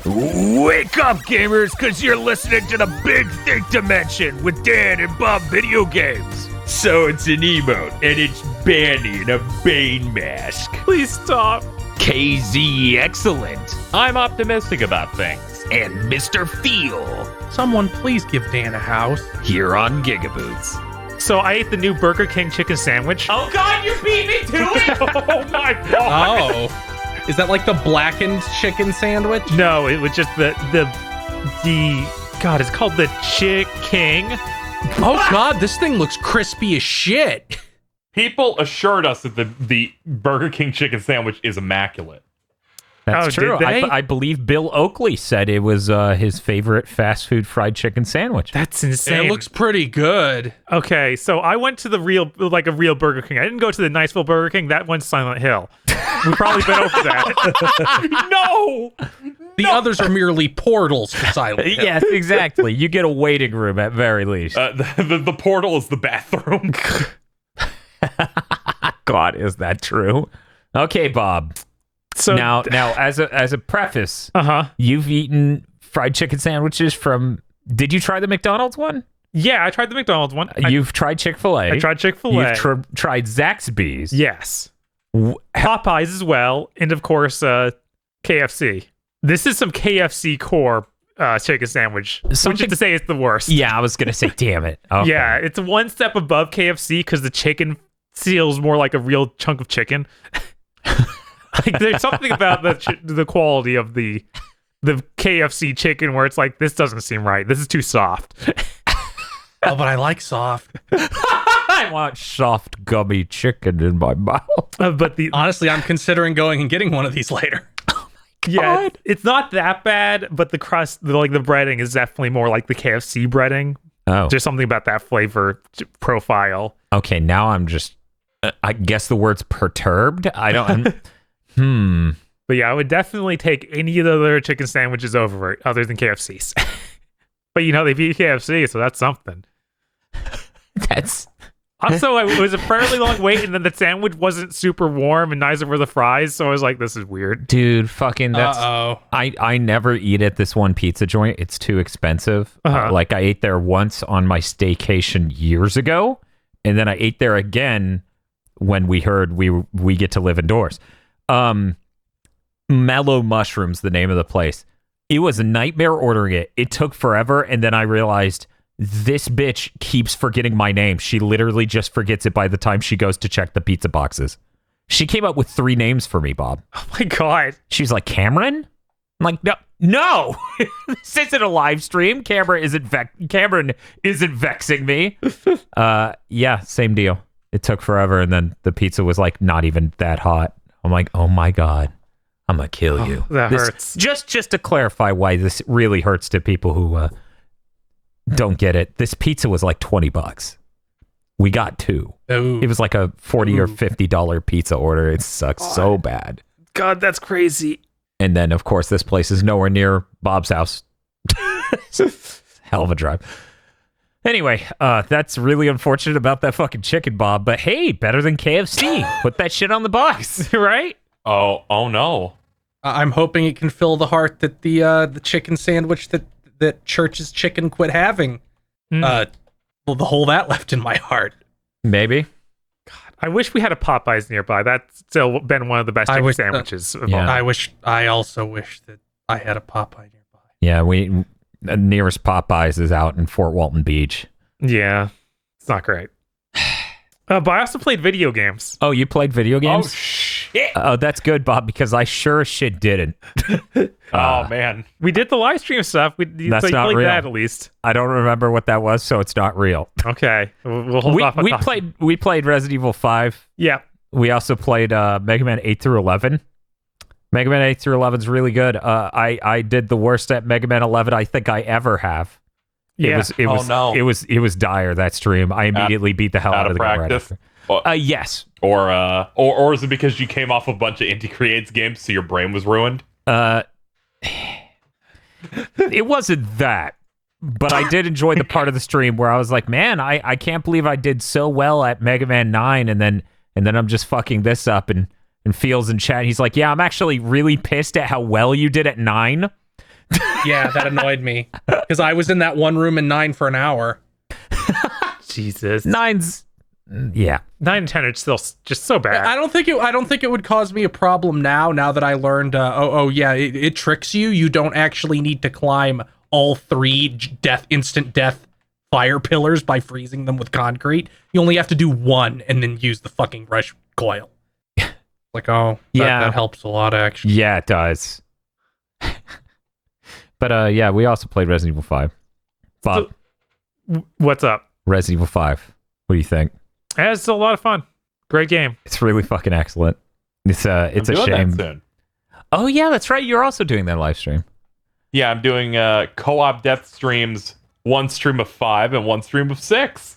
Wake up, gamers, because you're listening to the Big Think Dimension with Dan and Bob Video Games. So it's an emote, and it's Banny in a Bane mask. Please stop. KZ Excellent. I'm optimistic about things. And Mr. Feel. Someone please give Dan a house. Here on GigaBoots. So I ate the new Burger King chicken sandwich. Oh God, you beat me to it! Oh my God. Oh. Is that like the blackened chicken sandwich? No, it was just the God, it's called the Chick King. Oh God, this thing looks crispy as shit. People assured us that the Burger King chicken sandwich is immaculate. That's true. I believe Bill Oakley said it was his favorite fast food fried chicken sandwich. That's insane. It looks pretty good. Okay, so I went to the real Burger King. I didn't go to the Niceville Burger King. That one's Silent Hill. We've probably been over that. No! The others are merely portals for Silent Hill. Yes, exactly. You get a waiting room at very least. The portal is the bathroom. God, is that true? Okay, Bob. So now, as a preface, you've eaten fried chicken sandwiches from. Did you try the McDonald's one? Yeah, I tried the McDonald's one. You've tried Chick-fil-A. I tried Chick-fil-A. You've tried Zaxby's. Yes. Popeyes as well, and of course, KFC. This is some KFC core chicken sandwich. Which is to say it's the worst. Yeah, I was gonna say, damn it. Okay. Yeah, it's one step above KFC because the chicken feels more like a real chunk of chicken. Like there's something about the quality of the KFC chicken where it's like, this doesn't seem right. This is too soft. Oh, but I like soft. I want soft, gummy chicken in my mouth. Honestly, I'm considering going and getting one of these later. Oh my God. Yeah, it's not that bad, but the crust, the breading is definitely more like the KFC breading. Oh. There's something about that flavor profile. Okay, now I'm just, I guess the word's perturbed. I don't, But yeah, I would definitely take any of the other chicken sandwiches over it, other than KFC's. But they beat KFC, so that's something. That's... Also, it was a fairly long wait, and then the sandwich wasn't super warm, and neither were the fries, so I was like, this is weird. Dude, fucking that's... Uh-oh. I never eat at this one pizza joint. It's too expensive. Like, I ate there once on my staycation years ago, and then I ate there again when we heard we get to live indoors. Mellow Mushrooms, the name of the place. It was a nightmare ordering it. It took forever, and then I realized this bitch keeps forgetting my name. She literally just forgets it by the time she goes to check the pizza boxes. She came up with 3 names for me, Bob. Oh my God. She's like, Cameron? I'm like, no. This isn't a live stream. Cameron isn't vexing me. Yeah, same deal. It took forever, and then the pizza was like not even that hot. I'm like, oh my God. I'm gonna kill you. That hurts. Just to clarify why this really hurts to people who don't get it. This pizza was like $20. We got 2. Ooh. It was like a $40 or $50 pizza order. It sucks so bad. God, that's crazy. And then, of course, this place is nowhere near Bob's house. Hell of a drive. Anyway, that's really unfortunate about that fucking chicken, Bob. But hey, better than KFC. Put that shit on the box, right? Oh no. I'm hoping it can fill the heart that the chicken sandwich that Church's Chicken quit having. The hole that left in my heart. Maybe. God, I wish we had a Popeyes nearby. That's still been one of the best chicken sandwiches of all. I also wish that I had a Popeye nearby. Yeah, the nearest Popeyes is out in Fort Walton Beach. Yeah, it's not great. But I also played video games. Oh, you played video games? Oh, shit. Oh, that's good, Bob, because I sure as shit didn't. Oh, man. We did the live stream stuff. That's so you not played real. that at least. I don't remember what that was, so it's not real. Okay. We'll hold off on talking. We played Resident Evil 5. Yeah. We also played Mega Man 8 through 11. Mega Man 8 through 11 is really good. I did the worst at Mega Man 11 I think I ever have. Yeah. It was dire, that stream. I immediately beat the hell out of the game right practice. after. Yes. Or is it because you came off a bunch of Indie Creates games, so your brain was ruined? It wasn't that, but I did enjoy the part of the stream where I was like, man, I can't believe I did so well at Mega Man 9, and then I'm just fucking this up. And Feels in chat, he's like, yeah, I'm actually really pissed at how well you did at 9. Yeah, that annoyed me because I was in that one room in 9 for an hour. Jesus. 9's, yeah. 9 and 10 are still just so bad. I don't think it would cause me a problem now that I learned. Yeah, it tricks you. You don't actually need to climb all 3 instant death fire pillars by freezing them with concrete. You only have to do 1 and then use the fucking rush coil. Like, that helps a lot actually. Yeah, it does. But yeah, we also played Resident Evil 5. Bob, What's up? Resident Evil 5. What do you think? It's a lot of fun. Great game. It's really fucking excellent. It's a I'm doing shame. that soon. Oh yeah, that's right. You're also doing that live stream. Yeah, I'm doing co-op death streams. 1 stream of 5 and 1 stream of 6.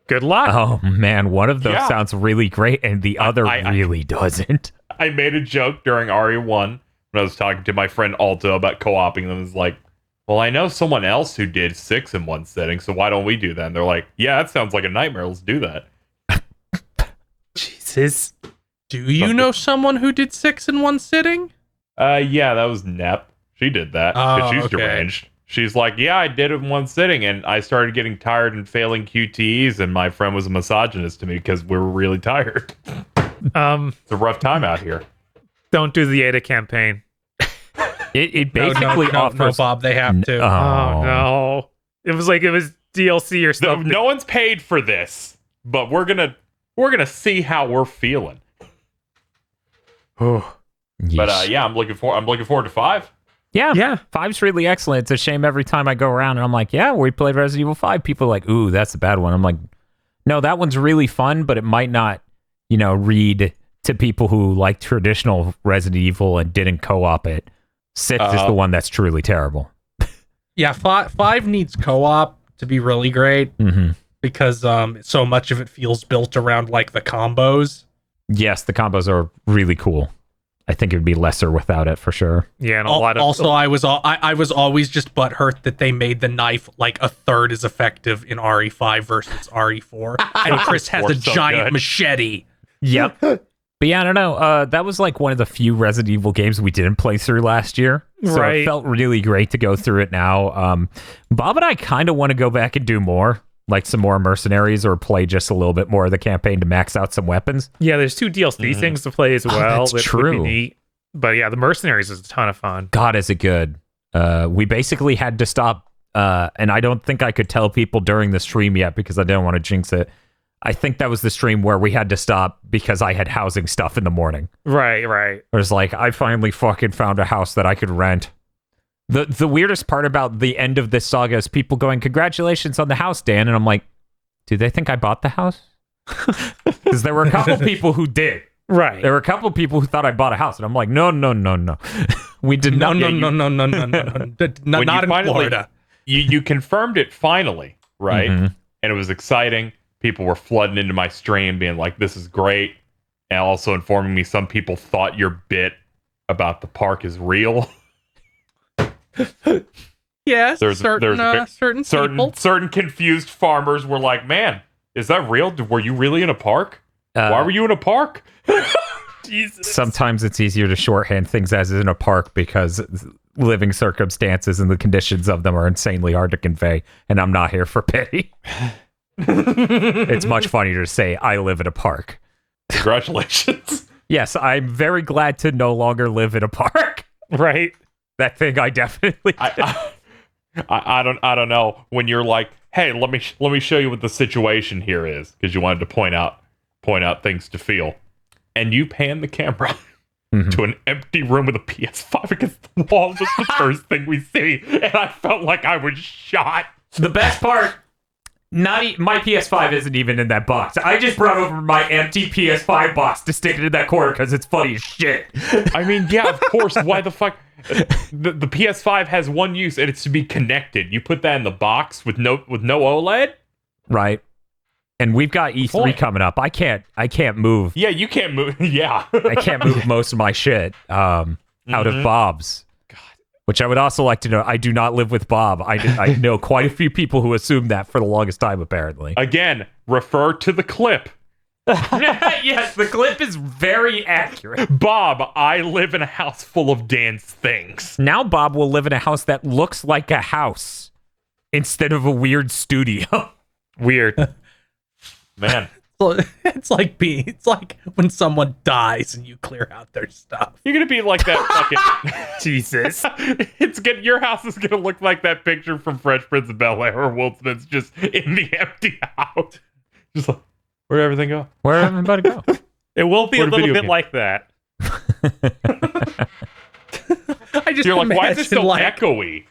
Good luck. Oh man, one of those Yeah. sounds really great, and the other really doesn't. I made a joke during RE1 when I was talking to my friend Alto about co-oping them. It's like, well, I know someone else who did 6 in one setting, so why don't we do that? And they're like, yeah, that sounds like a nightmare. Let's do that. Jesus. Do you know someone who did 6 in one sitting? Yeah, that was Nep. She did that. 'Cause Oh, she's okay. deranged. She's like, yeah, I did it in one sitting, and I started getting tired and failing QTEs, and my friend was a misogynist to me because we were really tired. It's a rough time out here. Don't do the Ada campaign. It basically no, offers. Bob, they have to. Oh no. It was DLC or No, something. no one's paid for this, but we're gonna see how we're feeling. Oh. But yeah, I'm looking forward to 5. Yeah. Yeah. 5's really excellent. It's a shame every time I go around and I'm like, yeah, we played Resident Evil 5. People are like, ooh, that's a bad one. I'm like, no, that one's really fun, but it might not, read to people who like traditional Resident Evil and didn't co-op it. 6 is the one that's truly terrible. Yeah, 5 needs co-op to be really great because so much of it feels built around like the combos. Yes, the combos are really cool. I think it would be lesser without it for sure. Yeah, and a lot of Also, I was always just butthurt that they made the knife like a third as effective in RE5 versus RE4, and Chris has a so giant good. machete. Yep. But yeah, I don't know. That was like one of the few Resident Evil games we didn't play through last year. So Right. it felt really great to go through it now. Bob and I kind of want to go back and do more, like some more mercenaries or play just a little bit more of the campaign to max out some weapons. Yeah, there's 2 DLC things to play as well. that's that would true. be neat. But yeah, the Mercenaries is a ton of fun. God, is it good. We basically had to stop, and I don't think I could tell people during the stream yet because I didn't want to jinx it. I think that was the stream where we had to stop because I had housing stuff in the morning. Right. It was like, I finally fucking found a house that I could rent. The weirdest part about the end of this saga is people going, congratulations on the house, Dan. And I'm like, do they think I bought the house? Because there were a couple people who did. Right. There were a couple people who thought I bought a house. And I'm like, no. We did No, not. no, not in finally- Florida. You confirmed it finally, right? Mhm. And it was exciting. People were flooding into my stream being like, this is great. And also informing me some people thought your bit about the park is real. Yes, There's certain people. certain confused farmers were like, man, is that real? Were you really in a park? Why were you in a park? Jesus. Sometimes it's easier to shorthand things as in a park because living circumstances and the conditions of them are insanely hard to convey. And I'm not here for pity. It's much funnier to say, I live in a park. Congratulations. Yes, I'm very glad to no longer live in a park. Right. That thing I definitely did. I don't know when you're like, hey, let me show you what the situation here is, because you wanted to point out things to feel, and you pan the camera to an empty room with a PS5 against the wall. That's the first thing we see, and I felt like I was shot. The best part, my PS5 isn't even in that box. I just brought over my empty PS5 box to stick it in that corner because it's funny as shit. I mean, yeah, of course. Why the fuck? The PS5 has one use, and it's to be connected. You put that in the box with no OLED, Right. And we've got E3 Point. coming up. I can't move. Yeah, you can't move. Yeah, I can't move most of my shit out of Bob's. Which I would also like to know. I do not live with Bob. I know quite a few people who assume that for the longest time, apparently. Again, refer to the clip. Yeah, Yes, the clip is very accurate. Bob, I live in a house full of Dan's things. Now Bob will live in a house that looks like a house instead of a weird studio. Weird. Man, It's like when someone dies and you clear out their stuff. you're gonna be like that fucking. Jesus. Your house is gonna look like that picture from Fresh Prince of Bel-Air where Will Smith's just in the empty house. Just like, where'd everything go? Where did everybody go? It will be What a a little video bit game. like that. I just You're like, why is imagine it so like echoey?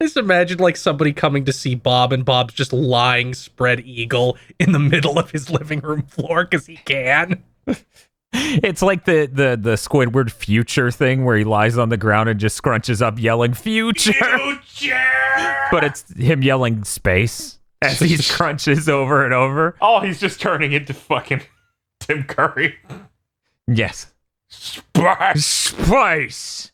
just imagine like somebody coming to see Bob and Bob's just lying spread eagle in the middle of his living room floor because he can. It's like the Squidward future thing where he lies on the ground and just scrunches up yelling future. But it's him yelling space as he crunches over and over. Oh, he's just turning into fucking Tim Curry. Yes. Space. Space.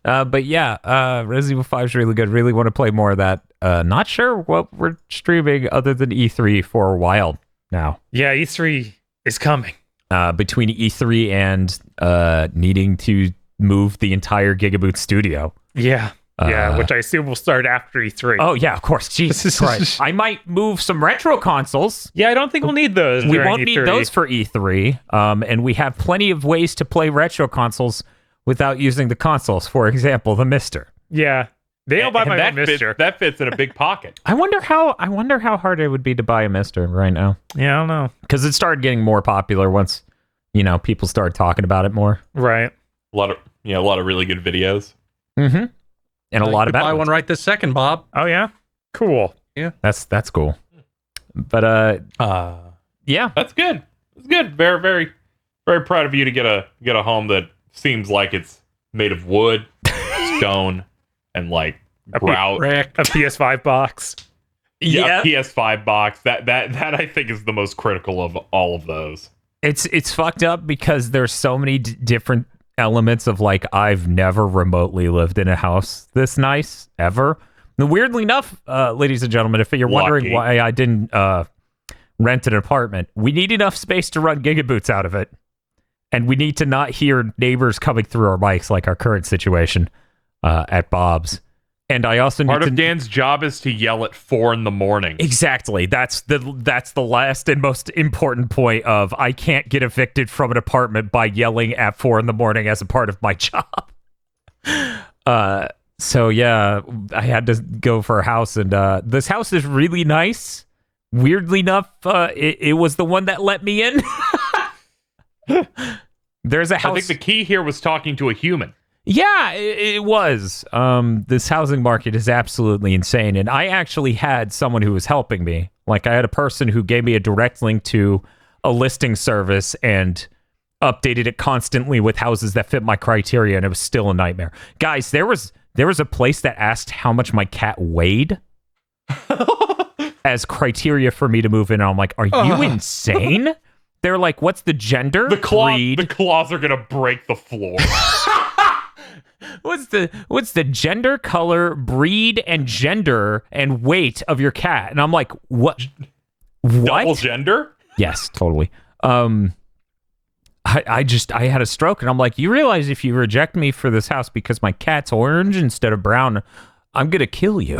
But yeah, Resident Evil 5 is really good. Really want to play more of that. Not sure what we're streaming other than E3 for a while now. Yeah, E3 is coming. Between E3 and needing to move the entire GigaBoots studio. Yeah. Yeah, which I assume will start after E3. Oh yeah, of course. Jesus Christ. I might move some retro consoles. Yeah, I don't think we'll need those. We during won't need E3. those for E3. And we have plenty of ways to play retro consoles without using the consoles. For example, the Mister. Yeah. They'll buy my that own Mister. That fits in a big pocket. I wonder how hard it would be to buy a Mister right now. Yeah, I don't know. Because it started getting more popular once, people started talking about it more. Right. A lot of really good videos. Mm-hmm. And a lot of buy bad one ones. right this second, Bob. Oh, yeah? Cool. That's cool. But yeah. That's good. It's good. Very, very, very proud of you to get a home that seems like it's made of wood, stone, and like grout. Rick. A PS5 box. Yeah, a PS5 box. That I think is the most critical of all of those. It's fucked up because there's so many different elements of like I've never remotely lived in a house this nice ever. And weirdly enough, ladies and gentlemen, if you're wondering why I didn't rent an apartment, we need enough space to run GigaBoots out of it, and we need to not hear neighbors coming through our mics like our current situation at Bob's. And I also Part need of Dan's job is to yell at 4 a.m. Exactly. That's the last and most important point of I can't get evicted from an apartment by yelling at 4 a.m. as a part of my job. So yeah, I had to go for a house, and this house is really nice. Weirdly enough, it was the one that let me in. There's a house. I think the key here was talking to a human. Yeah, it was. This housing market is absolutely insane. And I actually had someone who was helping me. Like, I had a person who gave me a direct link to a listing service and updated it constantly with houses that fit my criteria, and it was still a nightmare. Guys, there was a place that asked how much my cat weighed as criteria for me to move in. And I'm like, are you insane? They're like, what's the gender? The breed? claws are gonna break the floor. What's the gender, color, breed, and gender and weight of your cat? And I'm like, what? Double gender? Yes, totally. I had a stroke, and I'm like, you realize if you reject me for this house because my cat's orange instead of brown, I'm gonna kill you.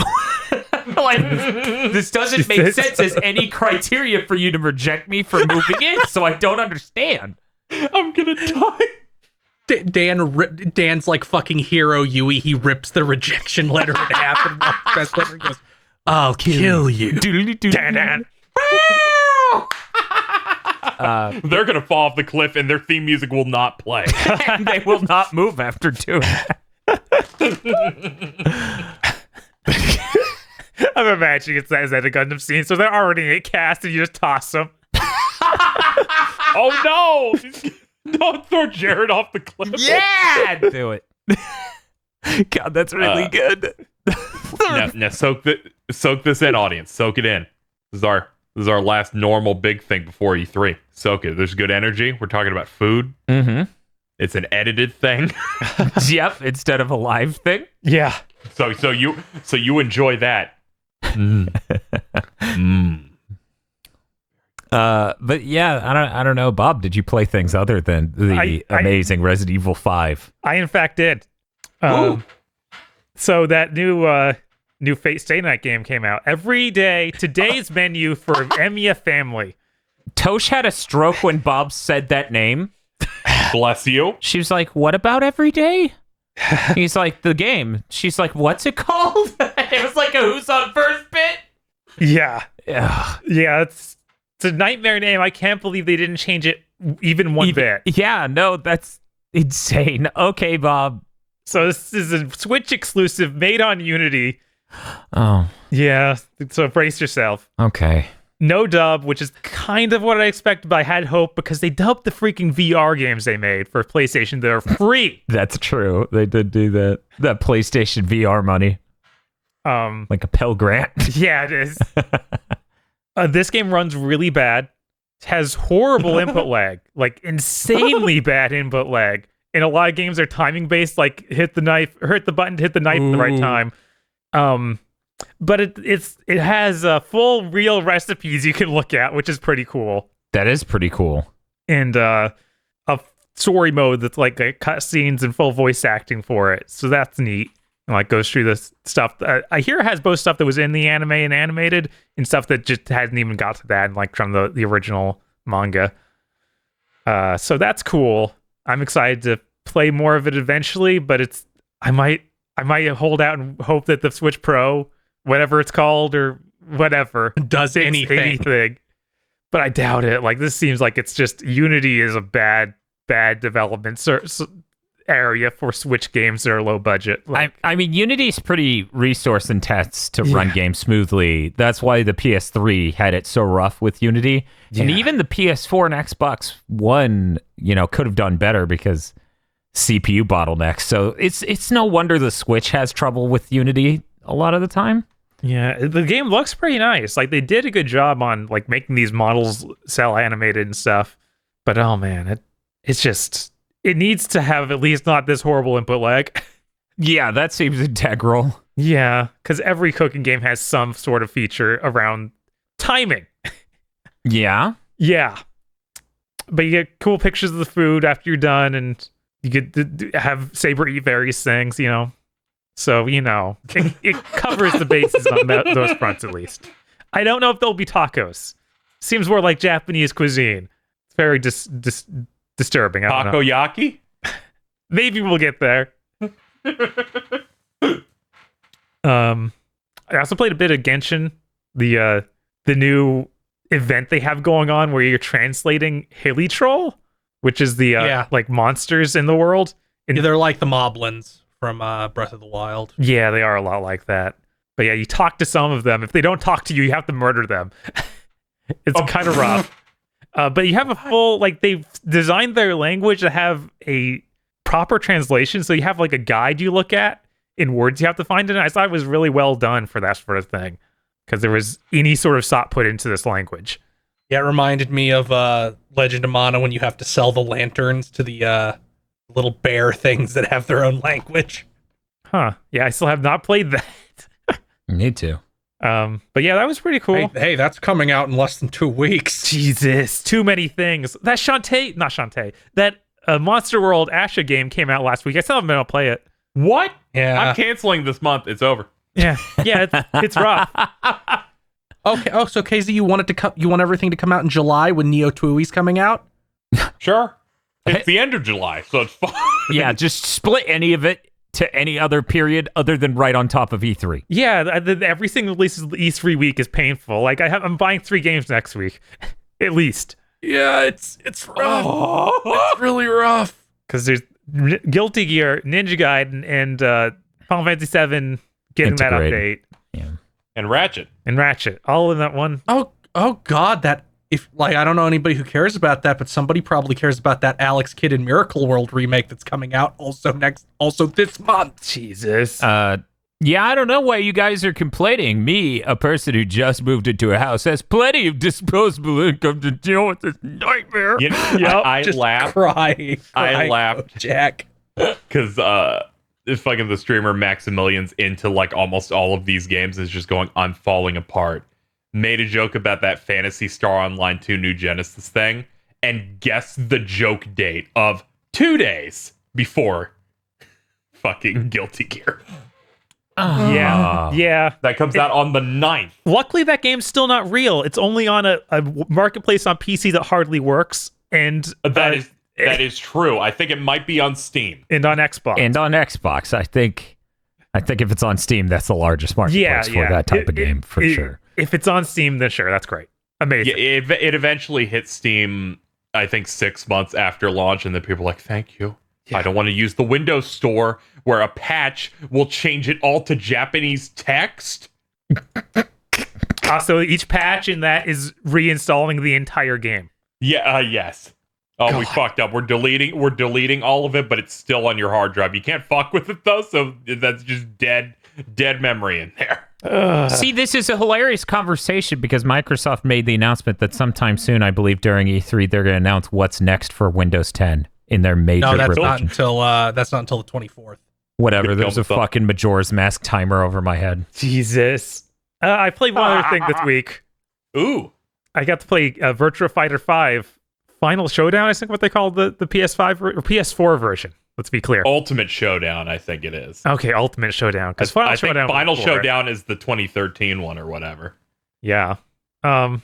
Like, this doesn't make sense as any criteria for you to reject me for moving in, so I don't understand. I'm gonna die. Dan's like fucking hero Yui. He rips the rejection letter in half and walks past letter and goes, "I'll kill you." Dan. They're gonna fall off the cliff, and their theme music will not play. And they will not move after doing that. I'm imagining it's as at a Gundam scene, so they're already in cast, and you just toss them. Oh no! Don't throw Jared off the cliff. Yeah, do it. God, that's really good. Now soak this in, audience. Soak it in. This is our last normal big thing before E3. Soak it. There's good energy. We're talking about food. Mm-hmm. It's an edited thing. Yep, instead of a live thing. Yeah. So you enjoy that. But yeah, I don't know, Bob. Did you play things other than the amazing Resident Evil 5? I in fact did. So that new Fate Stay Night game came out. Every day, today's menu for Emiya family. Tosh had a stroke when Bob said that name. Bless you. She was like, "What about every day?" He's like, "The game." She's like, "What's it called?" It was like a Who's on First bit. Yeah. Ugh. Yeah, it's a nightmare name. I can't believe they didn't change it even one bit. Yeah, no, that's insane. Okay, Bob. So this is a Switch exclusive made on Unity. Oh. Yeah, so brace yourself. Okay. No dub, which is kind of what I expected, but I had hope because they dubbed the freaking VR games they made for PlayStation. They're free. That's true. They did do that. That PlayStation VR money. Like a Pell Grant. Yeah, it is. This game runs really bad. It has horrible input lag, like insanely bad input lag. And a lot of games are timing based, like hit the button to hit the knife at the right time. But it has full real recipes you can look at, which is pretty cool. That is pretty cool. And a story mode that's like cutscenes and full voice acting for it. So that's neat. And like goes through this stuff. I hear it has both stuff that was in the anime and animated, and stuff that just hadn't even got to that, like from the original manga. So that's cool. I'm excited to play more of it eventually, but I might hold out and hope that the Switch Pro, whatever it's called or whatever, does anything. But I doubt it. Like, this seems like it's just Unity is a bad development area for Switch games that are low budget. Like, I mean, Unity's pretty resource intense to run games smoothly. That's why the PS3 had it so rough with Unity. Yeah. And even the PS4 and Xbox One, could have done better because CPU bottlenecks. So it's no wonder the Switch has trouble with Unity a lot of the time. Yeah, the game looks pretty nice. Like, they did a good job on like making these models cell animated and stuff. But oh man, it needs to have at least not this horrible input lag. Yeah, that seems integral. Yeah, because every cooking game has some sort of feature around timing. Yeah. Yeah. But you get cool pictures of the food after you're done, and you get to have Saber eat various things, So, it covers the bases on those fronts at least. I don't know if there'll be tacos. Seems more like Japanese cuisine. It's very disturbing. I don't know. Takoyaki? Maybe we'll get there. I also played a bit of Genshin, the new event they have going on where you're translating Hilly Troll, which is the like monsters in the world. And they're like the moblins from Breath of the Wild. Yeah, they are a lot like that. But yeah, you talk to some of them. If they don't talk to you, you have to murder them. It's kind of rough. But you have a full, like, they've designed their language to have a proper translation. So you have like a guide you look at in words you have to find in it. I thought it was really well done for that sort of thing, because there was any sort of thought put into this language. Yeah, it reminded me of Legend of Mana when you have to sell the lanterns to the little bear things that have their own language. Huh. Yeah, I still have not played that. Me too. But yeah, that was pretty cool. Hey, that's coming out in less than 2 weeks. Jesus, too many things. That that Monster World Asha game came out last week. I still haven't been able to play it. What? Yeah. I'm canceling this month. It's over. Yeah, it's rough. Okay. Oh, so KZ, you want everything to come out in July when Neo 2E's coming out? Sure. It's the end of July, so it's fine. Yeah, just split any of it to any other period other than right on top of E3. Yeah, everything that releases E3 week is painful. Like, I'm buying 3 games next week, at least. Yeah, it's rough. It's really rough. Because there's Guilty Gear, Ninja Gaiden, and Final Fantasy VII getting that update. Yeah. And Ratchet. All in that one. Oh God, I don't know anybody who cares about that, but somebody probably cares about that Alex Kidd in Miracle World remake that's coming out also this month. Jesus. Yeah, I don't know why you guys are complaining. Me, a person who just moved into a house, has plenty of disposable income to deal with this nightmare. I laughed. I laughed, Jack, because fucking the streamer Maximilian's into like almost all of these games is just going, I'm falling apart. made a joke about that Phantasy Star Online 2 New Genesis thing, and guessed the joke date of 2 days before fucking Guilty Gear. Yeah. That comes out on the 9th. Luckily, that game's still not real. It's only on a marketplace on PC that hardly works, and That is true. I think it might be on Steam and on Xbox. And on Xbox, I think if it's on Steam, that's the largest marketplace for that type of game, for sure. If it's on Steam, then sure, that's great. Amazing. Yeah, it eventually hit Steam, I think 6 months after launch, and then people are like, thank you. Yeah. I don't want to use the Windows Store where a patch will change it all to Japanese text. Also, each patch in that is reinstalling the entire game. Yeah, yes. Oh, we fucked up. We're deleting all of it, but it's still on your hard drive. You can't fuck with it though, so that's just dead memory in there. See, this is a hilarious conversation because Microsoft made the announcement that sometime soon, I believe during E3, they're going to announce what's next for Windows 10 in their major No, that's revision. not until the 24th. Whatever, there's a Good thumbs up. fucking Majora's Mask timer over my head. Jesus. I played one other thing this week. Ooh. I got to play Virtua Fighter 5 Final Showdown, I think what they call the PS5 or PS4 version. Let's be clear. Ultimate Showdown, I think it is. Okay, Ultimate Showdown. Because Final I think Showdown. Final was before. Showdown is the 2013 one or whatever. Yeah. The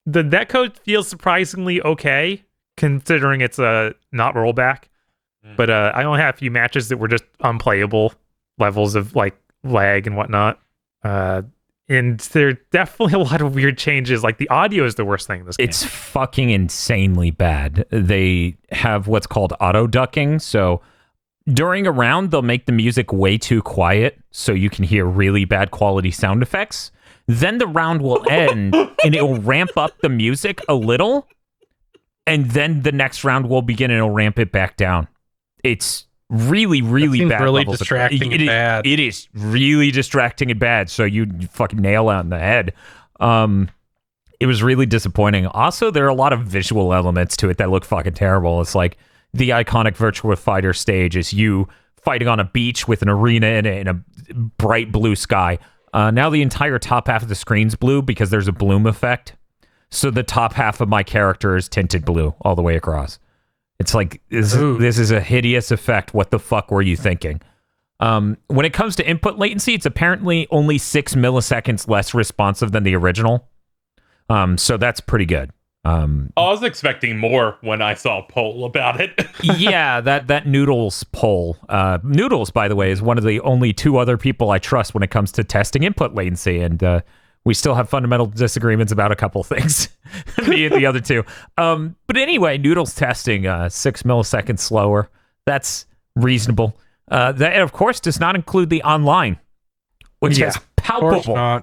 netcode feels surprisingly okay, considering it's not rollback. But I only had a few matches that were just unplayable levels of like lag and whatnot. And there are definitely a lot of weird changes. Like the audio is the worst thing in this game. It's fucking insanely bad. They have what's called auto ducking. So during a round, they'll make the music way too quiet so you can hear really bad quality sound effects. Then the round will end and it will ramp up the music a little. And then the next round will begin and it'll ramp it back down. It's really, really seems bad. really levels of- distracting and bad. It is really distracting and bad. So you fucking nail it on the head. It was really disappointing. Also, there are a lot of visual elements to it that look fucking terrible. It's like the iconic Virtua Fighter stage is you fighting on a beach with an arena in it and a bright blue sky. Now the entire top half of the screen's blue because there's a bloom effect. So the top half of my character is tinted blue all the way across. It's like, this is a hideous effect. What the fuck were you thinking? When it comes to input latency, it's apparently only 6 milliseconds less responsive than the original. So that's pretty good. I was expecting more when I saw a poll about it. Yeah, that Noodles poll. Noodles, by the way, is one of the only two other people I trust when it comes to testing input latency, and we still have fundamental disagreements about a couple things. the other two. But anyway, Noodles testing 6 milliseconds slower. That's reasonable. That, of course, does not include the online, which has palpable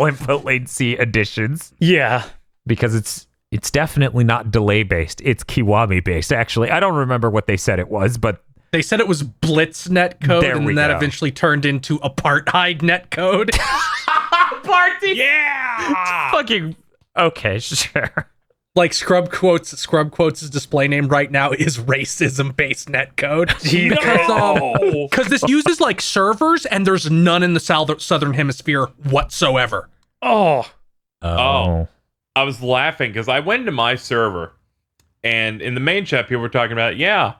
input latency additions. Yeah. Because it's definitely not delay based. It's Kiwami based. Actually, I don't remember what they said it was, but They said it was Blitz netcode, There we and that go. eventually turned into apartheid netcode. party. Yeah! Fucking okay, sure. Like Scrub Quotes' display name right now is racism based netcode. Because this uses like servers, and there's none in the southern hemisphere whatsoever. Oh. Oh. I was laughing because I went into my server, and in the main chat, people were talking about, yeah,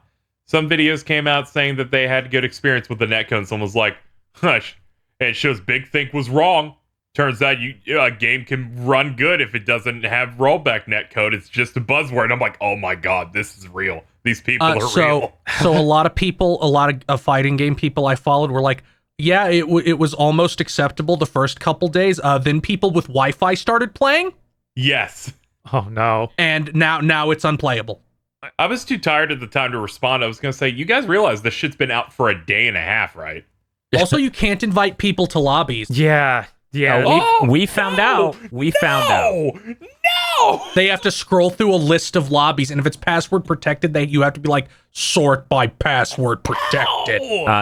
some videos came out saying that they had good experience with the netcode, and someone was like, hush, it shows Big Think was wrong. Turns out a game can run good if it doesn't have rollback netcode. It's just a buzzword. I'm like, oh my god, this is real. These people are real. So a lot of fighting game people I followed were like, yeah, it was almost acceptable the first couple days. Then people with Wi-Fi started playing. Yes. Oh no. And now it's unplayable. I was too tired at the time to respond. I was going to say, you guys realize this shit's been out for a day and a half, right? Also, you can't invite people to lobbies. Yeah. We found out. We found out. No! They have to scroll through a list of lobbies, and if it's password protected, you have to be like, sort by password protected.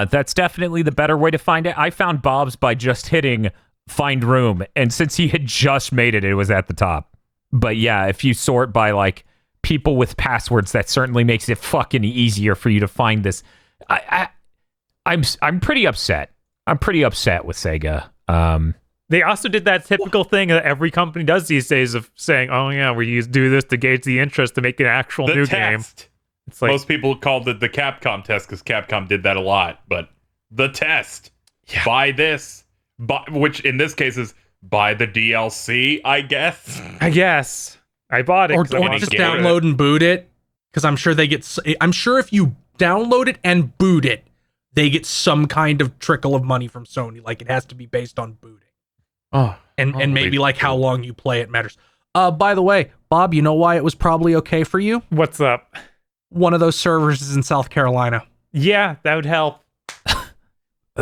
That's definitely the better way to find it. I found Bob's by just hitting find room, and since he had just made it, it was at the top. But yeah, if you sort by like people with passwords, that certainly makes it fucking easier for you to find this. I'm pretty upset. I'm pretty upset with Sega. They also did that typical thing that every company does these days of saying, "Oh yeah, we do this to gauge the interest to make an actual The new test. game." It's like Most people called it the Capcom test because Capcom did that a lot. But the test, buy this, which in this case is buy the DLC, I guess. I guess I bought it. Or 'cause I wanted just to play it. download and boot it, because I'm sure they get. I'm sure if you download it and boot it, they get some kind of trickle of money from Sony. Like it has to be based on booting, Oh, and maybe like how long you play it matters. By the way, Bob, you know why it was probably okay for you? What's up? One of those servers is in South Carolina. Yeah, that would help.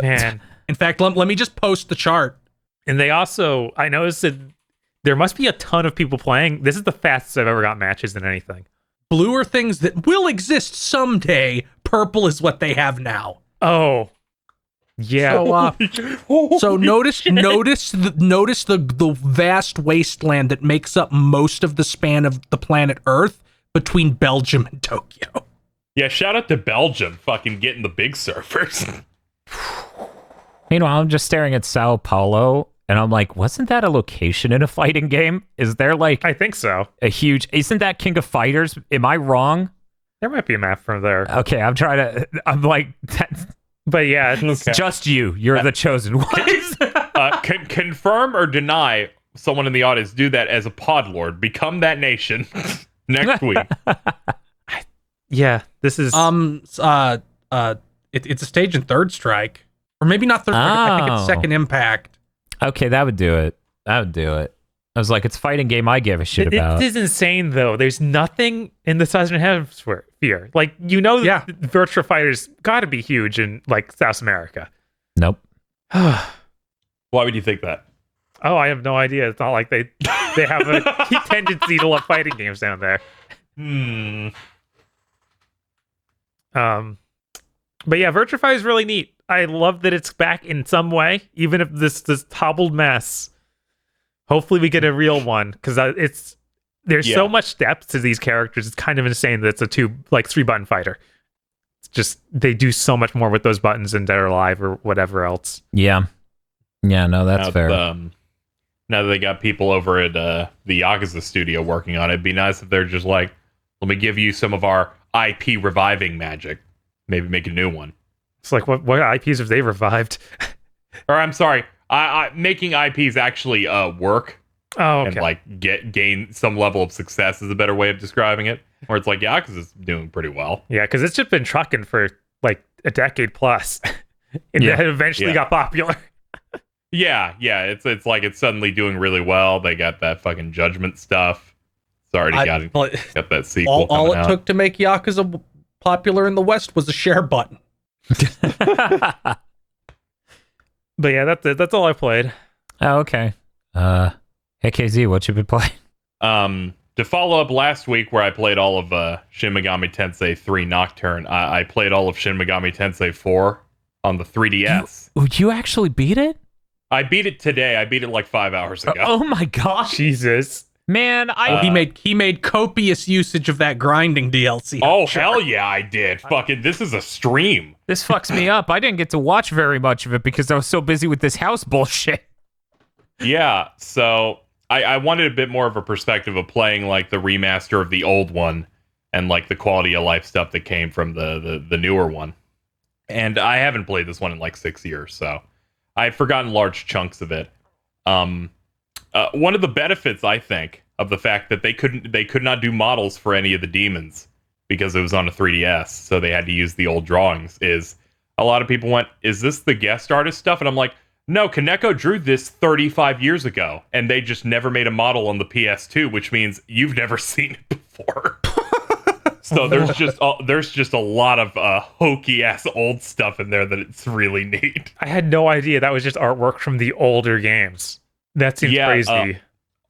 Man. In fact, let me just post the chart. And they also, I noticed that there must be a ton of people playing. This is the fastest I've ever got matches in anything. Blue are things that will exist someday. Purple is what they have now. Oh, yeah. So notice the vast wasteland that makes up most of the span of the planet Earth between Belgium and Tokyo. Yeah, shout out to Belgium, fucking getting the big servers. Meanwhile, I'm just staring at Sao Paulo, and I'm like, wasn't that a location in a fighting game? Is there like I think so. a huge? Isn't that King of Fighters? Am I wrong? There might be a map from there. Okay, I'm like, that's But yeah, it's, Okay. just you. You're the chosen one. Confirm or deny someone in the audience do that as a pod lord. Become that nation next week. yeah, this is... It's a stage in Third Strike, or maybe not Third Strike. I think it's Oh. Second Impact. Okay, that would do it. That would do it. I was like, it's a fighting game I give a shit about. It is insane, though. There's nothing in the Southern Hemisphere. Like, Yeah. Virtua Fighter's got to be huge in, like, South America. Nope. Why would you think that? Oh, I have no idea. It's not like they have a tendency to love fighting games down there. But yeah, Virtua Fighter is really neat. I love that it's back in some way, even if this hobbled mess. Hopefully, we get a real one because there's so much depth to these characters. It's kind of insane that it's a 3-button fighter. It's just they do so much more with those buttons than Dead or Alive or whatever else. Yeah. Yeah. No, that's fair. Now that they got people over at the Yakuza studio working on it, it'd be nice if they're just like, let me give you some of our IP reviving magic. Maybe make a new one. It's like what IPs have they revived? Or I'm sorry, making IPs actually work Oh, okay. and like gain some level of success is a better way of describing it. Or it's like Yakuza's doing pretty well. Yeah, because it's just been trucking for like a decade plus, and then eventually got popular. Yeah, it's like it's suddenly doing really well. They got that fucking Judgment stuff. It's already got that sequel. All it coming out. took to make Yakuza popular in the West was a share button. But yeah, that's it. That's all I played. Oh, okay. Hey, KZ, what you been playing? To follow up last week where I played all of Shin Megami Tensei 3 Nocturne, I played all of Shin Megami Tensei 4 on the 3DS. You actually beat it? I beat it today. I beat it like 5 hours ago. Oh my gosh. Jesus. Man, He made copious usage of that grinding DLC. Oh, hell yeah, I did. Fucking, this is a stream. this fucks me up. I didn't get to watch very much of it because I was so busy with this house bullshit. Yeah, so I wanted a bit more of a perspective of playing like the remaster of the old one and like the quality of life stuff that came from the newer one. And I haven't played this one in like 6 years, so I've forgotten large chunks of it. One of the benefits, I think, of the fact that they could not do models for any of the demons because it was on a 3DS, so they had to use the old drawings, is a lot of people went, is this the guest artist stuff? And I'm like, no, Kaneko drew this 35 years ago, and they just never made a model on the PS2, which means you've never seen it before. So there's just a lot of hokey ass old stuff in there that it's really neat. I had no idea that was just artwork from the older games. That seems crazy.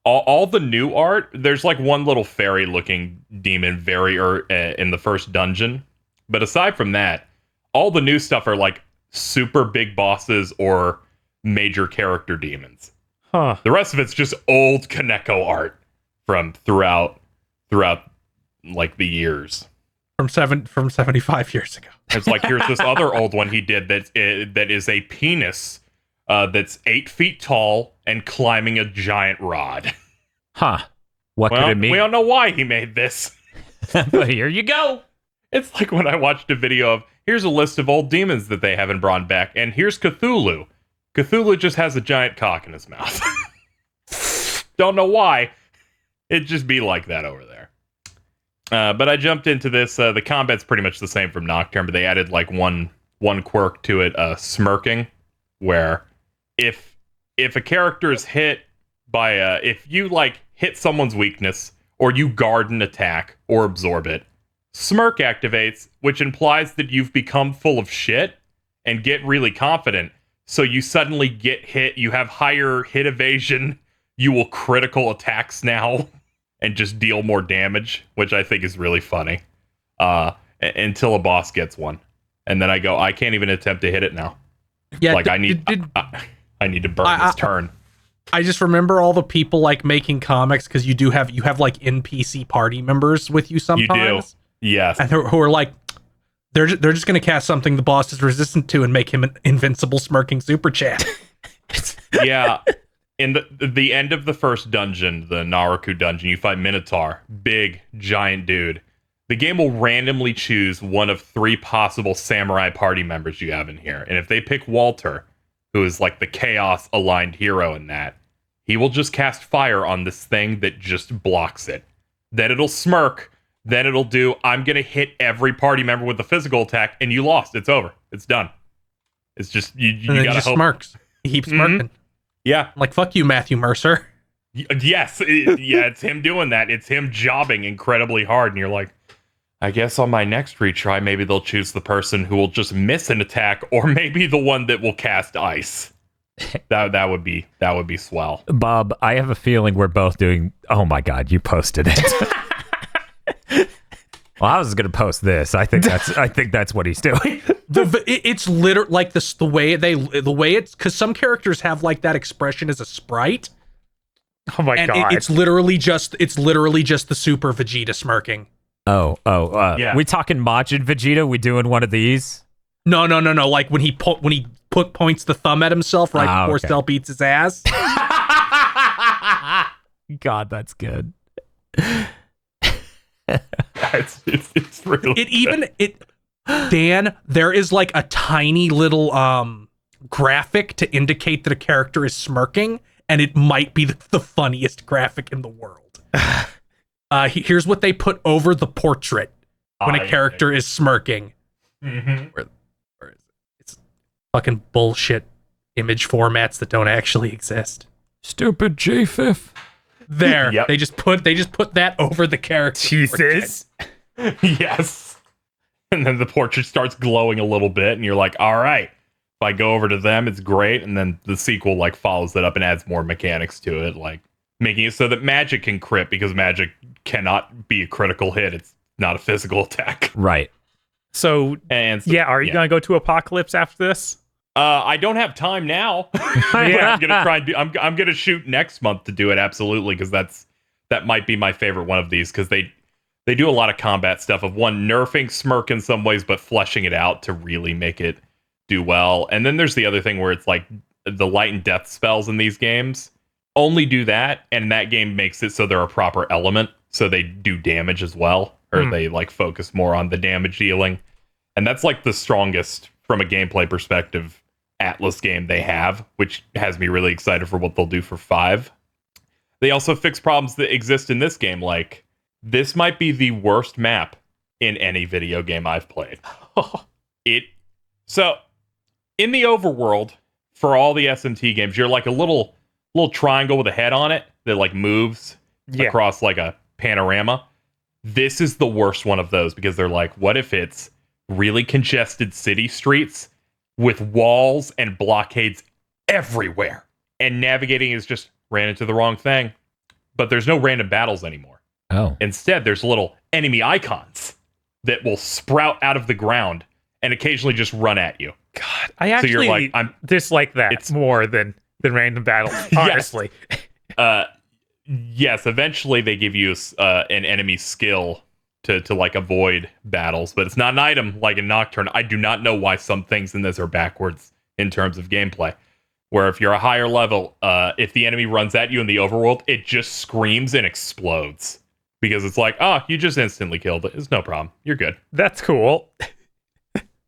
All the new art, there's like one little fairy looking demon in the first dungeon, but aside from that, all the new stuff are like super big bosses or major character demons. Huh. The rest of it's just old Kaneko art from throughout like the years. From 75 years ago. It's like, here's this other old one he did that is a penis that's 8 feet tall and climbing a giant rod. Huh. What could it mean? We don't know why he made this. But here you go. It's like when I watched a video of, here's a list of old demons that they haven't brought back, and here's Cthulhu. Cthulhu just has a giant cock in his mouth. Don't know why. It'd just be like that over there. But I jumped into this. The combat's pretty much the same from Nocturne, but they added like one quirk to it, smirking, where if a character is hit by if you like hit someone's weakness or you guard an attack or absorb it, smirk activates, which implies that you've become full of shit and get really confident. So you suddenly get hit, you have higher hit evasion, you will critical attacks now and just deal more damage, which I think is really funny. Until a boss gets one. And then I go, I can't even attempt to hit it now. Yeah, like I need to burn this turn. I just remember all the people like making comics because you have like NPC party members with you sometimes. You do, yes, and who are like they're just gonna cast something the boss is resistant to and make him an invincible smirking super chat. Yeah, in the end of the first dungeon, the Naruku dungeon, you fight Minotaur, big giant dude. The game will randomly choose one of 3 possible samurai party members you have in here, and if they pick Walter, who is like the chaos aligned hero in that, he will just cast fire on this thing that just blocks it. Then it'll smirk. Then it'll do, I'm going to hit every party member with a physical attack, and you lost. It's over. It's done. It's just, you gotta hope. Smirks. He keeps smirking. Yeah. Like, fuck you, Matthew Mercer. Yes. It's him doing that. It's him jobbing incredibly hard, and you're like, I guess on my next retry, maybe they'll choose the person who will just miss an attack, or maybe the one that will cast ice. That would be swell. Bob, I have a feeling we're both doing. Oh my God, you posted it. Well, I was going to post this. I think that's what he's doing. It's literally like this. The way it's because some characters have like that expression as a sprite. Oh my God! It's literally just the super Vegeta smirking. Yeah. We talking Majin Vegeta? We doing one of these? No. Like when he points the thumb at himself right before Cell beats his ass. God, that's good. It's really Dan, there is like a tiny little graphic to indicate that a character is smirking, and it might be the funniest graphic in the world. Here's what they put over the portrait when a character is smirking. Mm-hmm. Where is it? It's fucking bullshit image formats that don't actually exist. Stupid GIF. There, Yep. they just put that over the character. Jesus. Yes. And then the portrait starts glowing a little bit, and you're like, all right. If I go over to them, it's great. And then the sequel like follows that up and adds more mechanics to it, like making it so that magic can crit, because magic cannot be a critical hit. It's not a physical attack. Right. So are you gonna go to Apocalypse after this? I don't have time now. I'm gonna try and do. I'm gonna shoot next month to do it, absolutely, because that might be my favorite one of these, because they do a lot of combat stuff of nerfing smirk in some ways, but fleshing it out to really make it do well. And then there's the other thing where it's like the light and death spells in these games only do that, and that game makes it so they're a proper element, so they do damage as well, or they like focus more on the damage dealing, and that's like the strongest from a gameplay perspective Atlas game they have, which has me really excited for what they'll do for 5. They also fix problems that exist in this game, like this might be the worst map in any video game I've played. So in the overworld for all the SMT games, you're like a little triangle with a head on it that like moves across like a panorama. This is the worst one of those, because they're like, what if it's really congested city streets with walls and blockades everywhere, and navigating is just ran into the wrong thing, but there's no random battles anymore. Instead, there's little enemy icons that will sprout out of the ground and occasionally just run at you. God, I actually so you're like, I'm dislike that it's more than random battles, honestly. Yes, eventually they give you an enemy skill to like avoid battles, but it's not an item like in Nocturne. I do not know why some things in this are backwards in terms of gameplay. where if you're a higher level, if the enemy runs at you in the overworld, it just screams and explodes. Because it's like, oh, you just instantly killed it. It's no problem. You're good. That's cool.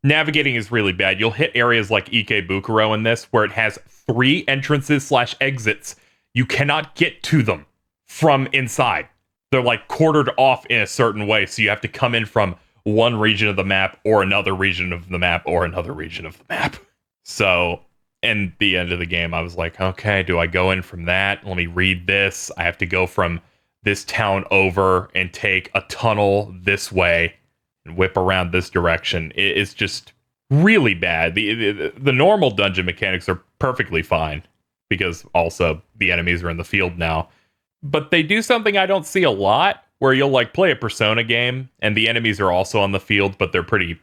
Navigating is really bad. You'll hit areas like Ikebukuro in this, where it has 3 entrances/exits. You cannot get to them from inside. They're like quartered off in a certain way, so you have to come in from one region of the map, or another region of the map, or another region of the map. So, in the end of the game, I was like, okay, do I go in from that? Let me read this. I have to go from this town over and take a tunnel this way and whip around this direction. It's just really bad. The normal dungeon mechanics are perfectly fine, because also the enemies are in the field now. But they do something I don't see a lot, where you'll like play a Persona game and the enemies are also on the field, but they're pretty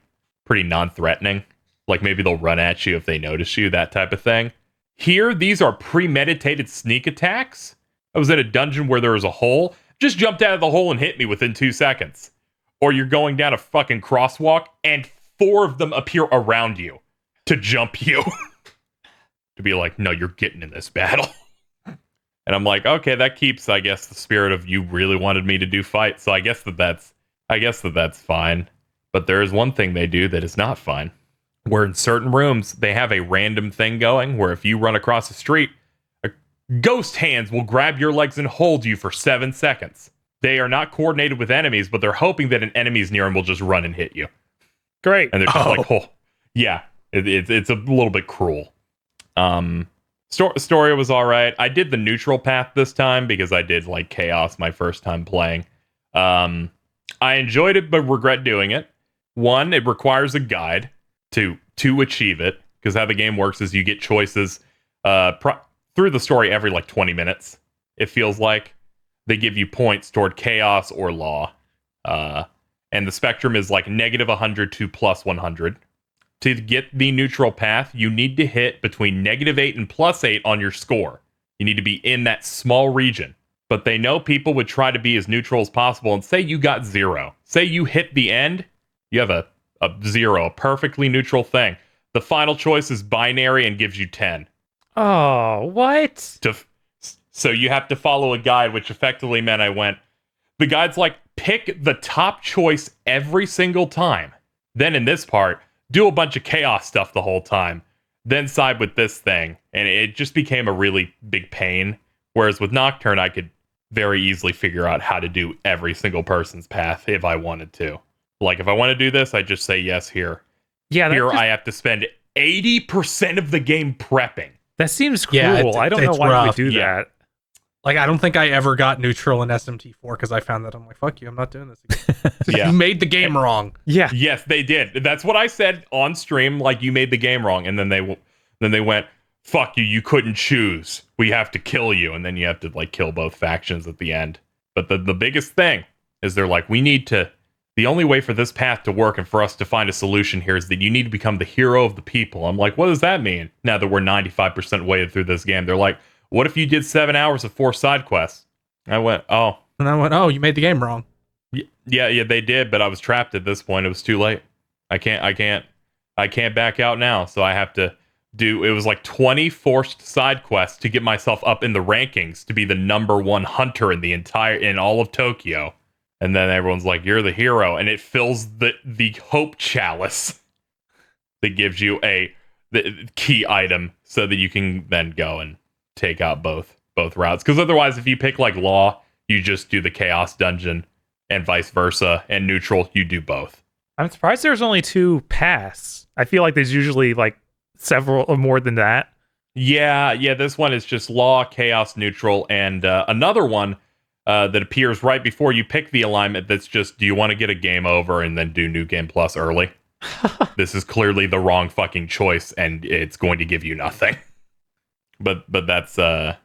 non-threatening. Like maybe they'll run at you if they notice you, that type of thing. Here, these are premeditated sneak attacks. I was in a dungeon where there was a hole, just jumped out of the hole and hit me within 2 seconds. Or you're going down a fucking crosswalk and 4 of them appear around you to jump you. To be like, no, you're getting in this battle. And I'm like, okay, that keeps, I guess, the spirit of you really wanted me to do fight. So I guess that's fine. But there is one thing they do that is not fine. Where in certain rooms, they have a random thing going where if you run across the street, ghost hands will grab your legs and hold you for 7 seconds. They are not coordinated with enemies, but they're hoping that an enemy's near them will just run and hit you. Great. And they're just like, oh, yeah, it's a little bit cruel. Story was all right. I did the neutral path this time because I did like Chaos my first time playing. I enjoyed it, but regret doing it. One, it requires a guide to achieve it, because how the game works is you get choices through the story every like 20 minutes. It feels like they give you points toward Chaos or Law. And the spectrum is like -100 to +100. To get the neutral path, you need to hit between -8 and +8 on your score. You need to be in that small region. But they know people would try to be as neutral as possible, and say you got 0. Say you hit the end, you have a 0, a perfectly neutral thing. The final choice is binary and gives you 10. Oh, what? So you have to follow a guide, which effectively meant the guide's like, pick the top choice every single time. Then in this part, do a bunch of chaos stuff the whole time. Then side with this thing. And it just became a really big pain. Whereas with Nocturne, I could very easily figure out how to do every single person's path if I wanted to. Like, if I want to do this, I just say yes here. Yeah, I have to spend 80% of the game prepping. That seems cruel. Yeah, I don't know it's why rough. we do Yeah. that. Like, I don't think I ever got neutral in SMT4 because I found that I'm like, fuck you, I'm not doing this again. Yeah. You made the game wrong. Yeah. Yes, they did. That's what I said on stream. Like, you made the game wrong, and then they went, "Fuck you! You couldn't choose. We have to kill you." And then you have to like kill both factions at the end. But the biggest thing is they're like, "We need to. The only way for this path to work and for us to find a solution here is that you need to become the hero of the people." I'm like, "What does that mean?" Now that we're 95% way through this game, they're like, "What if you did 7 hours of 4 side quests?" I went, "Oh." And I went, oh, you made the game wrong. Yeah, they did, but I was trapped at this point. It was too late. I can't back out now. So I have to it was like 20 forced side quests to get myself up in the rankings to be the #1 hunter in all of Tokyo. And then everyone's like, "You're the hero," and it fills the hope chalice that gives you the key item so that you can then go and take out both routes. Because otherwise, if you pick like Law, you just do the Chaos dungeon, and vice versa, and neutral, you do both. I'm surprised there's only 2 paths. I feel like there's usually like several or more than that. Yeah, this one is just Law, Chaos, neutral, and another one that appears right before you pick the alignment that's just, do you want to get a game over and then do New Game Plus early? This is clearly the wrong fucking choice, and it's going to give you nothing. But that's the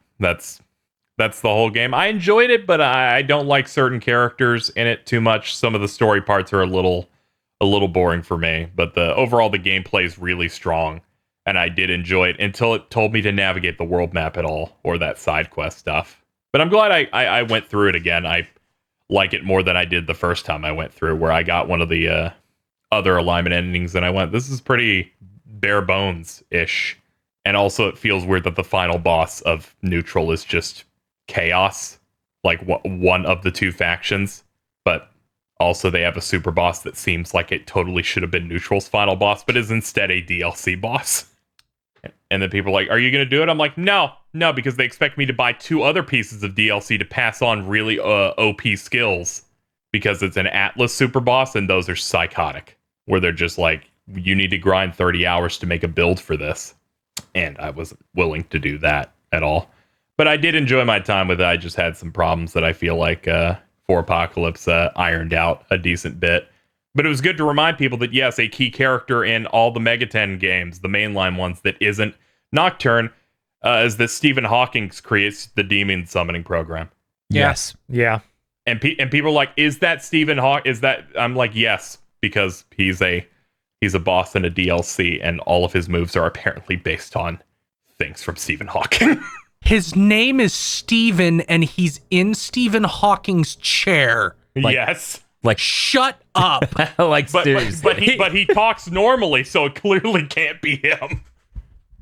whole game. I enjoyed it, but I don't like certain characters in it too much. Some of the story parts are a little boring for me, but overall the gameplay is really strong, and I did enjoy it until it told me to navigate the world map at all, or that side quest stuff. But I'm glad I went through it again. I like it more than I did the first time I went through, where I got one of the other alignment endings, and I went, this is pretty bare bones-ish. And also, it feels weird that the final boss of Neutral is just chaos, like one of the two factions. But also, they have a super boss that seems like it totally should have been Neutral's final boss, but is instead a DLC boss. And then people are like, are you going to do it? I'm like, no, because they expect me to buy 2 other pieces of DLC to pass on really OP skills, because it's an Atlas super boss, and those are psychotic, where they're just like, you need to grind 30 hours to make a build for this. And I wasn't willing to do that at all. But I did enjoy my time with it. I just had some problems that I feel like for Apocalypse ironed out a decent bit. But it was good to remind people that, yes, a key character in all the Megaten games, the mainline ones that isn't Nocturne, is that Stephen Hawking creates the demon summoning program. Yes. Yeah. And people are like, is that Stephen Hawking? Is that? I'm like, yes, because he's a boss in a DLC, and all of his moves are apparently based on things from Stephen Hawking. His name is Stephen, and he's in Stephen Hawking's chair. Yes. Like, Shut up. like, But seriously. he talks normally, so it clearly can't be him.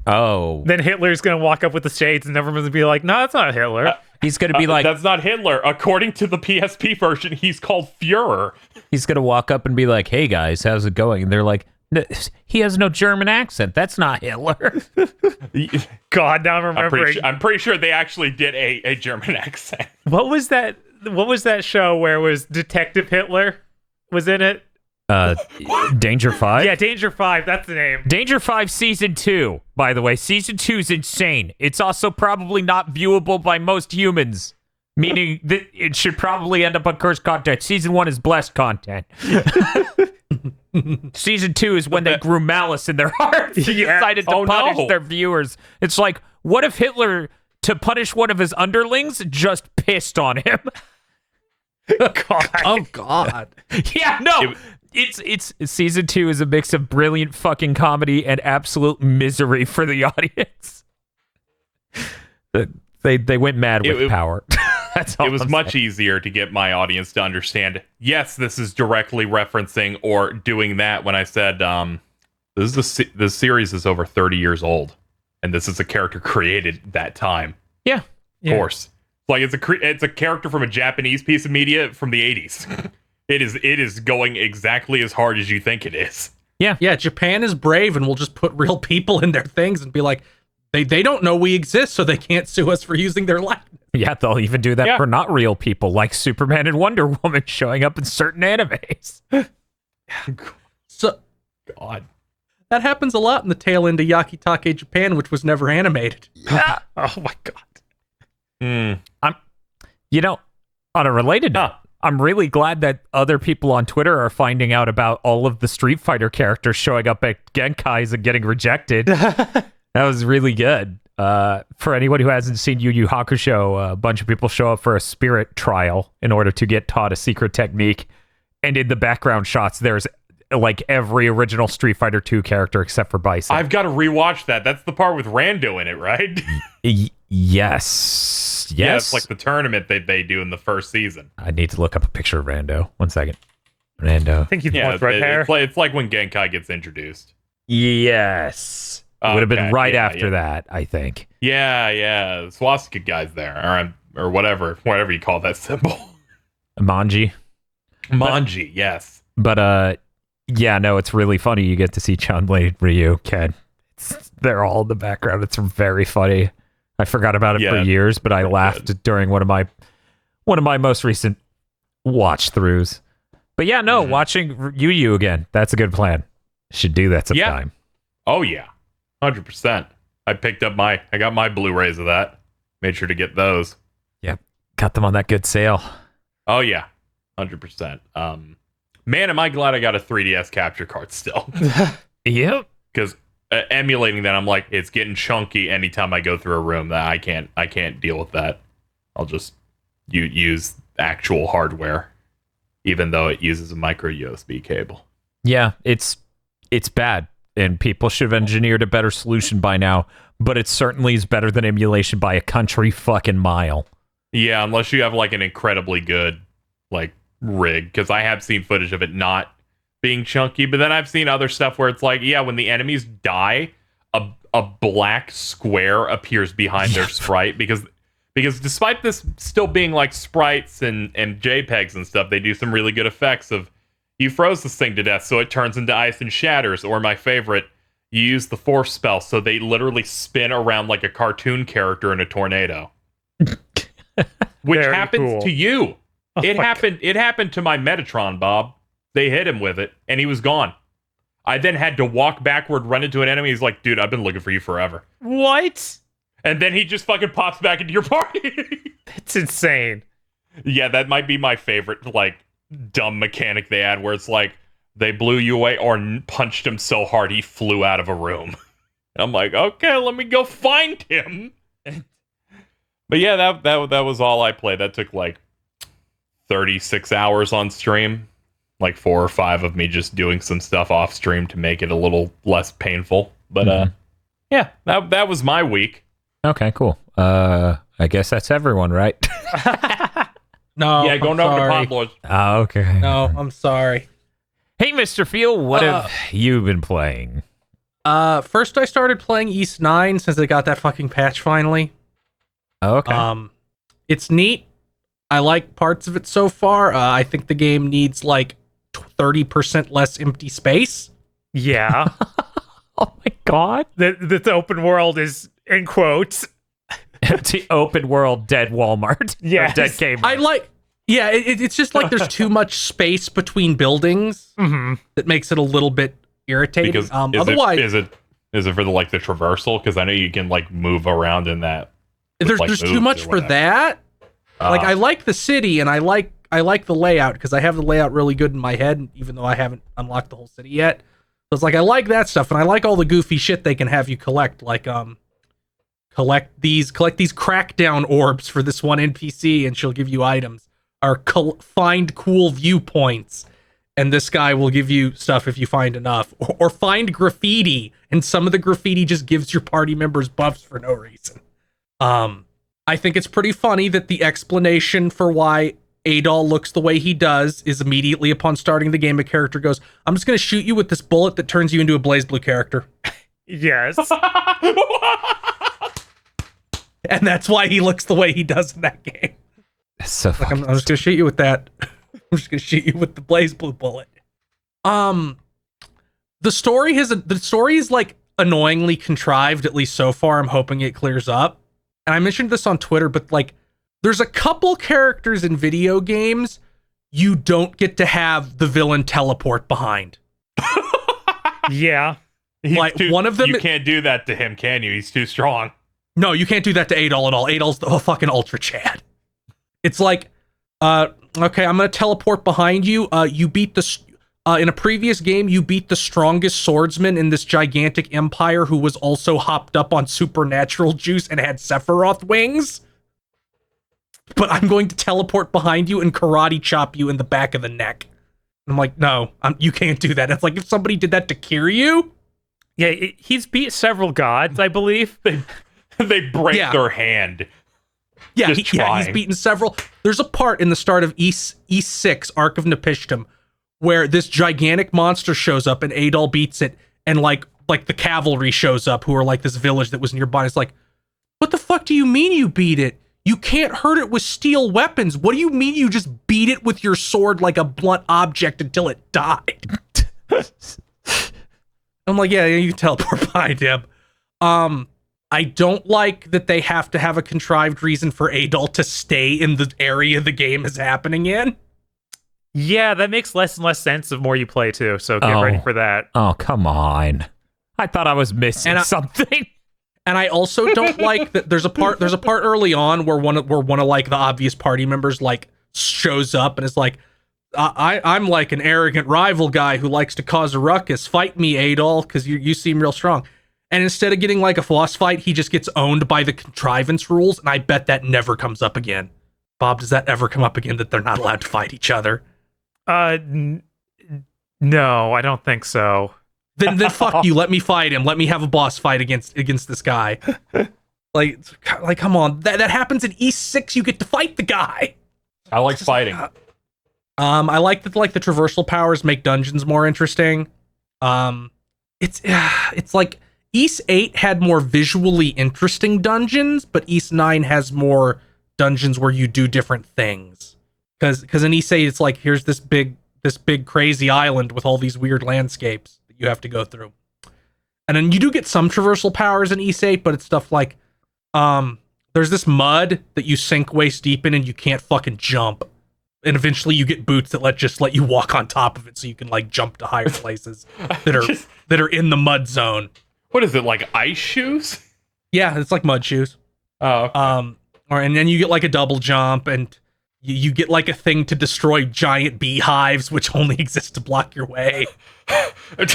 Oh. Then Hitler's gonna walk up with the shades, and everyone's gonna be like, "No, that's not Hitler." He's going to be like, That's not Hitler. According to the PSP version, he's called Fuhrer. he's going to walk up and be like, hey guys, how's it going? And they're like, he has no German accent. That's not Hitler. God, now I'm remembering. I'm pretty sure they actually did a German accent. What was that? What was that show where it was Detective Hitler was in it? Danger 5? Yeah, Danger 5. That's the name. Danger 5 Season 2, by the way. Season 2 is insane. It's also probably not viewable by most humans, meaning that it should probably end up on cursed content. Season 1 is blessed content. Season 2 is when they grew malice in their hearts and decided to punish their viewers. It's like, what if Hitler, to punish one of his underlings, just pissed on him? God. Oh, God. Yeah, no. It's Season 2 is a mix of brilliant fucking comedy and absolute misery for the audience. They went mad with power. That's all It was I'm much saying. easier to get my audience to understand, yes, this is directly referencing or doing that when I said, this series is over 30 years old, and this is a character created that time. Yeah. Of course. Like, it's a character from a Japanese piece of media from the 80s. It is going exactly as hard as you think it is. Yeah, Japan is brave and will just put real people in their things and be like, they don't know we exist, so they can't sue us for using their likeness. Yeah, they'll even do that for not real people, like Superman and Wonder Woman showing up in certain animes. So, God. that happens a lot in the tail end of Yakitake Japan, which was never animated. Oh my God. On a related note, I'm really glad that other people on Twitter are finding out about all of the Street Fighter characters showing up at Genkais and getting rejected. That was really good. For anyone who hasn't seen Yu Yu Hakusho, a bunch of people show up for a spirit trial in order to get taught a secret technique. And in the background shots, there's like every original Street Fighter 2 character except for Bison. I've got to rewatch that. That's the part with Rando in it, right? Yes. Yeah, it's like the tournament that they do in the first season. I need to look up a picture of Rando. 1 second. Rando. I think he's the one with red hair. It's like when Genkai gets introduced. Yes. Would have been right after that, I think. Yeah. The swastika guy's there, or whatever you call that symbol. Manji. Manji, yes. But yeah, no, it's really funny. You get to see Chun-Li, Ryu, Ken. They're all in the background. It's very funny. I forgot about it for years, but I laughed during one of my most recent watch throughs. But yeah, no, watching Yu Yu again. That's a good plan. Should do that sometime. Oh yeah, 100%. I got my Blu-rays of that. Made sure to get those. Yep, got them on that good sale. Oh yeah, 100%. Man, am I glad I got a 3DS capture card still. Yep. Because emulating that, I'm like, it's getting chunky anytime I go through a room. That I can't deal with that. I'll just use actual hardware, even though it uses a micro USB cable. Yeah, it's bad, and people should have engineered a better solution by now. But it certainly is better than emulation by a country fucking mile. Yeah, unless you have like an incredibly good like rig, because I have seen footage of it not being chunky, but then I've seen other stuff where it's like, yeah, when the enemies die, a black square appears behind their sprite because despite this still being like sprites and JPEGs and stuff, they do some really good effects of you froze this thing to death so it turns into ice and shatters, or my favorite, you use the force spell so they literally spin around like a cartoon character in a tornado. Which Very happens cool. to you. Oh It my happened to my Metatron, Bob. They hit him with it and he was gone. I then had to walk backward, run into an enemy. He's like, dude, I've been looking for you forever. What? And then he just fucking pops back into your party. That's insane. Yeah, that might be my favorite, like, dumb mechanic they had, where it's like, they blew you away or punched him so hard he flew out of a room. And I'm like, okay, let me go find him. But yeah, that was all I played. That took like 36 hours on stream. Like 4 or 5 of me just doing some stuff off stream to make it a little less painful. But yeah, that was my week. Okay, cool. I guess that's everyone, right? No, Yeah, going I'm over to sorry. Podlords. Oh, okay. No, I'm sorry. Hey, Mr. Field, what have you been playing? First I started playing East 9 since they got that fucking patch finally. Oh, okay. It's neat. I like parts of it so far. I think the game needs like 30% less empty space. Yeah. Oh my god. The open world is in quotes. Empty open world, dead Walmart. Yes. Or dead Kmart. It's just like there's too much space between buildings Mm-hmm. that makes it a little bit irritating. Because Otherwise, is it for the like the traversal? Because I know you can like move around in that. there's like, too moves much or for whatever. that. Like I like the city and I like the layout because I have the layout really good in my head, even though I haven't unlocked the whole city yet. So it's like I like that stuff and I like all the goofy shit they can have you collect, like collect these crackdown orbs for this one NPC and she'll give you items, or find cool viewpoints and this guy will give you stuff if you find enough, or find graffiti and some of the graffiti just gives your party members buffs for no reason. I think it's pretty funny that the explanation for why Adol looks the way he does is immediately upon starting the game, a character goes, I'm just going to shoot you with this bullet that turns you into a BlazBlue character. Yes. And that's why he looks the way he does in that game. That's so Like, fucking I'm just going to shoot you with that. I'm just going to shoot you with the BlazBlue bullet. The story is like annoyingly contrived, at least so far. I'm hoping it clears up. And I mentioned this on Twitter, but like, there's a couple characters in video games you don't get to have the villain teleport behind. Yeah. Like, one of them- You can't do that to him, can you? He's too strong. No, you can't do that to Adol at all. Adol's the fucking Ultra Chad. It's like, okay, I'm gonna teleport behind you. You beat in a previous game, you beat the strongest swordsman in this gigantic empire who was also hopped up on supernatural juice and had Sephiroth wings. But I'm going to teleport behind you and karate chop you in the back of the neck. And I'm like, no, you can't do that. It's like if somebody did that to Kiryu. Yeah, he's beat several gods, I believe. They break Yeah. their hand. Yeah, Just he's trying. beaten several. There's a part in the start of E6, Arc of Nepishtim, where this gigantic monster shows up and Adol beats it, and like the cavalry shows up, who are like this village that was nearby. And it's like, what the fuck do you mean you beat it? You can't hurt it with steel weapons. What do you mean you just beat it with your sword like a blunt object until it died? I'm like, yeah, you can teleport behind him. I don't like that they have to have a contrived reason for Adol to stay in the area the game is happening in. Yeah, that makes less and less sense the more you play too, so get ready for that. Oh, come on. I thought I was missing something. And I also don't like that there's a part early on where one of like the obvious party members like shows up and is like, I'm like an arrogant rival guy who likes to cause a ruckus. Fight me, Adol, because you seem real strong. And instead of getting like a boss fight, he just gets owned by the contrivance rules, and I bet that never comes up again. Bob, does that ever come up again that they're not allowed to fight each other? No, I don't think so. Then fuck you. Let me fight him. Let me have a boss fight against this guy. Like come on. That happens in E6. You get to fight the guy. I like fighting. I like that like the traversal powers make dungeons more interesting. It's like Ys 8 had more visually interesting dungeons, but Ys 9 has more dungeons where you do different things. Because in Ys 8, it's like, here's this big crazy island with all these weird landscapes that you have to go through. And then you do get some traversal powers in Ys 8, but it's stuff like, there's this mud that you sink waist deep in and you can't fucking jump. And eventually you get boots that let you walk on top of it so you can like jump to higher places that are in the mud zone. What is it, like ice shoes? Yeah, it's like mud shoes. Oh, okay. And then you get like a double jump, and you get like a thing to destroy giant beehives, which only exist to block your way, which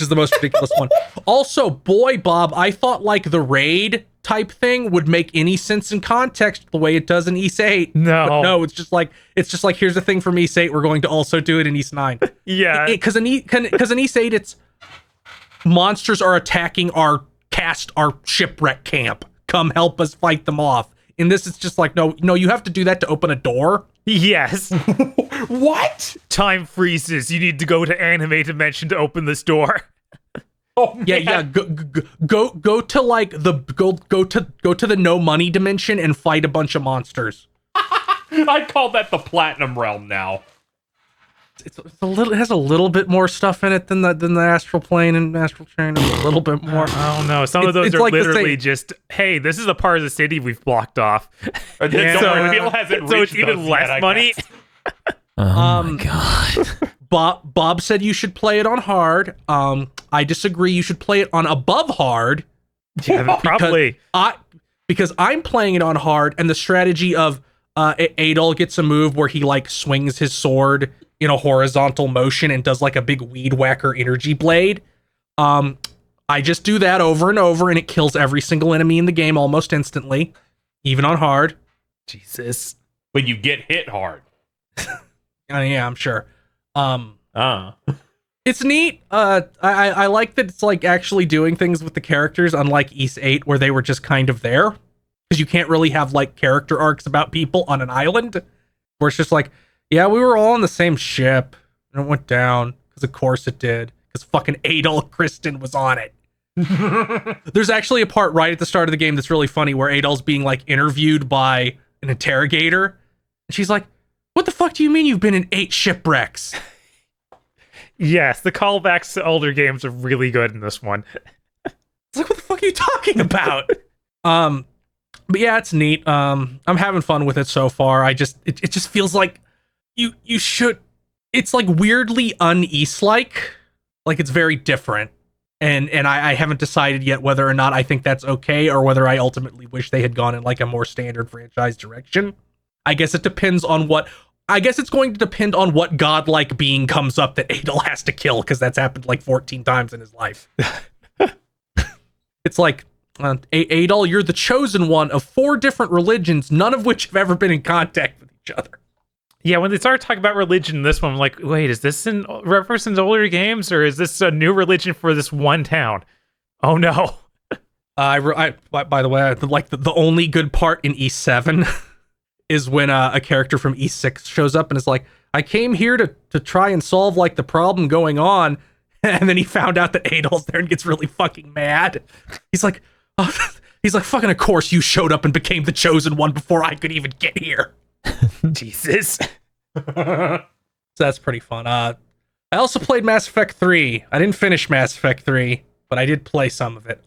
is the most ridiculous one. Also, boy, Bob, I thought like the raid type thing would make any sense in context the way it does in Ys 8. No, it's just like here's the thing from Ys 8. We're going to also do it in Ys 9. Yeah, because in Ys 8, it's monsters are attacking our shipwreck camp. Come help us fight them off. In this, it's just like, no, you have to do that to open a door. Yes. What? Time freezes. You need to go to anime dimension to open this door. Oh, man. Yeah. Go to like go to the no money dimension and fight a bunch of monsters. I'd call that the platinum realm now. It has a little bit more stuff in it than the astral plane and astral train. A little bit more. Oh no, some of those are like literally just, hey, this is a part of the city we've blocked off. Don't worry, Neil hasn't so it's reached even those less yet, money. Oh my god. Bob said you should play it on hard. I disagree. You should play it on above hard. Yeah, probably. Because I'm playing it on hard, and the strategy of Adol gets a move where he like swings his sword in a horizontal motion and does like a big weed whacker energy blade. I just do that over and over, and it kills every single enemy in the game almost instantly, even on hard. Jesus. But you get hit hard. Yeah, I'm sure. It's neat. I like that it's like actually doing things with the characters, unlike Ys 8, where they were just kind of there. Because you can't really have like character arcs about people on an island, where it's just like, yeah, we were all on the same ship, and it went down, because of course it did, because fucking Adol Kristen was on it. There's actually a part right at the start of the game that's really funny, where Adol's being like interviewed by an interrogator, and she's like, what the fuck do you mean you've been in 8 shipwrecks? Yes, the callbacks to older games are really good in this one. It's like, what the fuck are you talking about? But yeah, it's neat. I'm having fun with it so far. It just feels like you should. It's like weirdly un-Ys-like. Like it's very different. And I haven't decided yet whether or not I think that's okay, or whether I ultimately wish they had gone in like a more standard franchise direction. I guess it's going to depend on what godlike being comes up that Adol has to kill, because that's happened like 14 times in his life. It's like, Adol, you're the chosen one of 4 different religions, none of which have ever been in contact with each other. Yeah, when they started talking about religion in this one, I'm like, wait, is this in reference to older games, or is this a new religion for this one town? Oh no. By the way, like the only good part in E7 is when a character from E6 shows up and is like, I came here to try and solve like the problem going on, and then he found out that Adol's there and gets really fucking mad. He's like, fucking, of course you showed up and became the chosen one before I could even get here. Jesus. So that's pretty fun. I also played Mass Effect 3. I didn't finish Mass Effect 3, but I did play some of it.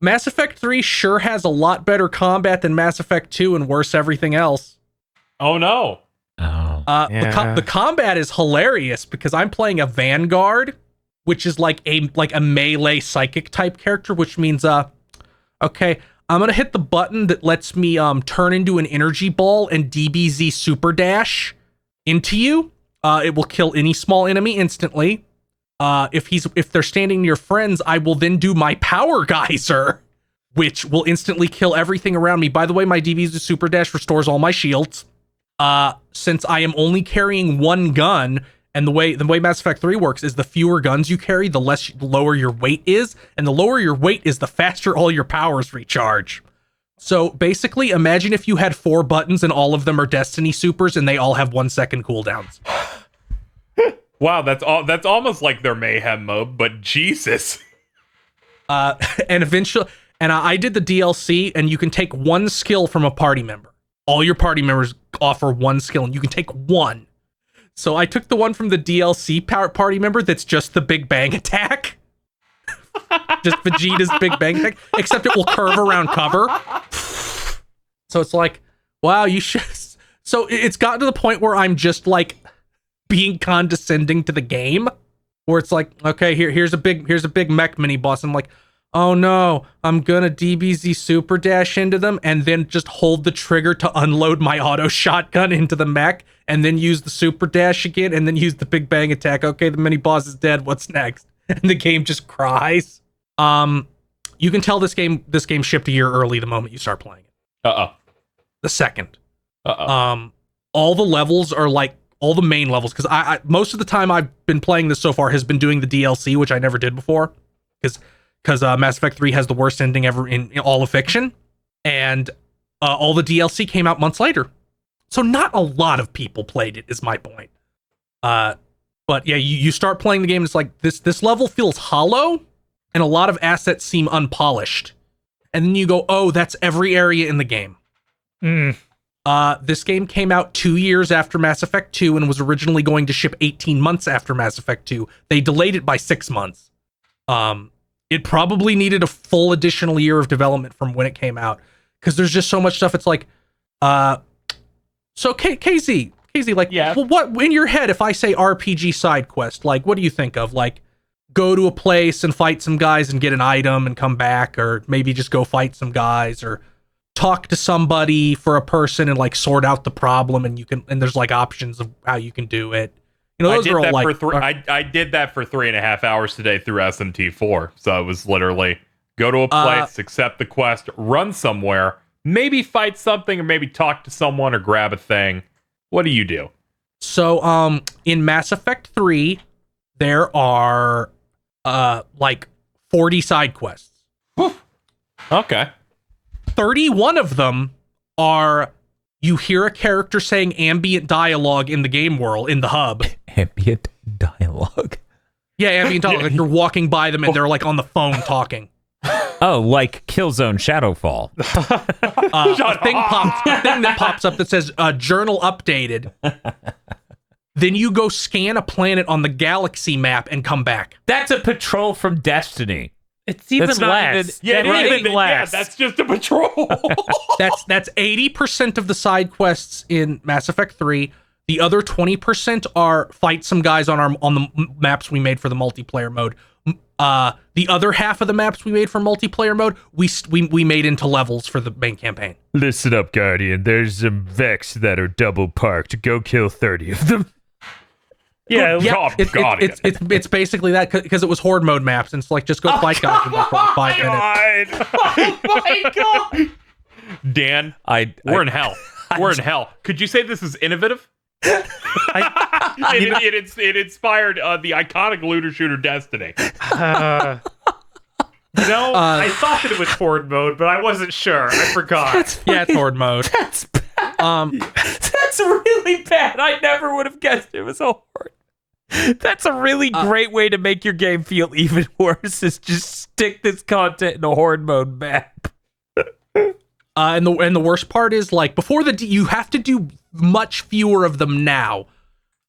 Mass Effect 3 sure has a lot better combat than Mass Effect 2 and worse everything else. Oh no. Yeah. The combat is hilarious because I'm playing a Vanguard, which is like a melee psychic type character, which means okay, I'm gonna hit the button that lets me turn into an energy ball and DBZ super dash into you. It will kill any small enemy instantly. If they're standing near friends, I will then do my power geyser, which will instantly kill everything around me. By the way, my DBZ super dash restores all my shields. Since I am only carrying one gun, and the way Mass Effect 3 works is the fewer guns you carry, the lower your weight is, and the lower your weight is, the faster all your powers recharge. So basically, imagine if you had 4 buttons and all of them are Destiny supers and they all have 1 second cooldowns. Wow, that's almost like their mayhem mode, but Jesus. And eventually, and I did the DLC, and you can take one skill from a party member. All your party members offer one skill, and you can take one. So I took the one from the DLC party member that's just the Big Bang attack. Just Vegeta's Big Bang attack, except it will curve around cover. So it's like, wow, you should. So it's gotten to the point where I'm just like being condescending to the game, where it's like, okay, here's a big mech mini boss. I'm like, oh no, I'm gonna DBZ super dash into them and then just hold the trigger to unload my auto shotgun into the mech and then use the super dash again and then use the Big Bang attack. Okay, the mini boss is dead. What's next? And the game just cries. You can tell this game shipped a year early the moment you start playing it. The second. All the levels are like all the main levels, because I most of the time I've been playing this so far has been doing the DLC, which I never did before, because Mass Effect 3 has the worst ending ever in all of fiction, and all the DLC came out months later, so not a lot of people played it, is my point. But yeah, you start playing the game, and it's like this level feels hollow, and a lot of assets seem unpolished, and then you go, oh, that's every area in the game. This game came out 2 years after Mass Effect 2 and was originally going to ship 18 months after Mass Effect 2. They delayed it by 6 months. It probably needed a full additional year of development from when it came out, because there's just so much stuff. It's like, so KZ, like, yeah. Well, what in your head, if I say RPG side quest, like, what do you think of? Like, go to a place and fight some guys and get an item and come back, or maybe just go fight some guys, or talk to somebody for a person and like sort out the problem, and there's like options of how you can do it. You know, those are all like I did that for 3.5 hours today through SMT4. So it was literally go to a place, accept the quest, run somewhere, maybe fight something, or maybe talk to someone or grab a thing. What do you do? So in Mass Effect 3, there are like 40 side quests. Okay. 31 of them are you hear a character saying ambient dialogue in the game world, in the hub. Ambient dialogue. Yeah, ambient dialogue. Like you're walking by them and they're like on the phone talking. Oh, like Killzone Shadowfall. A thing that pops up that says journal updated. Then you go scan a planet on the galaxy map and come back. That's a patrol from Destiny. It's even That's not less. even- Yeah, right. even less. That's just a patrol. That's 80% of the side quests in Mass Effect 3. The other 20% are fight some guys on the maps we made for the multiplayer mode. The other half of the maps we made for multiplayer mode, we made into levels for the main campaign. Listen up, Guardian. There's some Vex that are double parked. Go kill 30 of them. Yeah, It's basically that, because it was horde mode maps, and it's like, just go fight guys in like 5 minutes. Oh my god! Dan, we're in hell. We're in hell. Could you say this is innovative? It inspired the iconic looter shooter Destiny. I thought that it was horde mode, but I wasn't sure. I forgot. Yeah, it's horde mode. That's bad. That's really bad. I never would have guessed it was a horde. That's a really great way to make your game feel even worse, is just stick this content in a horde mode map. And the worst part is, like, before you have to do much fewer of them now.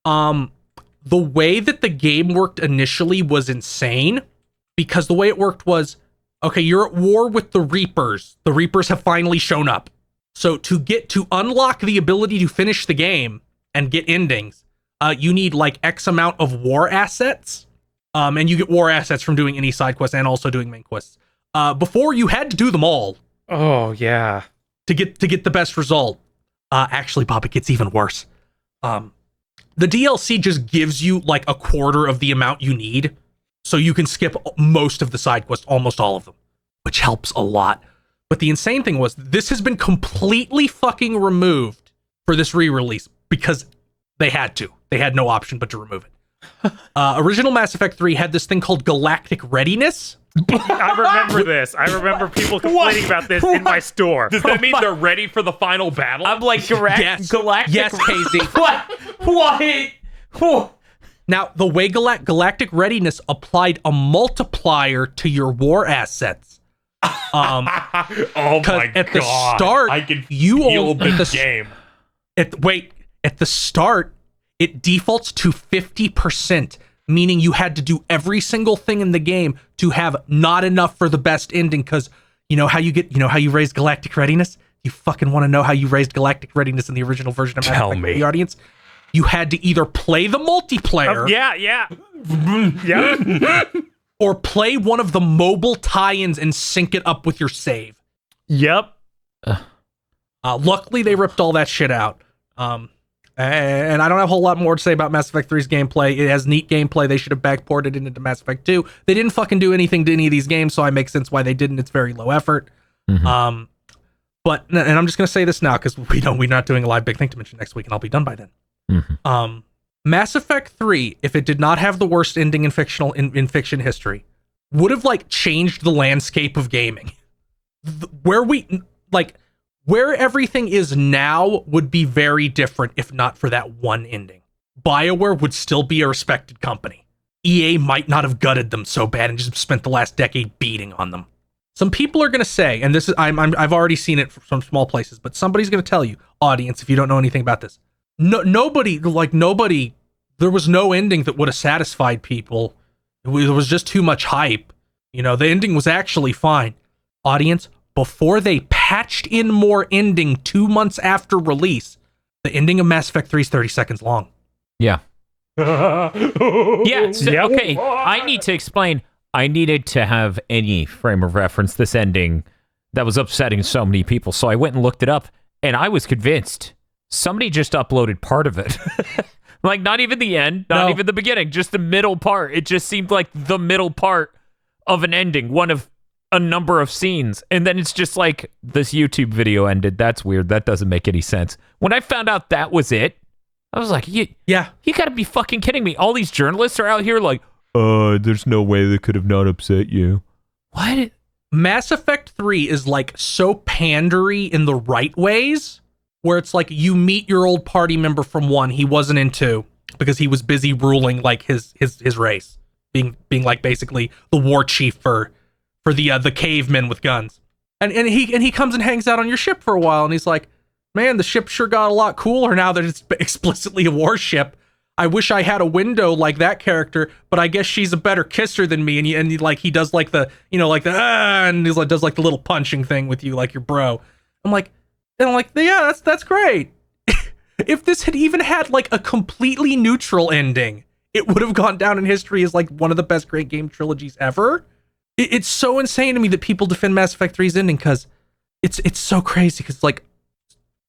The way that the game worked initially was insane, because the way it worked was, okay, you're at war with the Reapers. The Reapers have finally shown up. So to unlock the ability to finish the game and get endings, you need like X amount of war assets. And you get war assets from doing any side quests and also doing main quests. Before, you had to do them all. Oh yeah. To get the best result. Actually, Bob, it gets even worse. The DLC just gives you like a quarter of the amount you need, so you can skip most of the side quests, almost all of them, which helps a lot. But the insane thing was, this has been completely fucking removed for this re-release because they had to. They had no option but to remove it. Original Mass Effect 3 had this thing called Galactic Readiness. I remember this. I remember people complaining about this in my store. Does that mean they're ready for the final battle? I'm like, Yes. Galactic. Yes, KZ. What? Now, the way Galactic Readiness applied a multiplier to your war assets. Oh my at the god! start, I can you feel own the game. At the start, it defaults to 50%, meaning you had to do every single thing in the game to have not enough for the best ending. Because you know how you raised Galactic Readiness. You fucking want to know how you raised Galactic Readiness in the original version of Mass Tell Effect me. for the audience? You had to either play the multiplayer, Yeah. or play one of the mobile tie-ins and sync it up with your save. Yep. Luckily, they ripped all that shit out. And I don't have a whole lot more to say about Mass Effect 3's gameplay. It has neat gameplay. They should have backported it into Mass Effect 2. They didn't fucking do anything to any of these games, so I make sense why they didn't. It's very low effort. Mhm. But I'm just gonna say this now because we're not doing a live big thing to mention next week, and I'll be done by then. Mhm. Mass Effect 3, if it did not have the worst ending in fiction history, would have like changed the landscape of gaming. Where everything is now would be very different if not for that one ending. BioWare would still be a respected company. EA might not have gutted them so bad and just spent the last decade beating on them. Some people are going to say, and this is I've already seen it from small places, but somebody's going to tell you, audience, if you don't know anything about this, nobody, there was no ending that would have satisfied people. There was just too much hype. The ending was actually fine. Audience, before they patched in more ending 2 months after release, the ending of Mass Effect 3 is 30 seconds long. Yeah. Yeah. So, Yep. Okay. I need to explain. I needed to have any frame of reference this ending that was upsetting so many people. So I went and looked it up, and I was convinced somebody just uploaded part of it. Like, not even the end, not even the beginning, just the middle part. It just seemed like the middle part of an ending, one of a number of scenes. And then it's just like, this YouTube video ended. That's weird. That doesn't make any sense. When I found out that was it, I was like, you gotta be fucking kidding me. All these journalists are out here like, there's no way they could have not upset you. What? Mass Effect 3 is like so pandery in the right ways, where it's like you meet your old party member from 1, he wasn't in 2 because he was busy ruling like his race, being like basically the war chief for the cavemen with guns. And he comes and hangs out on your ship for a while, and he's like, man, the ship sure got a lot cooler now that it's explicitly a warship. I wish I had a window like that character, but I guess she's a better kisser than me. And he does like the, and he's like, does like the little punching thing with you, like your bro. I'm like, yeah, that's great. If this had even had like a completely neutral ending, it would have gone down in history as like one of the best great game trilogies ever. It's so insane to me that people defend Mass Effect 3's ending because it's so crazy because like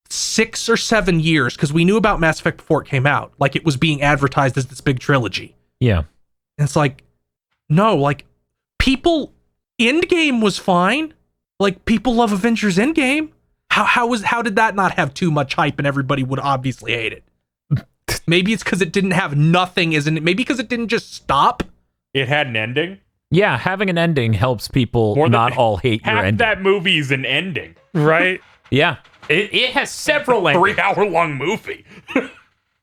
6 or 7 years, because we knew about Mass Effect before it came out. Like, it was being advertised as this big trilogy. Yeah. And it's like, no, like, Endgame was fine. Like, people love Avengers Endgame. How did that not have too much hype and everybody would obviously hate it? Maybe it's because it didn't have nothing, isn't it? Maybe because it didn't just stop. It had an ending. Yeah, having an ending helps people not all hate your half ending. that movie's an ending. Right? Yeah. It has several endings. 3-hour-long movie.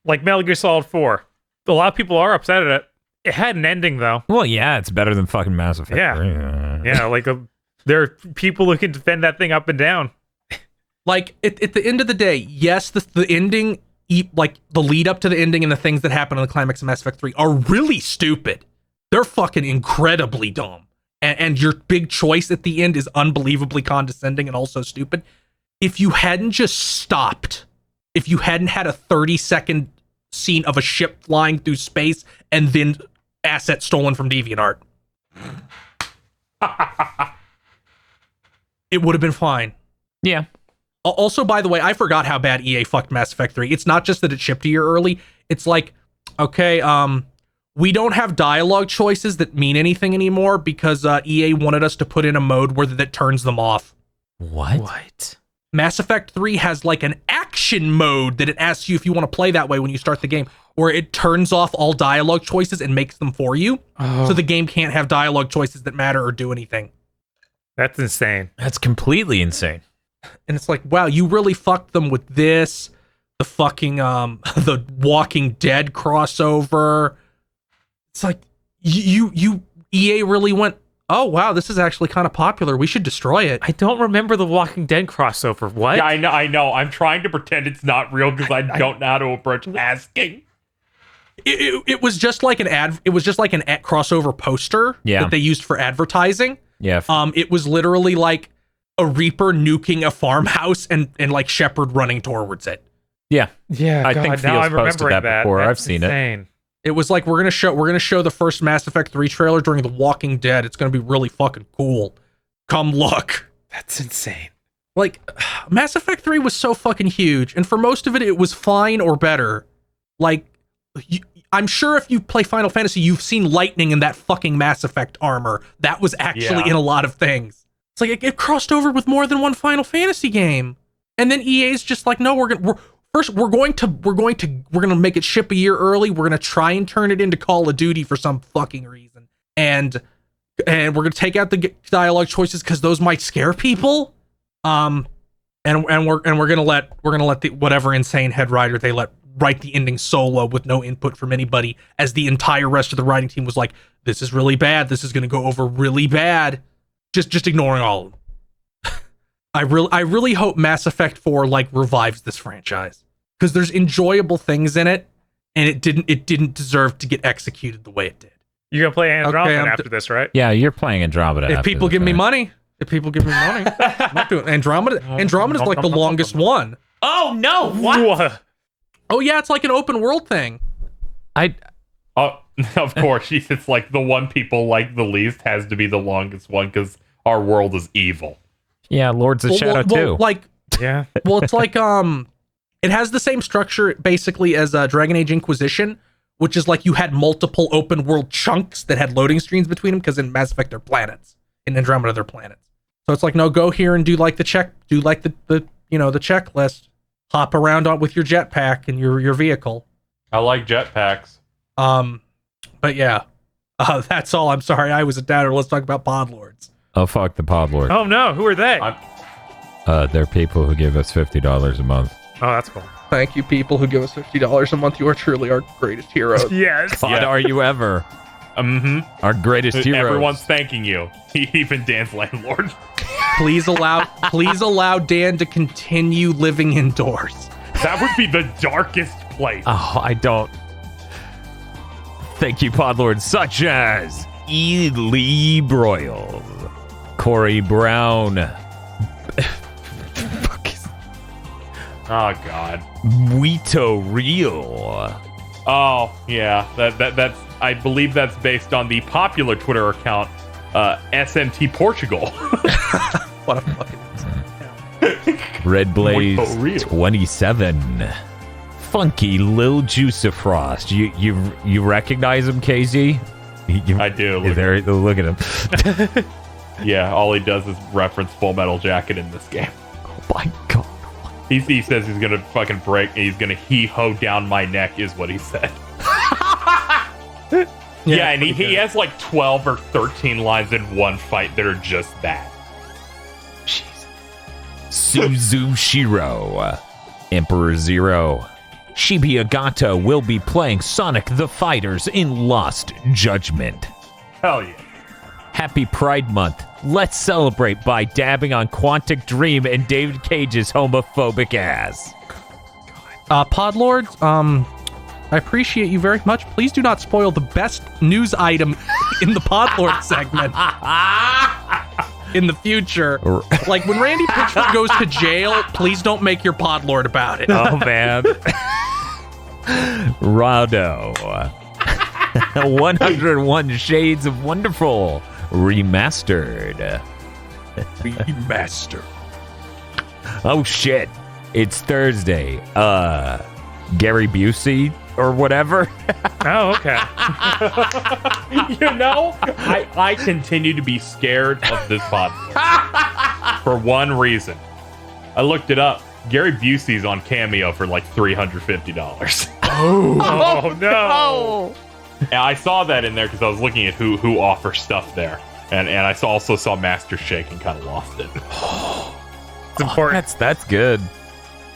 Like Metal Gear Solid 4. A lot of people are upset at it. It had an ending, though. Well, yeah, it's better than fucking Mass Effect. Yeah. Yeah, like there are people who can defend that thing up and down. Like, at the end of the day, yes, the ending, like, the lead up to the ending and the things that happen in the climax of Mass Effect 3 are really stupid. They're fucking incredibly dumb. And your big choice at the end is unbelievably condescending and also stupid. If you hadn't just stopped, if you hadn't had a 30-second scene of a ship flying through space and then assets stolen from DeviantArt, it would have been fine. Yeah. Also, by the way, I forgot how bad EA fucked Mass Effect 3. It's not just that it shipped a year early. It's like, okay, we don't have dialogue choices that mean anything anymore because EA wanted us to put in a mode where that turns them off. What? Mass Effect 3 has like an action mode that it asks you if you want to play that way when you start the game, where it turns off all dialogue choices and makes them for you. So the game can't have dialogue choices that matter or do anything. That's insane. That's completely insane. And it's like, wow, you really fucked them with this, the fucking the Walking Dead crossover, It's like you EA really went, oh wow, this is actually kind of popular. We should destroy it. I don't remember the Walking Dead crossover. What? Yeah, I know. I'm trying to pretend it's not real because I don't know how to approach asking. It was just like an ad. It was just like an crossover poster that they used for advertising. Yeah. It was literally like a Reaper nuking a farmhouse and like Shepard running towards it. Yeah. Yeah, I think now Theo's I'm posted remembering that before. That's I've seen insane. It was like we're gonna show the first Mass Effect 3 trailer during The Walking Dead. It's gonna be really fucking cool. Come look. That's insane. Like, Mass Effect 3 was so fucking huge, and for most of it, it was fine or better. Like, I'm sure if you play Final Fantasy, you've seen lightning in that fucking Mass Effect armor. That was actually in a lot of things. It's like it crossed over with more than one Final Fantasy game, and then EA's just like, no, we're going to make it ship a year early. We're gonna try and turn it into Call of Duty for some fucking reason, and we're gonna take out the dialogue choices because those might scare people. And we're gonna let the whatever insane head writer they let write the ending solo with no input from anybody, as the entire rest of the writing team was like, this is really bad. This is gonna go over really bad. Just ignoring all of them. I really hope Mass Effect 4 like revives this franchise, because there's enjoyable things in it, and it didn't deserve to get executed the way it did. You're gonna play Andromeda after this, right? Yeah, you're playing Andromeda. If people give me money, I'm not doing Andromeda. Andromeda's like the longest one. Oh no! What? Oh yeah, it's like an open world thing. Of course, it's like the one people like the least has to be the longest one because our world is evil. Yeah, Lords of Shadow too. Yeah. Well, it's like it has the same structure basically as Dragon Age Inquisition, which is like you had multiple open world chunks that had loading screens between them, because in Mass Effect they're planets, in Andromeda they're planets. So it's like, no, go here and do like the checklist, hop around with your jetpack and your vehicle. I like jetpacks. But yeah, that's all. I'm sorry, I was a downer. Let's talk about Podlords. Oh fuck the Podlord. Oh no, who are they? They're people who give us $50 a month. Oh, that's cool. Thank you, people who give us $50 a month. You are truly our greatest heroes. Yes. God, are you ever? Our greatest heroes. Everyone's thanking you. Even Dan's landlord. Please allow Dan to continue living indoors. That would be the darkest place. Oh, I don't. Thank you, Podlords, such as Lee Broyles, Corey Brown, Oh God. Muito Real. Oh yeah, that's I believe that's based on the popular Twitter account SMT Portugal. What a fucking Red Blaze Muito Real. 27. Funky Lil Juicifrost. You recognize him, KZ? I do. Look at him. Yeah, all he does is reference Full Metal Jacket in this game. Oh my God. He says he's gonna fucking break. He's gonna he-ho down my neck, is what he said. Yeah, and he has like 12 or 13 lines in one fight that are just that. Jeez. Suzu Shiro. Emperor Zero. Shibuya will be playing Sonic the Fighters in Lost Judgment. Hell yeah. Happy Pride Month. Let's celebrate by dabbing on Quantic Dream and David Cage's homophobic ass. Podlords, I appreciate you very much. Please do not spoil the best news item in the Podlord segment in the future. Like, when Randy Pitchford goes to jail, please don't make your Podlord about it. Oh, man. Rado. 101 Shades of Wonderful. Remastered. Oh, shit. It's Thursday. Gary Busey or whatever. Oh, okay. You know, I continue to be scared of this podcast for one reason. I looked it up. Gary Busey's on Cameo for like $350. Oh no! And I saw that in there because I was looking at who offers stuff there, and I also saw Master Shake and kind of lost it. It's important. That's good.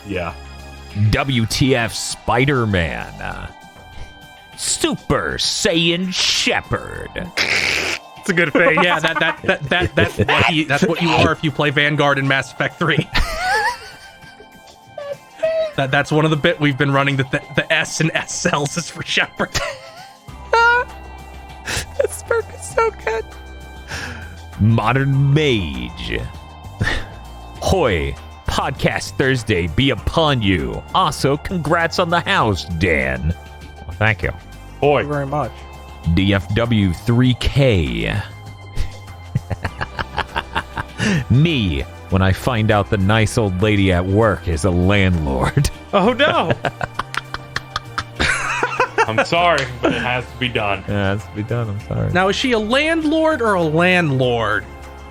Yeah. WTF Spider-Man. Super Saiyan Shepherd. It's a good face. Yeah, that's what you are if you play Vanguard in Mass Effect 3. That's one of the bit we've been running, that the S and S cells is for Shepard. This perk is so good. Modern Mage. Hoy, Podcast Thursday be upon you. Also, congrats on the house, Dan. Well, thank you. Boy, Thank you very much. DFW 3K. Me, when I find out the nice old lady at work is a landlord. Oh no! I'm sorry, but it has to be done. Yeah, that's to be done. I'm sorry. Now, is she a landlord or a landlord?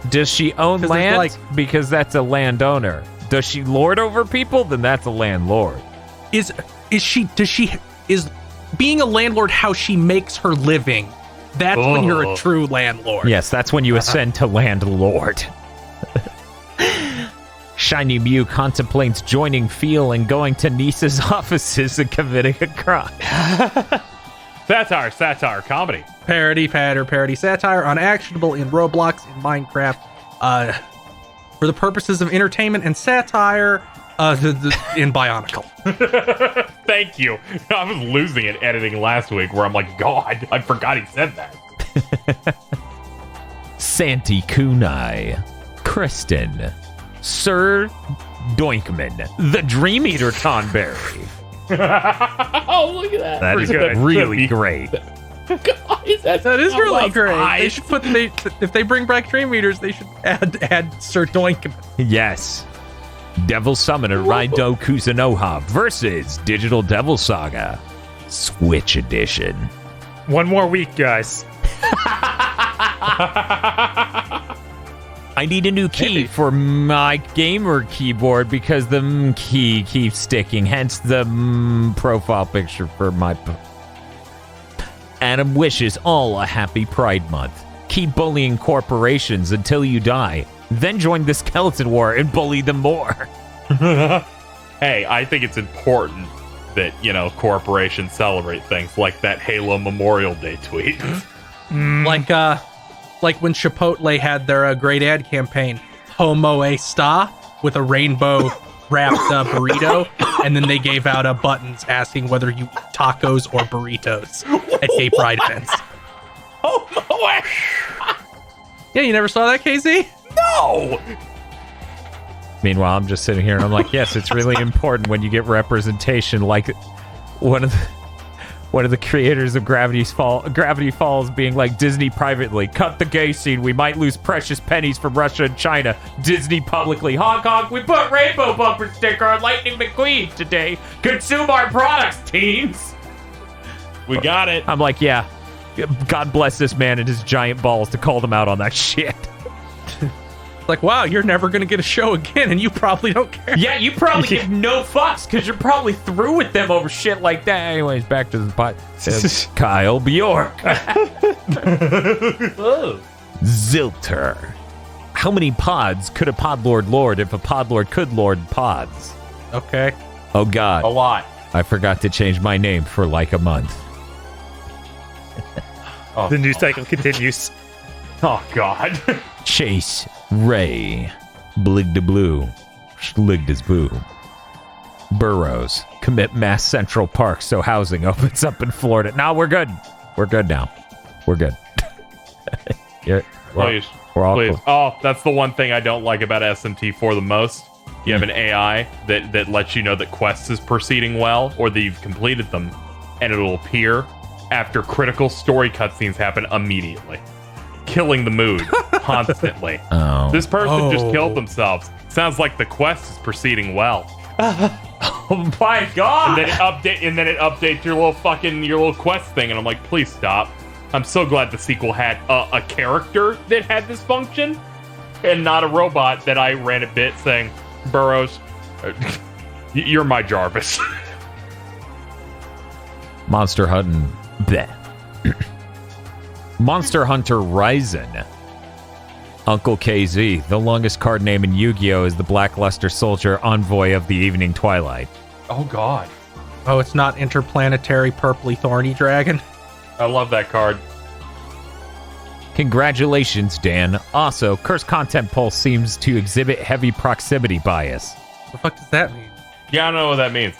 Does she own 'Cause there's land? Because that's a landowner. Does she lord over people? Then that's a landlord. Is being a landlord how she makes her living? That's when you're a true landlord. Yes, that's when you ascend to landlord. Shiny Mew contemplates joining Feel and going to Niece's offices and committing a crime. Satire, comedy. Parody, patter, parody, satire, unactionable in Roblox, in Minecraft, for the purposes of entertainment and satire, in Bionicle. Thank you. I was losing it editing last week where I'm like, God, I forgot he said that. Santi Kunai, Kristen, Sir Doinkman, the Dream Eater Tonberry. Oh, look at that. That is good. really great. That is really great. They should if they bring back Dream Eaters, they should add Sir Doinkman. Yes. Devil Summoner Raido Kuzunoha versus Digital Devil Saga, Switch Edition. One more week, guys. I need a new key for my gamer keyboard because the key keeps sticking, hence the profile picture for my... Adam wishes all a happy Pride Month. Keep bullying corporations until you die. Then join the skeleton war and bully them more. Hey, I think it's important that, corporations celebrate things like that Halo Memorial Day tweet. Like when Chipotle had their great ad campaign, Homo Esta, with a rainbow wrapped burrito, and then they gave out buttons asking whether you eat tacos or burritos at gay pride events. Yeah, you never saw that, KZ? No! Meanwhile, I'm just sitting here and I'm like, yes, it's really important when you get representation. Like one of the creators of Gravity Falls being like, Disney privately, cut the gay scene. We might lose precious pennies from Russia and China. Disney publicly, Hong Kong, we put rainbow bumper sticker on Lightning McQueen today. Consume our products, teens. We got it. I'm like, yeah, God bless this man and his giant balls to call them out on that shit. Like, wow, you're never going to get a show again, and you probably don't care. Yeah, you probably give no fucks because you're probably through with them over shit like that. Anyways, back to the pot. Kyle Bjork. Zilter. How many pods could a podlord lord if a podlord could lord pods? Okay. Oh, God. A lot. I forgot to change my name for like a month. The news cycle continues. Oh, God. Chase Ray. Blig de Blue. Schlig des Boo. Burrows. Commit mass Central Park so housing opens up in Florida. No, we're good. We're good now. We're good. Yeah, Please. we're all Please. cool. Oh, that's the one thing I don't like about SMT4 the most. You have an AI that lets you know that quests is proceeding well or that you've completed them, and it'll appear after critical story cutscenes happen immediately, killing the mood constantly. Oh. This person just killed themselves. Sounds like the quest is proceeding well. Oh my God. And then it updates your little quest thing, and I'm like, please stop. I'm so glad the sequel had a character that had this function, and not a robot that I ran a bit saying, Burrows, you're my Jarvis. Monster Hunter. Bleh. Monster Hunter Ryzen. Uncle KZ, the longest card name in Yu-Gi-Oh! Is the Blackluster Soldier, Envoy of the Evening Twilight. Oh, God. Oh, it's not interplanetary purpley thorny dragon. I love that card. Congratulations, Dan. Also, Curse Content Pulse seems to exhibit heavy proximity bias. What the fuck does that mean? Yeah, I don't know what that means.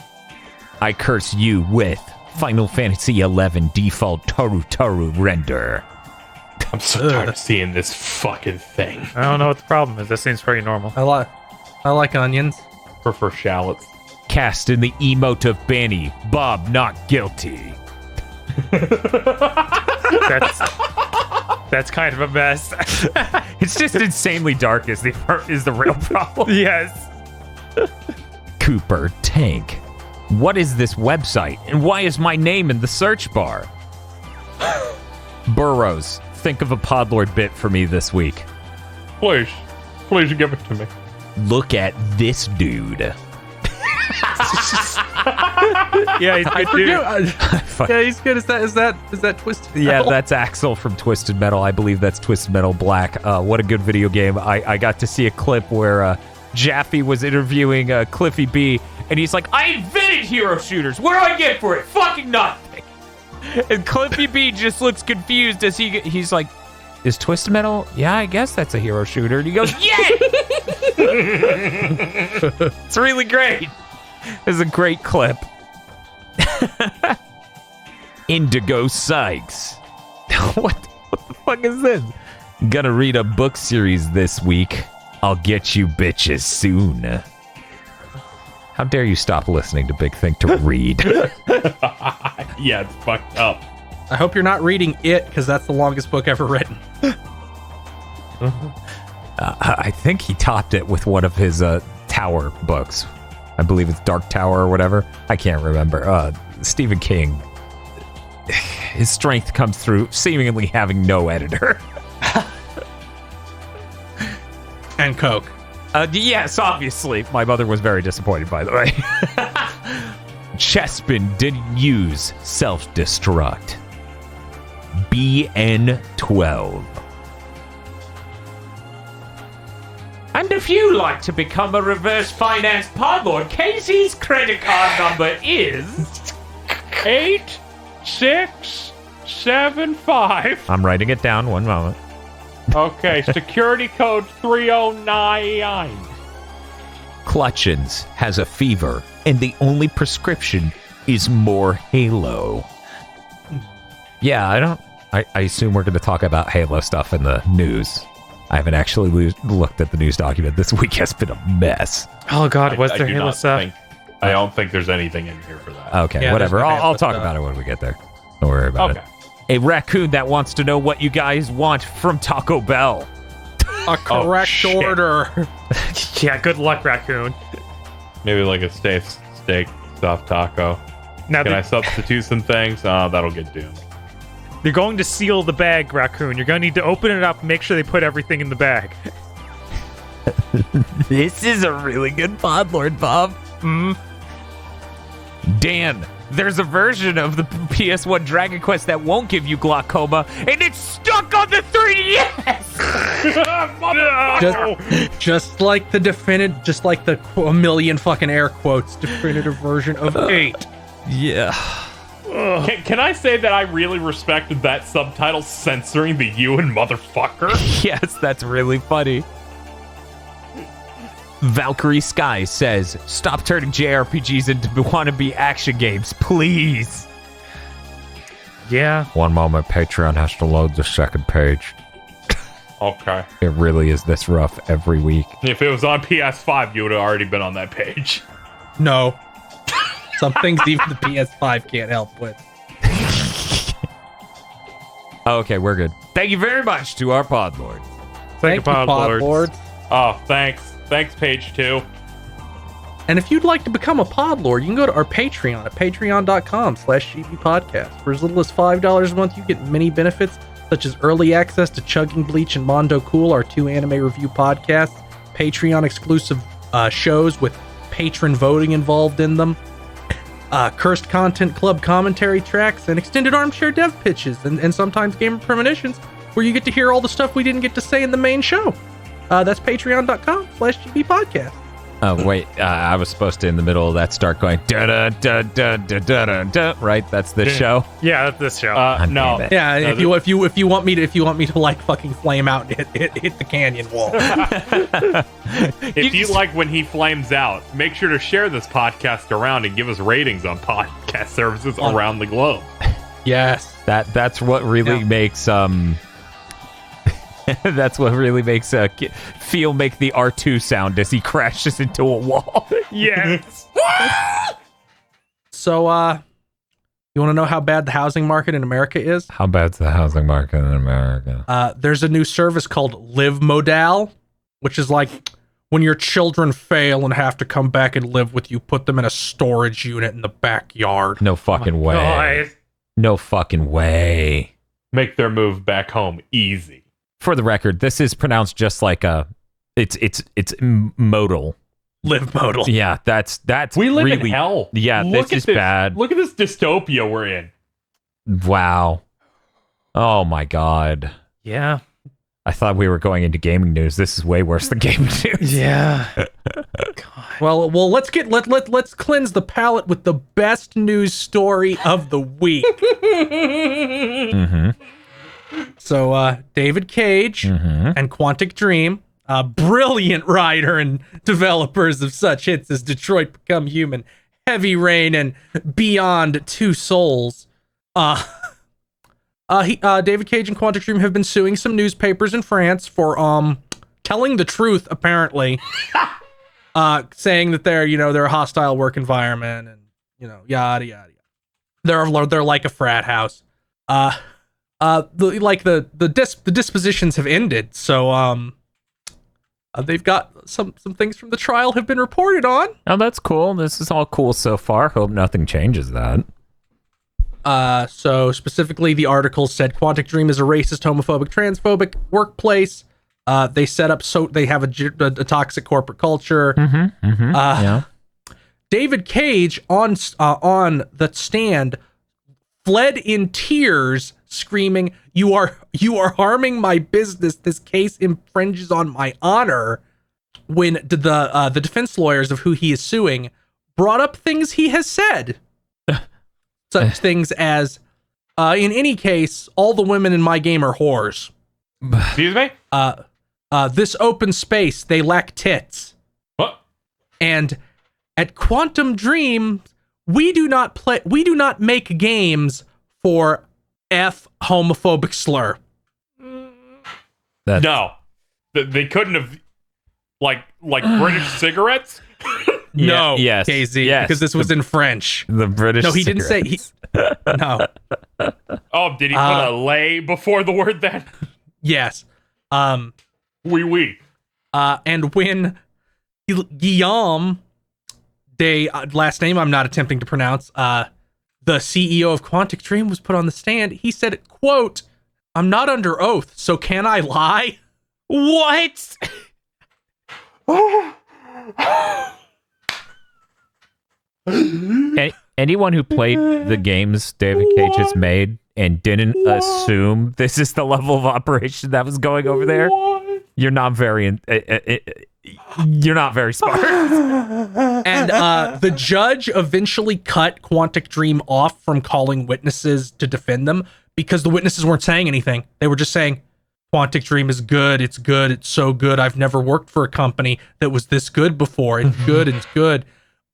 I curse you with Final Fantasy XI default Taru render. I'm so tired of seeing this fucking thing. I don't know what the problem is. That seems pretty normal. I like onions. Prefer shallots. Cast in the emote of Banny. Bob not guilty. That's kind of a mess. It's just insanely dark is the real problem. Yes. Cooper Tank. What is this website, and why is my name in the search bar? Burrows, think of a Podlord bit for me this week. Please give it to me. Look at this dude. Yeah, he's good dude. Yeah, he's good. Is that Twisted Metal? Yeah, that's Axel from Twisted Metal. I believe that's Twisted Metal Black. What a good video game. I got to see a clip where Jaffe was interviewing Cliffy B, and he's like, I invented hero shooters. What do I get for it? Fucking nothing. And Cliffy B just looks confused as he's like, is Twisted Metal? Yeah, I guess that's a hero shooter. And he goes, yeah! It's really great. It's a great clip. Indigo Sykes. What the fuck is this? Gonna read a book series this week. I'll get you bitches soon. How dare you stop listening to Big Think to read? Yeah, it's fucked up. I hope you're not reading it, because that's the longest book ever written. I think he topped it with one of his Tower books. I believe it's Dark Tower or whatever. I can't remember. Stephen King, his strength comes through seemingly having no editor. And Coke. Yes, obviously. My mother was very disappointed, by the way. Chespin didn't use self-destruct. BN12. And if you like to become a reverse finance podlord, Casey's credit card number is 8675. I'm writing it down. One moment. Okay, security code 3099. Clutchins has a fever, and the only prescription is more Halo. Yeah, I assume we're going to talk about Halo stuff in the news. I haven't actually looked at the news document. This week has been a mess. Oh God, was there do Halo not stuff? I don't think there's anything in here for that. Okay, Yeah, whatever. there's no I'll Halo talk stuff. about it when we get there. Don't worry about Okay. it. A raccoon that wants to know what you guys want from Taco Bell. A correct shit. order. Yeah, good luck, raccoon. Maybe like a steak soft taco. Now Can I substitute some things? That'll get doomed. they're going to seal the bag, raccoon. You're going to need to open it up and make sure they put everything in the bag. This is a really good podlord, Bob. Dan, there's a version of the PS1 Dragon Quest that won't give you glaucoma, and it's stuck on the 3DS! Just like the a million fucking air quotes definitive version of 8. Yeah. Can I say that I really respected that subtitle censoring the you and motherfucker? Yes, that's really funny. Valkyrie Sky says, stop turning JRPGs into wannabe action games, please. Yeah. One moment, Patreon has to load the second page. Okay. It really is this rough every week. If it was on PS5, you would have already been on that page. No. Some things even the PS5 can't help with. Okay, we're good. Thank you very much to our podlord. Thank you, Podlords. Oh, thanks. Thanks, page 2. And if you'd like to become a podlord, you can go to our Patreon at patreon.com/gbpodcast. For as little as $5 a month, you get many benefits, such as early access to Chugging Bleach and Mondo Cool, our 2 anime review podcasts, Patreon exclusive shows with patron voting involved in them, Cursed Content Club commentary tracks, and extended armchair dev pitches, and sometimes gamer premonitions, where you get to hear all the stuff we didn't get to say in the main show. That's patreon.com/gbpodcast. Oh wait, I was supposed to in the middle of that start going da da da da da da da da. Right, that's this show. Yeah, that's this show. No. damn it. Yeah, No, if you want me to like fucking flame out and hit the canyon wall. If you like when he flames out, make sure to share this podcast around and give us ratings on podcast services around the globe. Yes. That's what really makes that's what really makes Feel make the R2 sound as he crashes into a wall. Yes. So, you want to know how bad the housing market in America is? How bad's the housing market in America? There's a new service called Live Modal, which is like when your children fail and have to come back and live with you, put them in a storage unit in the backyard. No fucking way. God. No fucking way. Make their move back home easy. For the record, this is pronounced just like it's modal. Live Modal. Yeah, that's We live really, in hell. Yeah, this is bad. Look at this dystopia we're in. Wow. Oh my god. Yeah. I thought we were going into gaming news. This is way worse than gaming news. Yeah. Well, let's cleanse the palate with the best news story of the week. Mm-hmm. So, David Cage and Quantic Dream, brilliant writer and developers of such hits as Detroit Become Human, Heavy Rain, and Beyond Two Souls. David Cage and Quantic Dream have been suing some newspapers in France for telling the truth, apparently, saying that they're a hostile work environment and yada yada yada. They're like a frat house. The dispositions have ended, so they've got some things from the trial have been reported on. Oh, that's cool. This is all cool so far. Hope nothing changes that. So specifically, the article said Quantic Dream is a racist, homophobic, transphobic workplace. They set up they have a toxic corporate culture. Yeah. David Cage on the stand fled in tears, screaming, "You are harming my business. This case infringes on my honor." When the defense lawyers of who he is suing brought up things he has said, such things as, "In any case, all the women in my game are whores. Excuse me? This open space, they lack tits. What? And at Quantum Dream, we do not make games for F homophobic slur." No. They couldn't have like British cigarettes? No, yes, KZ, yes. because this was in French. The British. No, he didn't say no. Oh, did he put a lay before the word then? Yes. Oui. And when Guillaume de last name I'm not attempting to pronounce, the CEO of Quantic Dream was put on the stand, he said, quote, "I'm not under oath, so can I lie?" What? Anyone who played the games David Cage has made and didn't assume this is the level of operation that was going over there, you're not very smart. And the judge eventually cut Quantic Dream off from calling witnesses to defend them because the witnesses weren't saying anything. They were just saying, "Quantic Dream is good. It's good. It's so good. I've never worked for a company that was this good before. It's good. It's good."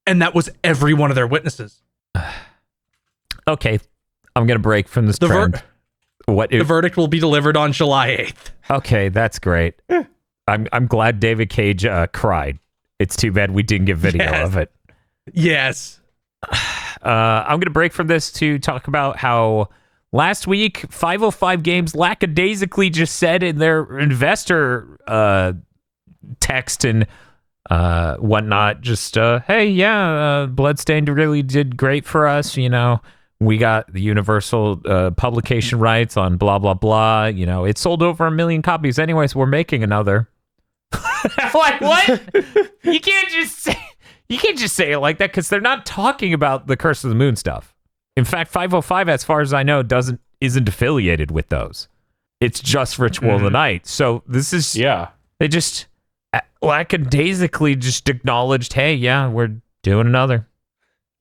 And that was every one of their witnesses. Okay, I'm gonna break from this trend. The verdict will be delivered on July 8th. Okay, that's great. I'm glad David Cage cried. It's too bad we didn't get video of it. Yes. I'm gonna break from this to talk about how last week 505 Games lackadaisically just said in their investor text and whatnot, just hey, yeah, Bloodstained really did great for us. We got the universal publication rights on blah blah blah. It sold over 1 million copies. Anyways, we're making another. Like, what? You can't just say it like that, because they're not talking about the Curse of the Moon stuff. In fact, 505, as far as I know, isn't affiliated with those. It's just Ritual of the Night. So this is, Yeah. they just lackadaisically just acknowledged, hey, yeah, we're doing another.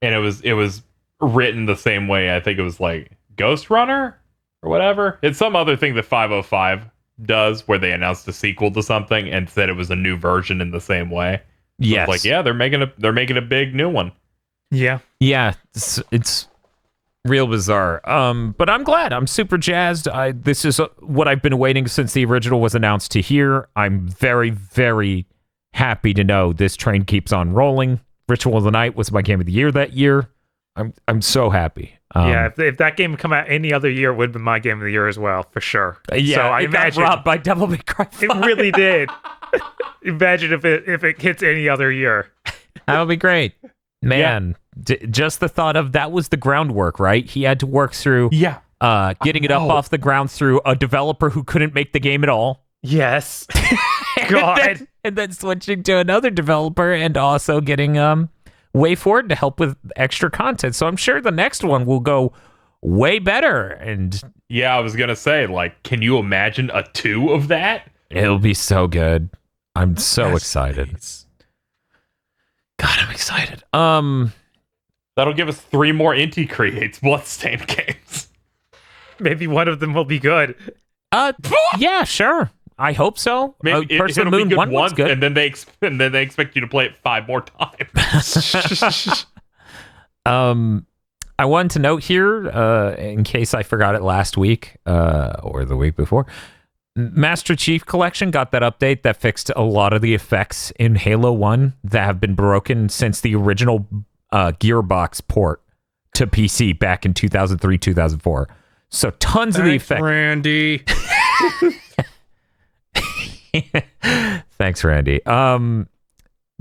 And it was written the same way. I think it was like Ghost Runner or whatever. It's some other thing that 505 does where they announced a sequel to something and said it was a new version in the same way. So Yes. it's like, yeah, they're making a big new one. Yeah. Yeah, it's real bizarre. But I'm glad. I'm super jazzed. This is what I've been waiting since the original was announced to hear. I'm very, very happy to know this train keeps on rolling. Ritual of the Night was my game of the year that year. I'm so happy. Yeah, if that game had come out any other year, it would have been my game of the year as well, for sure. Yeah, so I it got imagine robbed by Devil May Cry 5. it really did. Imagine if it hits any other year. That would be great. Man, just the thought of that was the groundwork, right? He had to work through getting it up off the ground through a developer who couldn't make the game at all. Yes. God. and then switching to another developer and also getting Way Forward to help with extra content. So I'm sure the next one will go way better. And yeah, I was gonna say, like, can you imagine a 2 of that? it'll be so good. I'm so Yes, excited. please. God, I'm excited. That'll give us 3 more Inti Creates Bloodstained games. Maybe one of them will be good. Yeah, sure. I hope so. Maybe Person it'll Moon be good 1 was once, good. and then they expect you to play it 5 more times. I wanted to note here, in case I forgot it last week or the week before, Master Chief Collection got that update that fixed a lot of the effects in Halo 1 that have been broken since the original Gearbox port to PC back in 2003, 2004. So tons of the effects. Randy. Thanks, Randy. Tons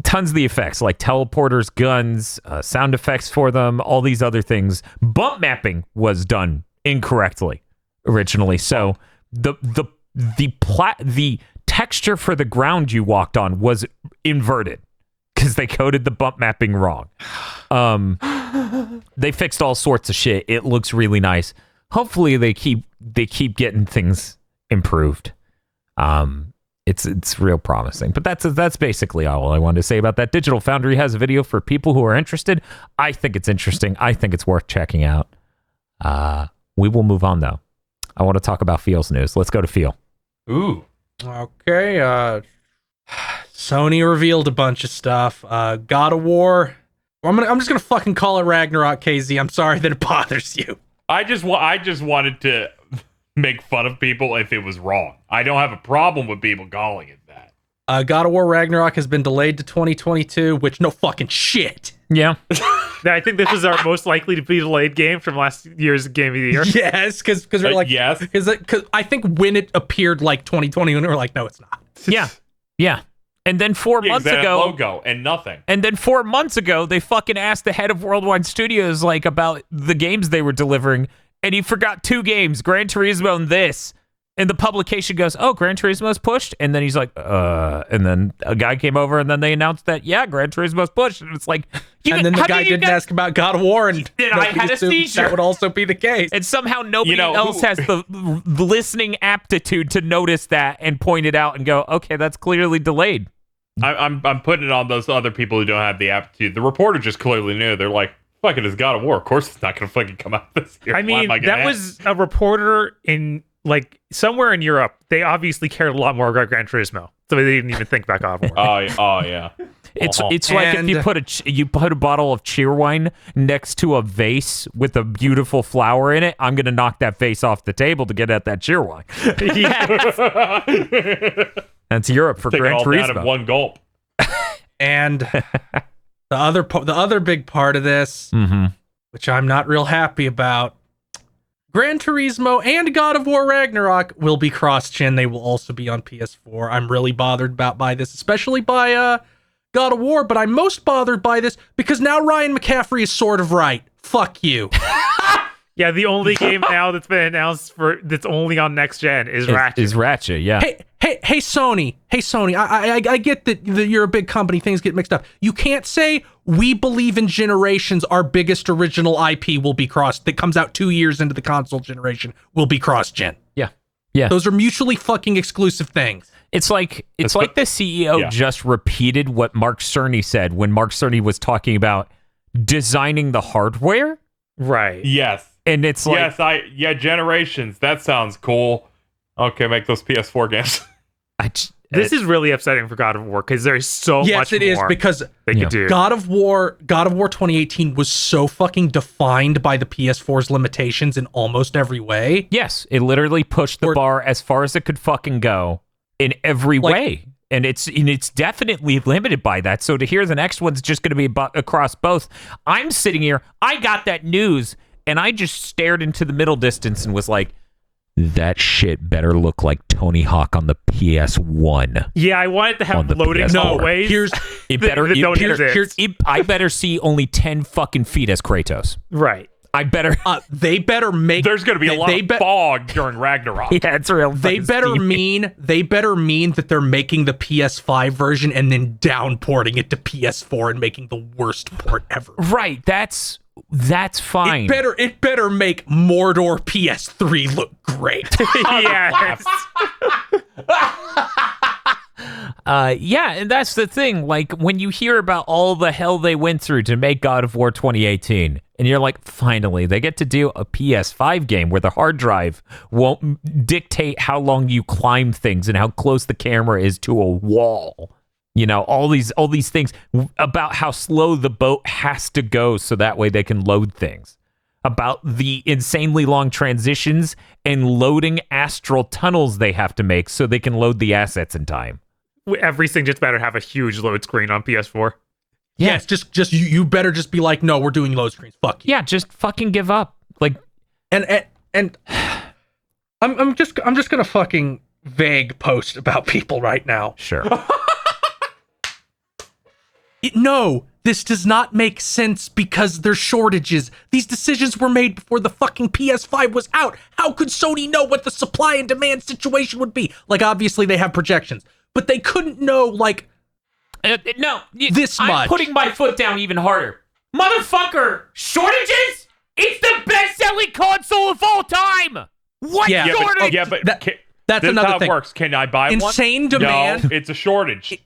of the effects like teleporters, guns, sound effects for them, all these other things. Bump mapping was done incorrectly originally, so the texture for the ground you walked on was inverted because they coded the bump mapping wrong. They fixed all sorts of shit. It looks really nice. Hopefully they keep getting things improved. It's real promising. But that's basically all I wanted to say about that. Digital Foundry has a video for people who are interested. I think it's interesting. I think it's worth checking out. We will move on though. I want to talk about Feel's news. Let's go to Feel. Ooh. Okay, Sony revealed a bunch of stuff. God of War. I'm just gonna fucking call it Ragnarok, KZ. I'm sorry that it bothers you. I just wanted to make fun of people if it was wrong. I don't have a problem with people calling it that. God of War Ragnarok has been delayed to 2022, which no fucking shit. Yeah. I think this is our most likely to be delayed game from last year's game of the year. Yes, because we're like, yes. because I think when it appeared like 2020, we were like, no, it's not. Yeah. And then 4 months Exact ago, logo and nothing. And then 4 months ago, they fucking asked the head of Worldwide Studios like about the games they were delivering, and he forgot 2 games, Gran Turismo and this. And the publication goes, "Oh, Gran Turismo's pushed," and then he's like, And then a guy came over, and then they announced that, yeah, Gran Turismo's pushed, and it's like, And then the guy didn't ask about God of War, and I had a assumed seizure. that would also be the case. And somehow nobody else has the listening aptitude to notice that and point it out and go, okay, that's clearly delayed. I'm putting it on those other people who don't have the aptitude. The reporter just clearly knew. They're like, fuck it, it's God of War. Of course it's not going to fucking come out this year. I mean, that was a reporter in, like, somewhere in Europe. They obviously cared a lot more about Gran Turismo, so they didn't even think about God of War. Oh yeah. It's like if you put a bottle of cheerwine next to a vase with a beautiful flower in it, I'm going to knock that vase off the table to get at that cheerwine. That's Europe for Take Gran it all Turismo. down in one gulp. And the other big part of this, which I'm not real happy about, Gran Turismo and God of War Ragnarok will be cross-gen. They will also be on PS4. I'm really bothered by this, especially by God of War, but I'm most bothered by this because now Ryan McCaffrey is sort of right. Fuck you. Yeah, the only game now that's been announced that's only on next gen is Ratchet. Is Ratchet, yeah. Hey, Sony. I get that you're a big company. Things get mixed up. You can't say we believe in generations. Our biggest original IP will be that comes out 2 years into the console generation will be cross-gen. Yeah. Those are mutually fucking exclusive things. It's like the CEO just repeated what Mark Cerny said when Mark Cerny was talking about designing the hardware. Right. Yes. And it's like generations. That sounds cool. Okay, make those PS4 games. This is really upsetting for God of War because there's so much more. Yes, it is, because they could do. God of War 2018 was so fucking defined by the PS4's limitations in almost every way. Yes, it literally pushed the bar as far as it could fucking go in every way. And it's definitely limited by that. So to hear the next one's just going to be across both, I'm sitting here, I got that news, and I just stared into the middle distance and was like, that shit better look like Tony Hawk on the PS1. Yeah, I want it to have loading always. I better see only 10 fucking feet as Kratos. Right. I better. They better make. There's going to be a lot of fog during Ragnarok. Yeah, it's real. They better mean that they're making the PS5 version and then downporting it to PS4 and making the worst port ever. Right. That's fine. It better make Mordor PS3 look great. Yes. Yeah, and that's the thing. Like, when you hear about all the hell they went through to make God of War 2018, and you're like, finally, they get to do a PS5 game where the hard drive won't dictate how long you climb things and how close the camera is to a wall. You know, all these things about how slow the boat has to go so that way they can load things. About the insanely long transitions and loading astral tunnels they have to make so they can load the assets in time. Everything just better have a huge load screen on PS4. Yeah. Yes, just you better just be like, no, we're doing load screens. Fuck you. Yeah, just fucking give up. Like, and I'm just gonna fucking vague post about people right now. Sure. No, this does not make sense because there's shortages. These decisions were made before the fucking PS5 was out. How could Sony know what the supply and demand situation would be? Like, obviously they have projections, but they couldn't know, like, no, this much. I'm putting my foot down even harder. Motherfucker, shortages? It's the best-selling console of all time. What shortage? But that's this another is how thing. It works. Can I buy Insane demand. No, it's a shortage.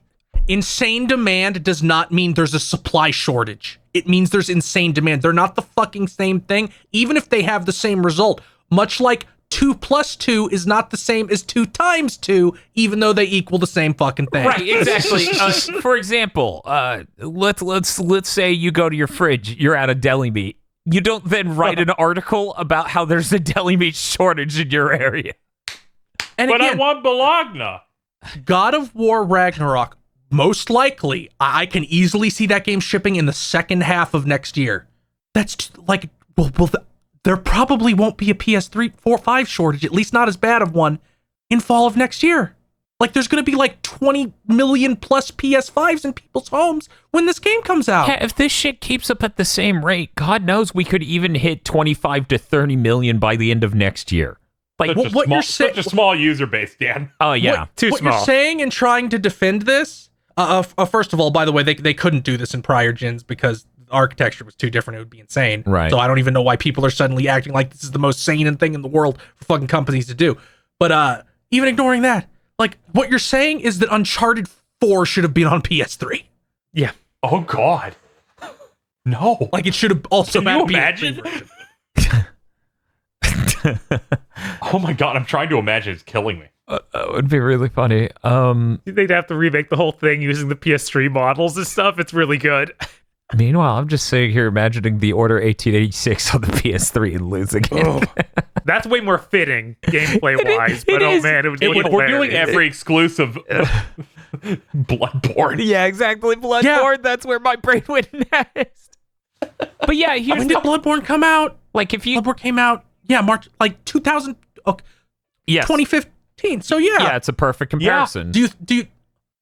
Insane demand does not mean there's a supply shortage. It means there's insane demand. They're not the fucking same thing, even if they have the same result. Much like 2 + 2 is not the same as 2 × 2, even though they equal the same fucking thing. Right, exactly. For example, let's say you go to your fridge, you're out of deli meat. You don't then write an article about how there's a deli meat shortage in your area. And but again, I want Bologna. God of War Ragnarok, most likely, I can easily see that game shipping in the second half of next year. That's like, there probably won't be a PS3, 4, 5 shortage, at least not as bad of one, in fall of next year. Like, there's going to be like 20 million plus PS5s in people's homes when this game comes out. Yeah, if this shit keeps up at the same rate, God knows we could even hit 25 to 30 million by the end of next year. Like, you're saying, such a small user base, Dan. Oh, yeah. Too small. What you're saying and trying to defend this, first of all, by the way, they couldn't do this in prior gens because the architecture was too different. It would be insane. Right. So I don't even know why people are suddenly acting like this is the most sane thing in the world for fucking companies to do. But even ignoring that, like, what you're saying is that Uncharted 4 should have been on PS3. Yeah. Oh, God. No. Like, it should have also Can you been imagine? Oh, my God. I'm trying to imagine. It's killing me. It would be really funny. They'd have to remake the whole thing using the PS3 models and stuff. It's really good. Meanwhile, I'm just sitting here imagining the Order 1886 on the PS3 and losing it. Oh, that's way more fitting gameplay-wise. But oh man, it would be If we're doing every exclusive Bloodborne. Yeah, exactly. Bloodborne. Yeah. That's where my brain went next. But yeah, here's when did Bloodborne come out? like if you Bloodborne came out, March, like 2000, okay, yes. 2015. So yeah, it's a perfect comparison. Do you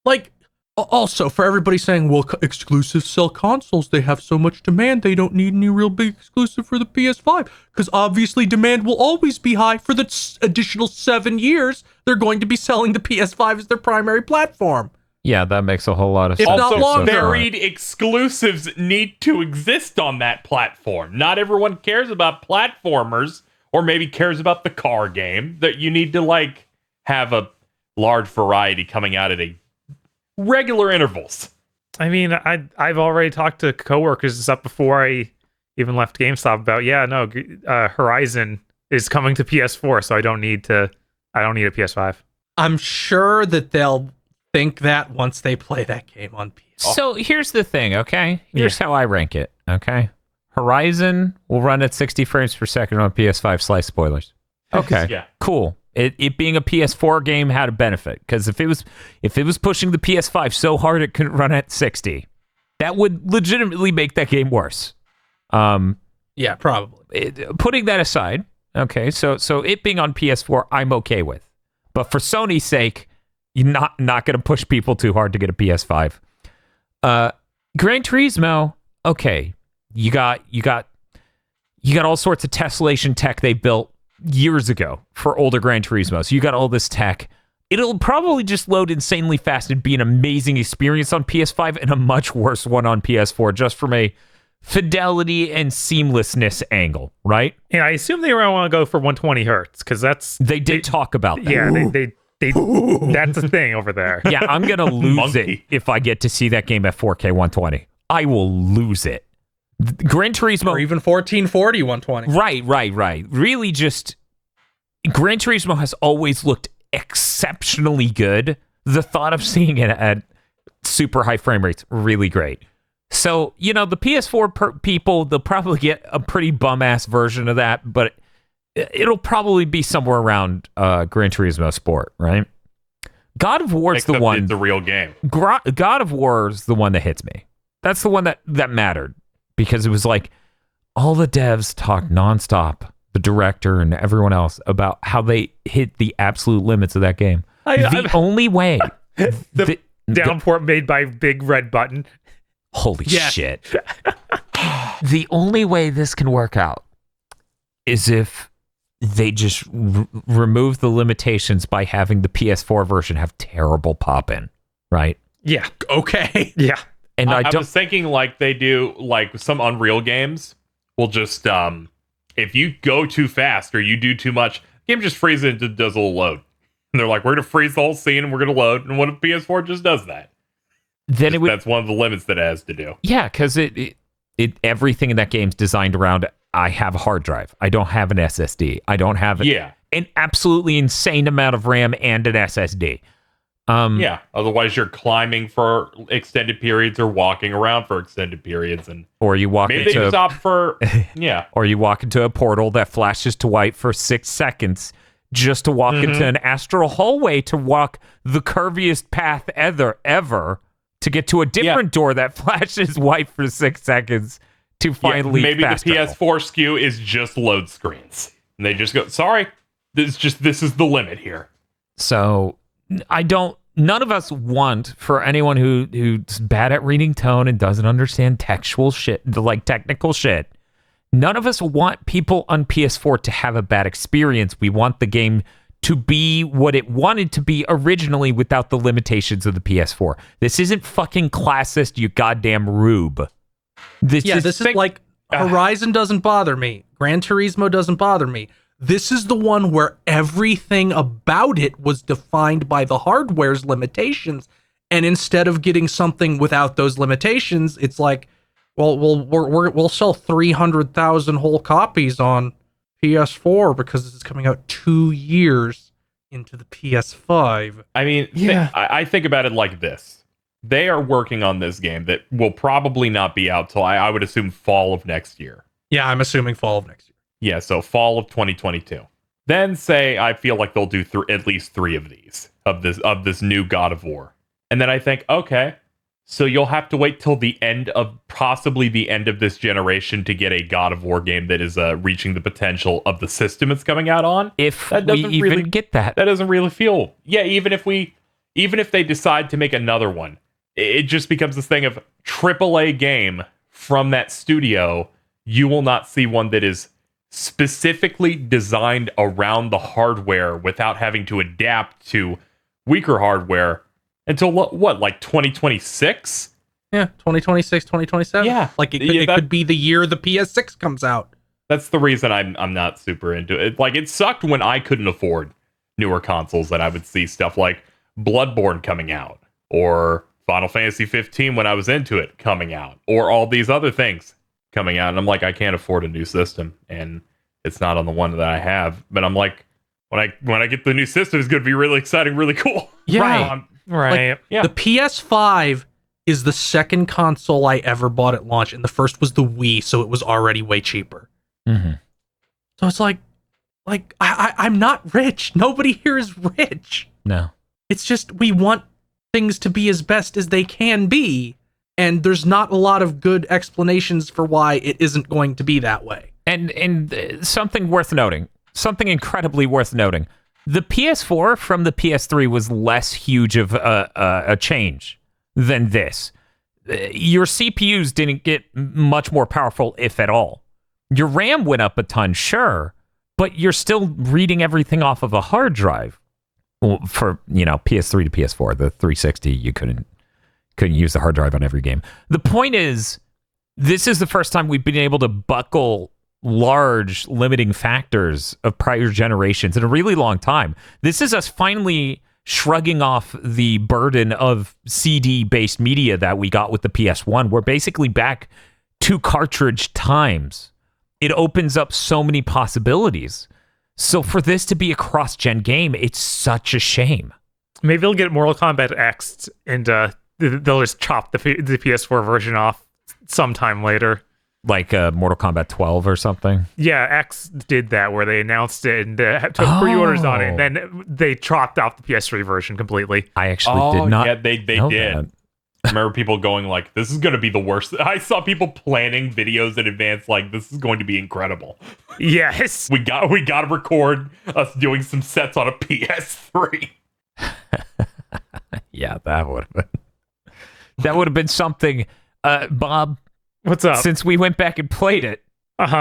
like? Also, for everybody saying, well, exclusives sell consoles, they have so much demand, they don't need any real big exclusive for the PS5. Because obviously demand will always be high for the additional 7 years they're going to be selling the PS5 as their primary platform. Yeah, that makes a whole lot of If sense. not Also, longer. varied exclusives need to exist on that platform. Not everyone cares about platformers, or maybe cares about the car game, that you need to, like, have a large variety coming out at a regular intervals. I mean, I've already talked to coworkers and stuff before I even left GameStop about, Horizon is coming to PS4, so I don't need a PS5. I'm sure that they'll think that once they play that game on PS. So here's the thing, okay? Here's how I rank it, okay? Horizon will run at 60 frames per second on PS5, slice spoilers. Okay, Yeah. cool. It being a PS4 game had a benefit, because if it was pushing the PS5 so hard it couldn't run at 60, that would legitimately make that game worse. Yeah, probably. Putting that aside, okay, so it being on PS4, I'm okay with. But for Sony's sake, you're not going to push people too hard to get a PS5. Gran Turismo, okay, you got all sorts of tessellation tech they built years ago for older Gran Turismo. So you got all this tech. It'll probably just load insanely fast and be an amazing experience on PS5 and a much worse one on PS4, just from a fidelity and seamlessness angle, right? And I assume they want to go for 120 hertz because they did talk about that. Yeah, they that's a thing over there. Yeah, I'm gonna lose Monkey. it if I get to see that game at 4K 120. I will lose it. Gran Turismo, Or even 1440 120. right. Really, just Gran Turismo has always looked exceptionally good. The thought of seeing it at super high frame rates, really great. So, the PS4 people, they'll probably get a pretty bum-ass version of that, but it'll probably be somewhere around Gran Turismo Sport, right? God of War is the one. It's the real game. God of War is the one that hits me. That's the one that mattered, because it was like all the devs talk nonstop, the director and everyone else, about how they hit the absolute limits of that game. The only way... The downport made by Big Red Button. Holy shit. The only way this can work out is if they just remove the limitations by having the PS4 version have terrible pop-in, right? Yeah. Okay. Yeah. And I was thinking like they do, like some Unreal games will just, if you go too fast or you do too much, the game just freezes and does a little load. And they're like, we're going to freeze the whole scene and we're going to load. And what if PS4 just does that? then it would, That's one of the limits that it has to do. yeah, because it everything in that game's designed around, I have a hard drive. I don't have an SSD. I don't have an absolutely insane amount of RAM and an SSD. Yeah. Otherwise, you're climbing for extended periods or walking around for extended periods, and Or you walk maybe they into just opt for or you walk into a portal that flashes to white for 6 seconds just to walk into an astral hallway to walk the curviest path ever to get to a different door that flashes white for 6 seconds to finally maybe fast the travel. PS4 SKU is just load screens, and they just go, sorry, this is the limit here. So none of us want, for anyone who's bad at reading tone and doesn't understand textual shit, like technical shit, none of us want people on PS4 to have a bad experience. We want the game to be what it wanted to be originally without the limitations of the PS4. This isn't fucking classist, you goddamn rube. This is like Horizon doesn't bother me. Gran Turismo doesn't bother me. This is the one where everything about it was defined by the hardware's limitations, and instead of getting something without those limitations, it's like, well, we'll sell 300,000 whole copies on PS4 because this is coming out 2 years into the PS5. I mean, I think about it like this. They are working on this game that will probably not be out till I would assume fall of next year. Yeah, I'm assuming fall of next year. Yeah, so fall of 2022. Then say I feel like they'll do at least 3 of these of this new God of War. And then I think, okay, so you'll have to wait till possibly the end of this generation to get a God of War game that is reaching the potential of the system it's coming out on. If we even get that. That doesn't really feel. Yeah, even if they decide to make another one, it just becomes this thing of AAA game from that studio. You will not see one that is specifically designed around the hardware without having to adapt to weaker hardware until what like 2026? Yeah, 2026, 2027. Yeah. Like it could be the year the PS6 comes out. That's the reason I'm not super into it. Like, it sucked when I couldn't afford newer consoles that I would see stuff like Bloodborne coming out, or Final Fantasy 15 when I was into it coming out, or all these other things coming out. And I'm like, I can't afford a new system, and it's not on the one that I have. But I'm like, when I get the new system, it's going to be really exciting, really cool. Yeah. Right. Yeah. The PS5 is the second console I ever bought at launch, and the first was the Wii, so it was already way cheaper. Mm-hmm. So it's like I'm not rich. Nobody here is rich. No. It's just we want things to be as best as they can be, and there's not a lot of good explanations for why it isn't going to be that way. And something worth noting, something incredibly worth noting. The PS4 from the PS3 was less huge of a change than this. Your CPUs didn't get much more powerful, if at all. Your RAM went up a ton, sure, but you're still reading everything off of a hard drive. Well, for, PS3 to PS4, the 360, you couldn't use the hard drive on every game. The point is, this is the first time we've been able to buckle large limiting factors of prior generations in a really long time. This is us finally shrugging off the burden of CD-based media that we got with the PS1. We're basically back to cartridge times. It opens up so many possibilities. So for this to be a cross-gen game, it's such a shame. Maybe they'll get Mortal Kombat X and they'll just chop the PS4 version off sometime later. Like Mortal Kombat 12 or something? Yeah, X did that where they announced it and took pre-orders on it, and then they chopped off the PS3 version completely. I actually did not. Yeah, they did. That. I remember people going like, this is going to be the worst. I saw people planning videos in advance like, this is going to be incredible. Yes. We got to record us doing some sets on a PS3. Yeah, that would have been something. Bob, what's up? Since we went back and played it,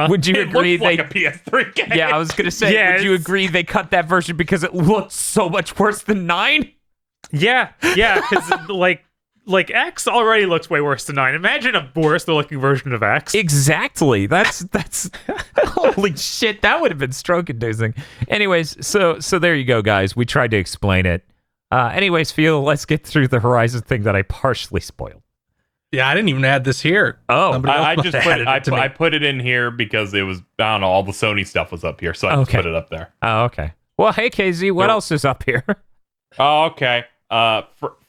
would you agree looks like a PS3 game? Yeah, I was going to say, would you agree they cut that version because it looked so much worse than 9? Yeah, because like X already looks way worse than 9. Imagine a worse looking version of X. Exactly. That's holy shit. That would have been stroke inducing. Anyways, so there you go, guys. We tried to explain it. Anyways, Phil, let's get through the Horizon thing that I partially spoiled. Yeah, I didn't even add this here. Oh, I put it in here because it was, I don't know, all the Sony stuff was up here, so I just put it up there. Oh, okay. Well, hey, KZ, what else is up here? Oh, okay.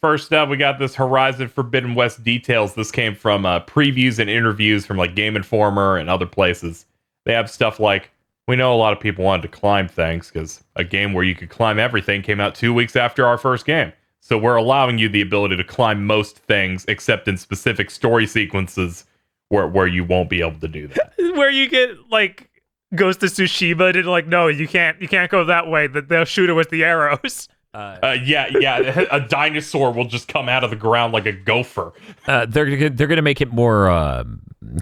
First up, we got this Horizon Forbidden West details. This came from previews and interviews from like Game Informer and other places. They have stuff like, we know a lot of people wanted to climb things because a game where you could climb everything came out 2 weeks after our first game. So we're allowing you the ability to climb most things except in specific story sequences where you won't be able to do that. Where you get like Ghost of Tsushima and like, no, you can't go that way. That they'll shoot it with the arrows. Yeah. A dinosaur will just come out of the ground like a gopher. They're gonna make it more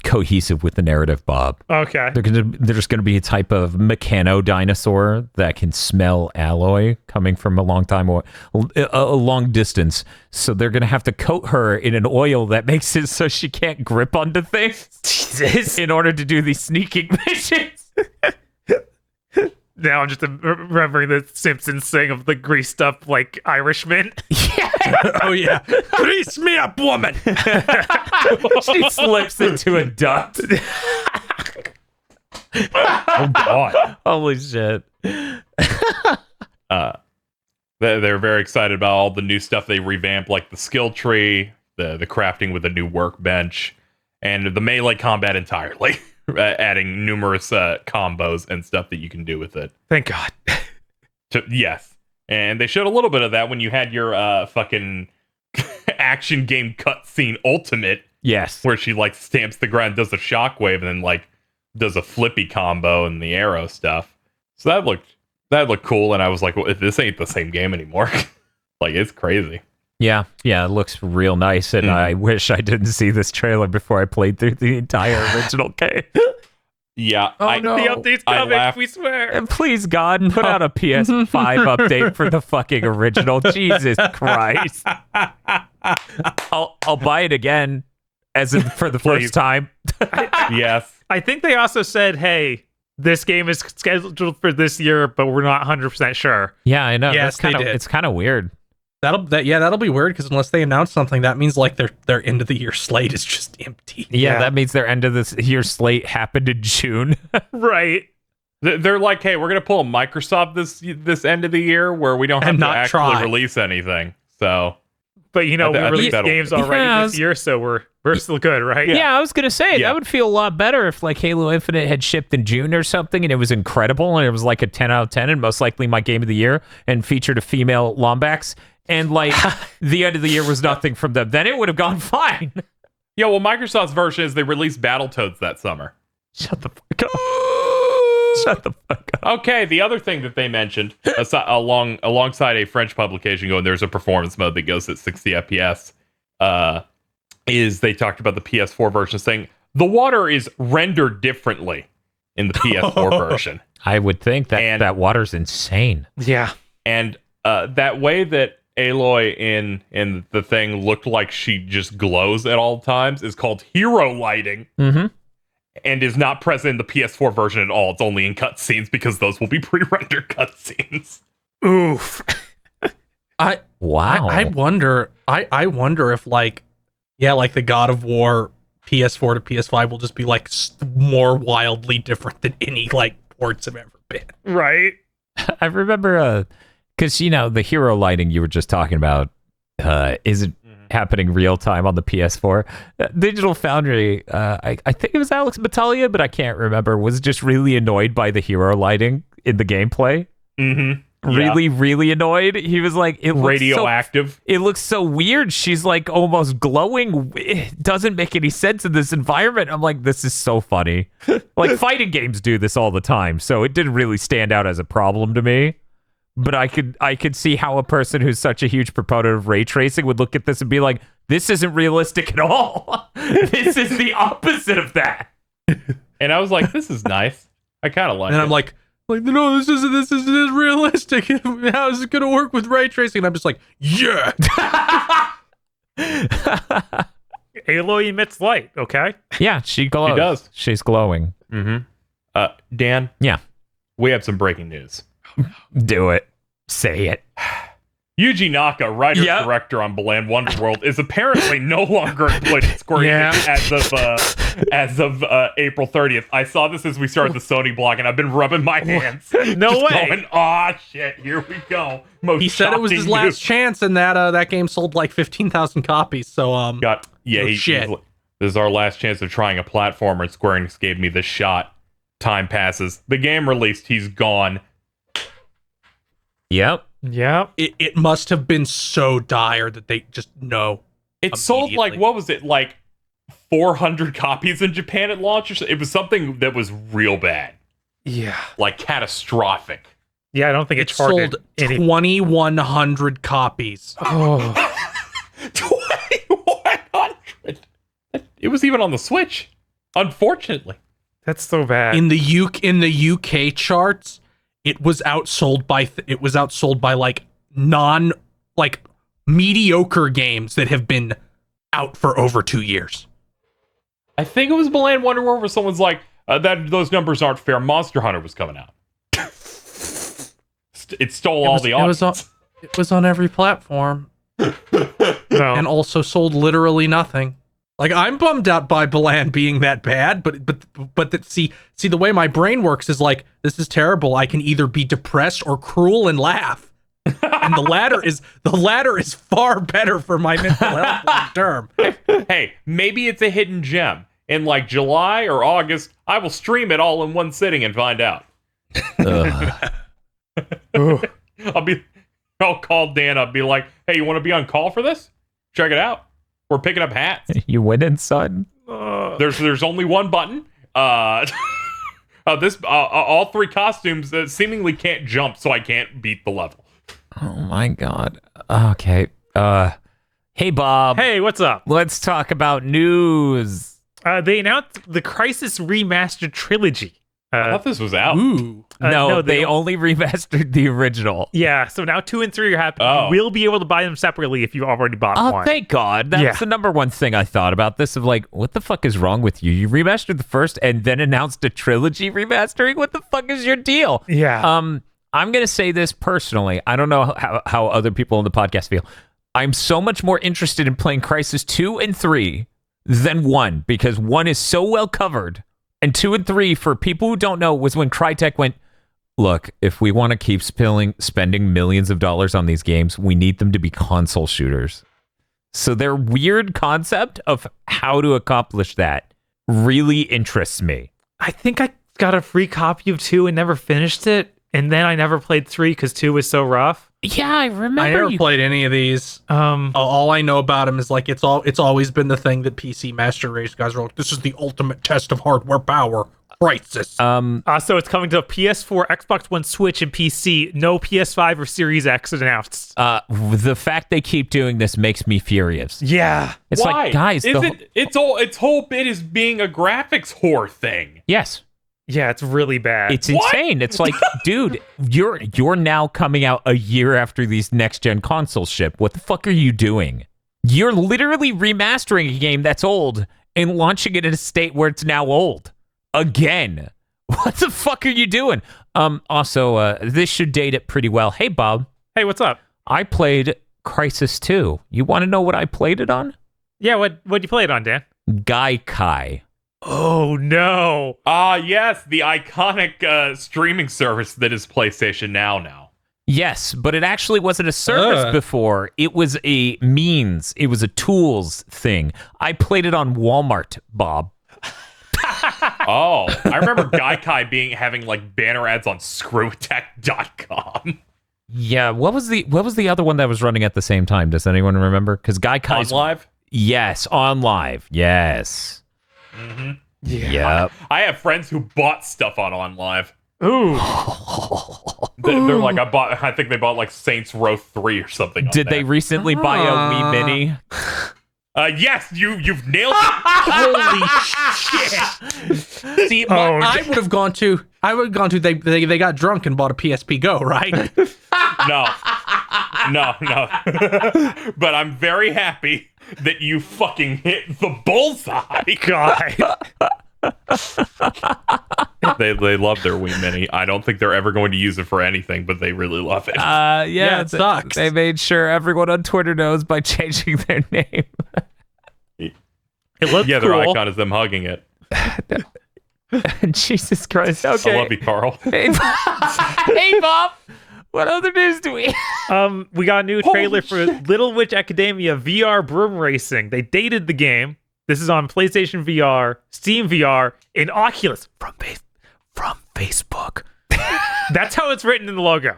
cohesive with the narrative, Bob. Okay. They're just gonna be a type of mechano dinosaur that can smell alloy coming from a long distance. So they're gonna have to coat her in an oil that makes it so she can't grip onto things. Jesus. In order to do these sneaking missions. Now I'm just remembering the Simpsons thing of the greased up like Irishman. Yeah. Oh yeah, grease me up, woman. She slips into a duct. Oh god. Holy shit. They're very excited about all the new stuff they revamped, like the skill tree, the crafting with a new workbench, and the melee combat entirely. Adding numerous combos and stuff that you can do with it. Thank God. Yes. And they showed a little bit of that when you had your fucking action game cutscene ultimate. Yes. Where she like stamps the ground, does a shockwave, and then like does a flippy combo and the arrow stuff. So that looked cool, and I was like, well, this ain't the same game anymore. Like, it's crazy. Yeah, it looks real nice, and I wish I didn't see this trailer before I played through the entire original game. Yeah. No. The update's coming, we swear. And please, God, put out a PS5 update for the fucking original. Jesus Christ. I'll buy it again, as in for the first time. Yes. I think they also said, hey, this game is scheduled for this year, but we're not 100% sure. Yeah, I know. Yes, they did. It's kind of weird. That'll be weird because unless they announce something, that means like their end of the year slate is just empty. Yeah, that means their end of this year slate happened in June. Right. They're like, hey, we're gonna pull a Microsoft this end of the year where we don't have And to not actually try. release anything. So, But we I think released that'll- games already Yeah, this year, so we're still good, right? Yeah, I was gonna say Yeah. that would feel a lot better if like Halo Infinite had shipped in June or something, and it was incredible, and it was like a 10 out of 10, and most likely my game of the year, and featured a female Lombax, and like the end of the year was nothing from them. Then it would have gone fine. yeah. Well, Microsoft's version is they released Battletoads that summer. Shut the fuck up. Shut the fuck up. Okay, the other thing that they mentioned alongside a French publication going, there's a performance mode that goes at 60 FPS. Is they talked about the PS4 version, saying the water is rendered differently in the PS4 version, I would think that And- that water's insane. Yeah. and that way that Aloy in the thing looked like she just glows at all times is called hero lighting. Mm-hmm. And is not present in the PS4 version at all. It's only in cutscenes because those will be pre-rendered cutscenes. Oof. Wow. I wonder if like the God of War PS4 to PS5 will just be like more wildly different than any like ports have ever been. Right. I remember because the hero lighting you were just talking about isn't happening real time on the PS4. Digital Foundry, I think it was Alex Battaglia, but I can't remember, was just really annoyed by the hero lighting in the gameplay. Mm-hmm. Really, really annoyed. He was like, Radioactive. It looks so weird. She's like almost glowing. It doesn't make any sense in this environment. I'm like, this is so funny. Like fighting games do this all the time, so it didn't really stand out as a problem to me. But I could see how a person who's such a huge proponent of ray tracing would look at this and be like, this isn't realistic at all. This is the opposite of that. And I was like, this is nice. I kind of like And it. I'm like, no, this isn't realistic. How is it gonna work with ray tracing? And I'm just like, yeah. Aloy emits light, okay? Yeah, she glows. She does. She's glowing. Mm-hmm. Dan? Yeah. We have some breaking news. Do it. Say it. Yuji Naka, writer Yep. director on Balan Wonderworld, is apparently no longer employed at Square Enix as of April 30th. I saw this as we started the Sony blog, and I've been rubbing my hands. No just way. Going, aw, shit, here we go. Most He said it was his shocking last news. chance, and that game sold like 15,000 copies. So This is our last chance of trying a platformer, and Square Enix gave me this shot. Time passes. The game released. He's gone. Yep. Yeah. it must have been so dire that they just know. It sold like, Immediately. what was it, like 400 copies in Japan at launch? Or so? It was something that was real bad, Yeah. like catastrophic. Yeah, I don't think It it charted sold any. 2,100 copies. Oh. 2,100. It was even on the Switch, unfortunately. That's so bad. In the UK charts, it was outsold by like mediocre games that have been out for over 2 years. I think it was Balan Wonderworld where someone's like, those numbers aren't fair. Monster Hunter was coming out. It stole all the audience. It was on every platform no. and also sold literally nothing. Like, I'm bummed out by Balan being that bad, but see the way my brain works is like, this is terrible. I can either be depressed or cruel and laugh. And the latter is far better for my mental health long term. Hey, maybe it's a hidden gem. In like July or August, I will stream it all in one sitting and find out. I'll call Dan up, be like, hey, you want to be on call for this? Check it out. We're picking up hats. You winning, son? There's only one button. All three costumes seemingly can't jump, so I can't beat the level. Oh my god. Okay. Hey Bob. Hey, what's up? Let's talk about news. They announced the Crisis Remastered Trilogy. I thought this was out. Ooh. No, they they only remastered the original. Yeah, so now 2 and 3 are happening. Oh. You will be able to buy them separately if you already bought Oh, one. thank God. That's Yeah. the number one thing I thought about this of like, what the fuck is wrong with you? You remastered the first and then announced a trilogy remastering? What the fuck is your deal? Yeah. I'm going to say this personally. I don't know how other people on the podcast feel. I'm so much more interested in playing Crysis 2 and 3 than 1 because 1 is so well covered. And 2 and 3, for people who don't know, was when Crytek went, look, if we want to keep spending millions of dollars on these games, we need them to be console shooters. So their weird concept of how to accomplish that really interests me. I think I got a free copy of 2 and never finished it. And then I never played 3 because 2 was so rough. Yeah, I remember. I never played any of these. All I know about them is like it's always been the thing that PC Master Race guys are like, this is the ultimate test of hardware power. Crysis. So it's coming to PS4, Xbox One, Switch, and PC. No PS5 or Series X announced. The fact they keep doing this makes me furious. Yeah. It's Why? like, guys, its whole bit is being a graphics whore thing. Yes. Yeah, it's really bad. It's insane. It's like, dude, you're now coming out a year after these next-gen consoles ship. What the fuck are you doing? You're literally remastering a game that's old and launching it in a state where it's now old. Again. What the fuck are you doing? Also, this should date it pretty well. Hey, Bob. Hey, what's up? I played Crysis 2. You want to know what I played it on? Yeah, what'd you play it on, Dan? Gaikai. Oh, no. Yes, the iconic streaming service that is PlayStation Now. Yes, but it actually wasn't a service before. It was a means. It was a tools thing. I played it on Walmart, Bob. Oh, I remember Gaikai having like banner ads on screwtech.com. Yeah, what was the other one that was running at the same time? Does anyone remember? Because Gaikai's On Live? Yes, on Live. Yes. Mm-hmm. Yeah. Yep. I have friends who bought stuff on Live. Ooh. They're like, I think they bought like Saints Row 3 or something. Did they recently buy a Wii Mini? Yes, you've nailed it. Holy shit! See, I would have gone to. They got drunk and bought a PSP Go, right? No. But I'm very happy that you fucking hit the bullseye. God. They love their Wii Mini. I don't think they're ever going to use it for anything, but they really love it. Yeah, it sucks. They made sure everyone on Twitter knows by changing their name. It looks their cool. icon is them hugging it. Jesus Christ. Okay. I love you, Carl. Hey, hey, Bob. What other news do we have? We got a new trailer for Little Witch Academia VR Broom Racing. They dated the game. This is on PlayStation VR, Steam VR, and Oculus from Facebook. That's how it's written in the logo.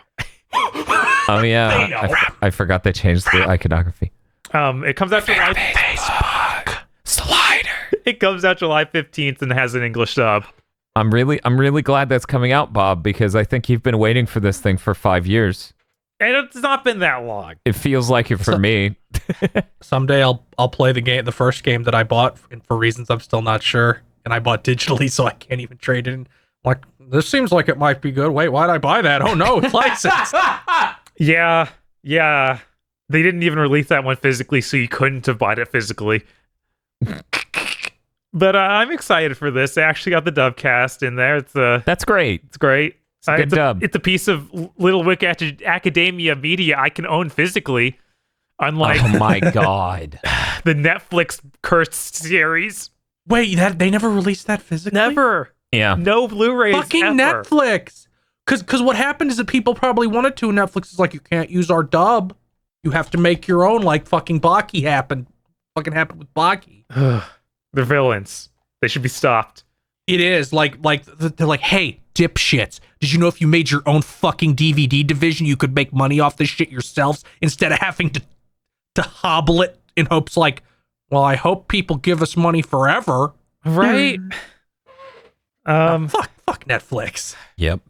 Oh yeah, I forgot they changed the iconography. It comes out July Facebook slider. It comes out July 15th and has an English sub. I'm really glad that's coming out, Bob, because I think you've been waiting for this thing for 5 years. And it's not been that long. It feels like it for me. Someday I'll play the first game that I bought, and for reasons I'm still not sure. And I bought digitally, so I can't even trade it in. Like, this seems like it might be good. Wait, why'd I buy that? Oh no, it's licensed. Yeah. They didn't even release that one physically, so you couldn't have bought it physically. But I'm excited for this. They actually got the dub cast in there. That's great. It's great. It's a good dub. It's a piece of Little Witch Academia media I can own physically. Unlike oh my god, the Netflix cursed series. Wait, they never released that physically? Never. Yeah. No Blu-rays Fucking ever. Netflix. Because what happened is that people probably wanted to, and Netflix is like, you can't use our dub. You have to make your own, like fucking Baki happened. Fucking happened with Baki. They're villains. They should be stopped. It is like they're like, hey, dipshits, did you know if you made your own fucking DVD division, you could make money off this shit yourselves instead of having to hobble it in hopes like, well, I hope people give us money forever, right? Fuck Netflix. Yep.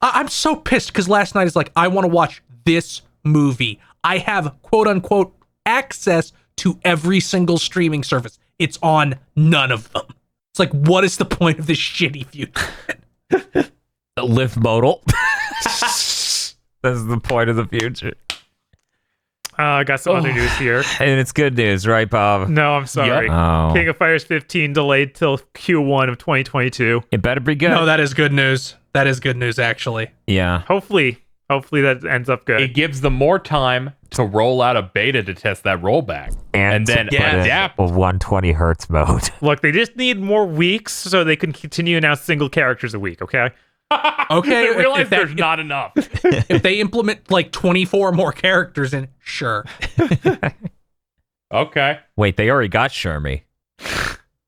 I'm so pissed because last night is like, I want to watch this movie. I have quote unquote access to every single streaming service. It's on none of them. It's like, what is the point of this shitty future? Live modal. That's the point of the future. I got some other news here. And it's good news, right, Bob? No, I'm sorry. Yep. Oh. King of Fighters 15 delayed till Q1 of 2022. It better be good. No, that is good news. That is good news, actually. Yeah. Hopefully that ends up good. It gives them more time to roll out a beta to test that rollback. And then adapt. a 120 hertz mode. Look, they just need more weeks so they can continue to announce single characters a week, okay? Okay, They realize if that- there's not enough. If they implement like 24 more characters in, sure. Okay. Wait, they already got Shermie.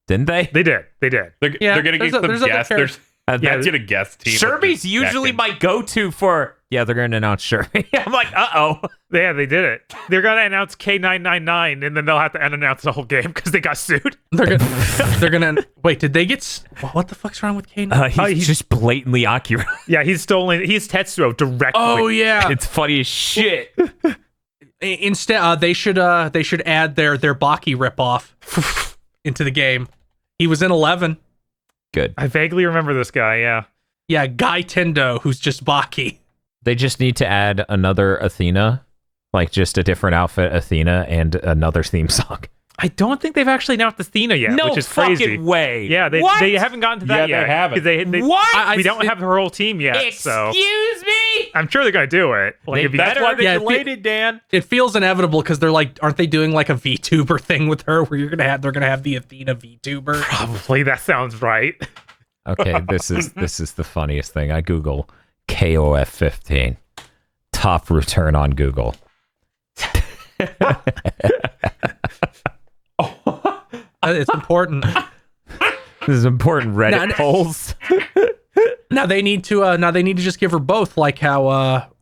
Didn't they? They did. They're Yeah, going to get some there's other guests. characters. Let's get a guest team. Shermie's usually my go-to for... Yeah, they're going to announce Shermie. I'm like, uh-oh. Yeah, they did it. They're gonna announce K999, and then they'll have to unannounce the whole game because they got sued. They're gonna wait. Did they get? What the fuck's wrong with Kane? He's just blatantly Akira. Yeah, he's Tetsuo directly. Oh yeah. It's funny as shit. Instead, they should add their Baki ripoff into the game. He was in 11. Good. I vaguely remember this guy. Yeah. Yeah, Guy Tendo, who's just Baki. They just need to add another Athena, like just a different outfit Athena and another theme song. I don't think they've actually announced Athena yet, No which is crazy. fucking way. Yeah, they haven't gotten to that Yeah, yet. they haven't. 'Cause They, What? we don't have her whole team yet, so Excuse me? I'm sure they're gonna do it. Like, if you That's why they Yeah, delayed it, Dan. It feels inevitable because they're like, aren't they doing like a VTuber thing with her where they're gonna have the Athena VTuber? probably that sounds right. Okay, this is the funniest thing. I Google KOF 15. Top return on Google. It's important. This is important Reddit No, polls. Now they need to just give her both, like how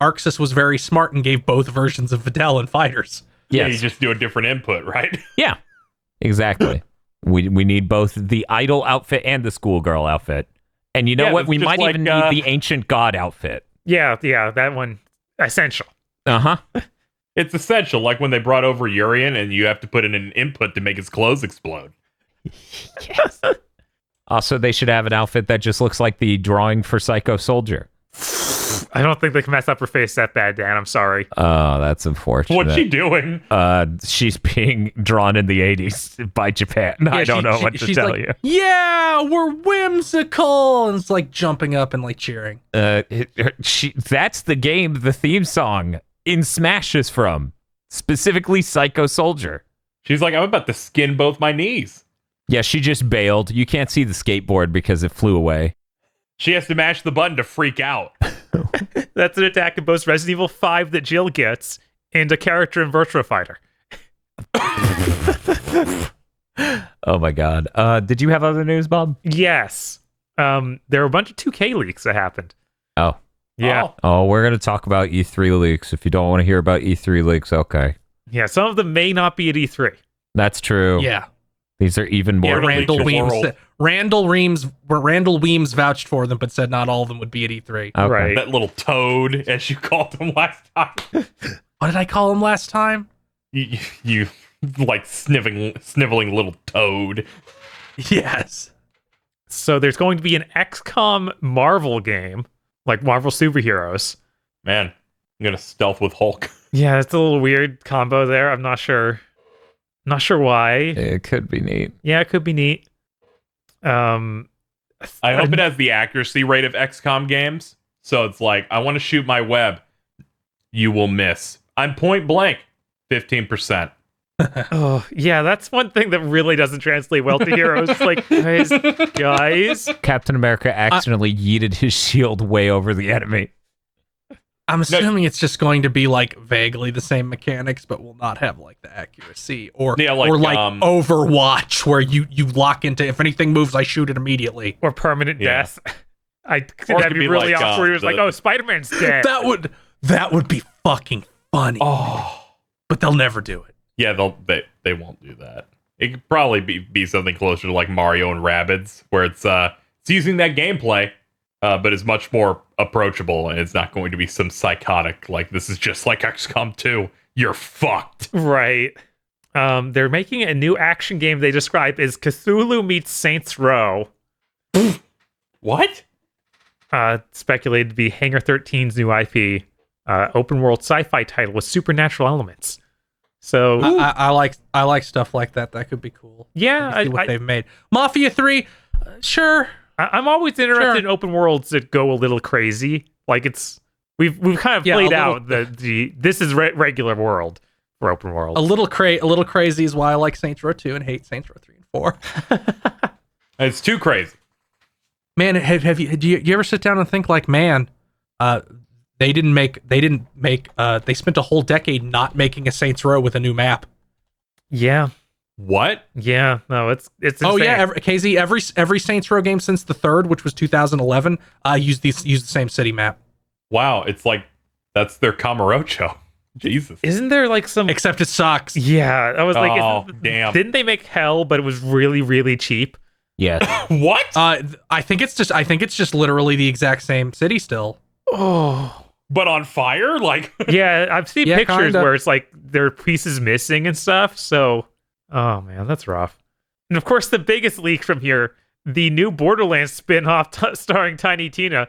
Arxis was very smart and gave both versions of Videl in Fighters. Yeah, Yes. you just do a different input, right? Yeah, exactly. We need both the idol outfit and the schoolgirl outfit. And you know Yeah, what? it's We just might like, even need the ancient god outfit. Yeah, that one essential. Uh-huh. It's essential, like when they brought over Urian and you have to put in an input to make his clothes explode. Yes. Also, they should have an outfit that just looks like the drawing for Psycho Soldier. I don't think they can mess up her face that bad, Dan. I'm sorry. Oh, that's unfortunate. What's she doing? She's being drawn in the 80s by Japan. I don't know what to she's tell like, you. Yeah, we're whimsical, and it's like jumping up and like cheering. That's the game the theme song in Smash is from. Specifically Psycho Soldier. She's like, I'm about to skin both my knees. Yeah, she just bailed. You can't see the skateboard because it flew away. She has to mash the button to freak out. That's an attack in both Resident Evil 5 that Jill gets and a character in Virtua Fighter. Oh my god. Did you have other news, Bob? Yes. There were a bunch of 2K leaks that happened. Oh. Yeah. Oh, we're going to talk about E3 leaks. If you don't want to hear about E3 leaks, okay. Yeah, some of them may not be at E3. That's true. Yeah, These are even more. Randall World. Weems vouched for them, but said not all of them would be at E3. Okay. Right. That little toad, as you called him last time. What did I call him last time? You like sniveling little toad. Yes. So there's going to be an XCOM Marvel game, like Marvel superheroes. Man, I'm gonna stealth with Hulk. Yeah, it's a little weird combo there. I'm not sure. Not sure why. It could be neat. Yeah, it could be neat. I hope it has the accuracy rate of XCOM games. So it's like, I want to shoot my web. You will miss. I'm point blank. 15%. Oh, yeah, that's one thing that really doesn't translate well to Heroes. It's like, guys. Captain America accidentally yeeted his shield way over the enemy. I'm assuming it's just going to be like vaguely the same mechanics, but will not have like the accuracy or Yeah, like, Overwatch, where you lock into if anything moves, I shoot it it'immediately. Or permanent Yeah. death. That'd could be be really like, awkward. It was like, the- oh, Spider-Man's dead. That would be fucking funny. Oh. But they'll never do it. Yeah, they won't do that. It could probably be something closer to like Mario and Rabbids, where it's using that gameplay, but it's much more approachable, and it's not going to be some psychotic, like, this is just like XCOM 2. You're fucked. Right. They're making a new action game they describe as Cthulhu meets Saints Row. What? Speculated to be Hangar 13's new IP. Open world sci-fi title with supernatural elements. So I like stuff like that. That could be cool. yeah, See what they've made. Mafia 3, sure. I'm always interested in open worlds that go a little crazy. Like we've kind of played out this is regular world for open world. A little crazy is why I like Saints Row 2 and hate Saints Row 3 and 4. It's too crazy. Man, do you ever sit down and think like, man, they spent a whole decade not making a Saints Row with a new map. Yeah. What? Yeah. No, it's insane. Oh yeah, KZ, every Saints Row game since the third, which was 2011, used the same city map. Wow, it's like that's their Camarocho. Jesus. Isn't there like some? Except it sucks. Yeah, I was like, oh damn! Didn't they make Hell, but it was really, really cheap? Yeah. What? I think it's just literally the exact same city still. Oh. But on fire? Like Yeah, I've seen Yeah, pictures kinda. where it's like there are pieces missing and stuff. So, oh man, that's rough. And of course, the biggest leak from here: the new Borderlands spin-off starring Tiny Tina.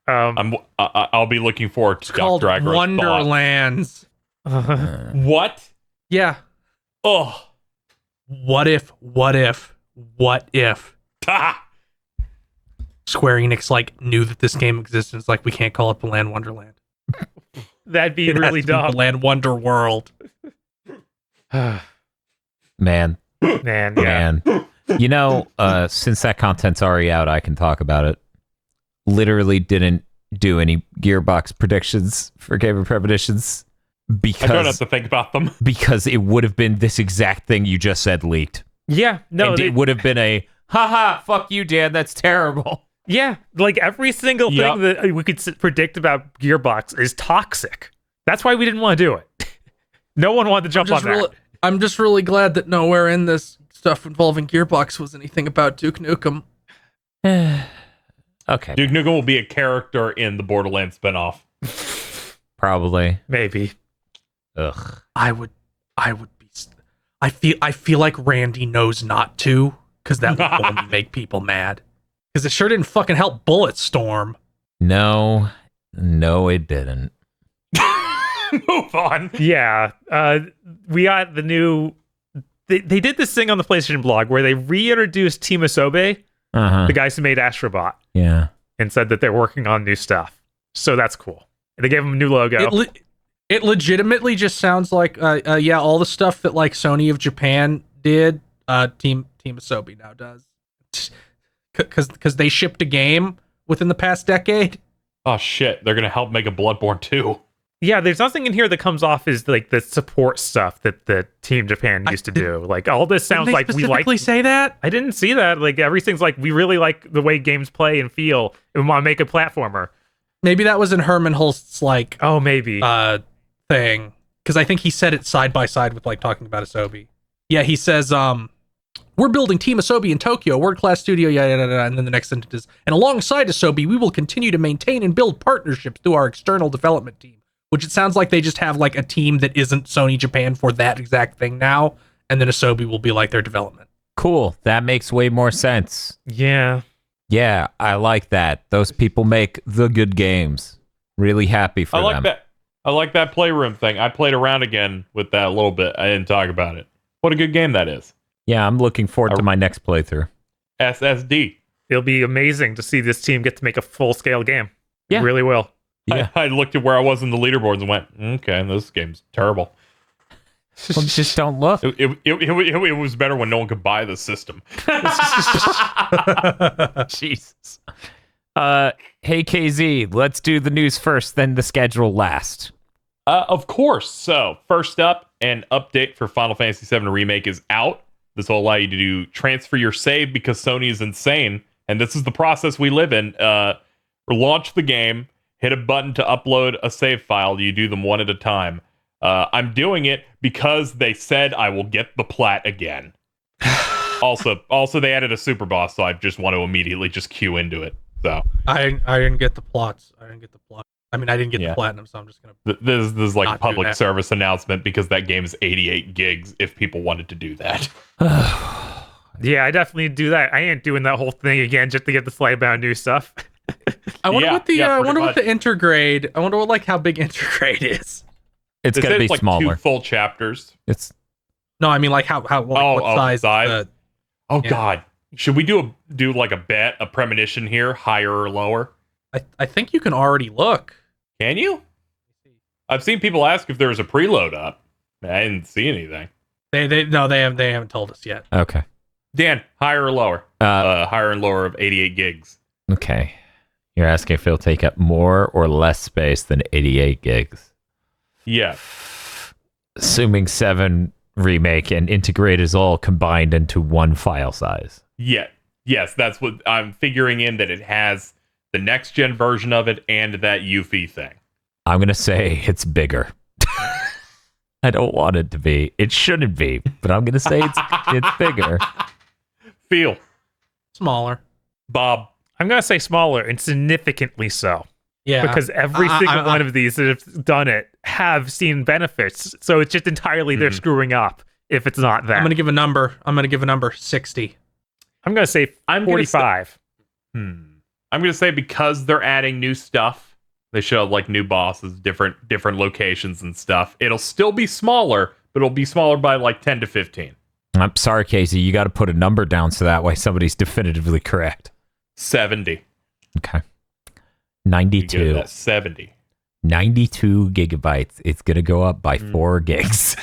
I'll be looking forward to Called Dr. Agro's Wonderlands. thoughts. What? Yeah. Oh. What if Square Enix like knew that this game existed? It's like, we can't call it the Land Wonderland. That'd be It has really to be dumb. the Land Wonder World. Man. Yeah. You know, since that content's already out, I can talk about it. Literally didn't do any Gearbox predictions for Gamer Premonitions I don't have because to think about them. it would have been this exact thing you just said leaked. Yeah, no, And it would have been a haha, fuck you, Dan, that's terrible. yeah, like every single thing that we could predict about Gearbox is toxic. That's why we didn't want to do it. No one wanted to jump on that. I'm just really glad that nowhere in this stuff involving Gearbox was anything about Duke Nukem. Okay. Duke Nukem will be a character in the Borderlands spinoff. Probably. Maybe. Ugh. I would be. I feel like Randy knows not to, because that would only make people mad. Because it sure didn't fucking help Bulletstorm. No, it didn't. Move on. Yeah, we got the new. They did this thing on the PlayStation blog where they reintroduced Team Asobe, the guys who made Astrobot, Yeah. and said that they're working on new stuff. So that's cool. And they gave them a new logo. It legitimately just sounds like, all the stuff that like Sony of Japan did, Team Asobi now does, because they shipped a game within the past decade. Oh shit, they're gonna help make a Bloodborne 2. Yeah, there's nothing in here that comes off as like the support stuff that the Team Japan used to do. Like all this sounds Did they like we like. specifically say that? I didn't see that. Like everything's like we really like the way games play and feel, and we want to make a platformer. Maybe that was in Herman Hulst's like Oh, maybe. thing, because I think he said it side by side with like talking about Asobi. Yeah, he says, we're building Team Asobi in Tokyo, world-class studio, and then the next sentence is, and alongside Asobi, we will continue to maintain and build partnerships through our external development team, which it sounds like they just have like a team that isn't Sony Japan for that exact thing now, and then Asobi will be like their development. Cool. That makes way more sense. Yeah. Yeah, I like that. Those people make the good games. Really happy for I like them. that. I like that Playroom thing. I played around again with that a little bit. I didn't talk about it. What a good game that is. Yeah, I'm looking forward to my next playthrough. SSD. It'll be amazing to see this team get to make a full-scale game. Yeah. It really will. Yeah. I looked at where I was in the leaderboards and went, okay, this game's terrible. Well, just don't look. It was better when no one could buy the system. Jesus. Hey KZ, let's do the news first, then the schedule last. Of course. So, first up, an update for Final Fantasy VII Remake is out. This will allow you to transfer your save because Sony is insane, and this is the process we live in. Launch the game, hit a button to upload a save file. You do them one at a time. I'm doing it because they said I will get the plat again. Also, they added a super boss, so I just want to immediately just queue into it. So I didn't get the plots. I didn't get the platinum, so I'm just gonna. This is like a Not do public that. service announcement because that game is 88 gigs if people wanted to do that. Yeah, I definitely do that. I ain't doing that whole thing again just to get the Slaybound new stuff. I wonder Yeah, what the yeah, I pretty wonder what much. the intergrade. I wonder what like how big intergrade is. It's They gonna said be it's like smaller. 2 full chapters. It's No, I mean like how what size? size? Oh Yeah. God, should we do like a bet, a premonition here, higher or lower? I think you can already look. Can you? I've seen people ask if there's a preload up. I didn't see anything. They haven't told us yet. Okay. Dan, higher or lower? Higher and lower of 88 gigs. Okay. You're asking if it'll take up more or less space than 88 gigs. Yeah. Assuming 7 remake and integrate is all combined into one file size. Yeah. Yes, that's what I'm figuring in, that it has the next gen version of it and that UFI thing. I'm going to say it's bigger. I don't want it to be. It shouldn't be, but I'm going to say it's bigger. Feel. Smaller. Bob. I'm going to say smaller and significantly so. Yeah. Because every single one of these that have done it have seen benefits. So it's just entirely they're screwing up if it's not that. I'm gonna give a number. 60. I'm going to say 45. I'm going to say because they're adding new stuff, they show like new bosses, different locations and stuff. It'll still be smaller, but it'll be smaller by like 10 to 15. I'm sorry, Casey. You got to put a number down so that way somebody's definitively correct. 70. Okay. You 92. get that 70. 92 gigabytes. It's going to go up by 4 gigs.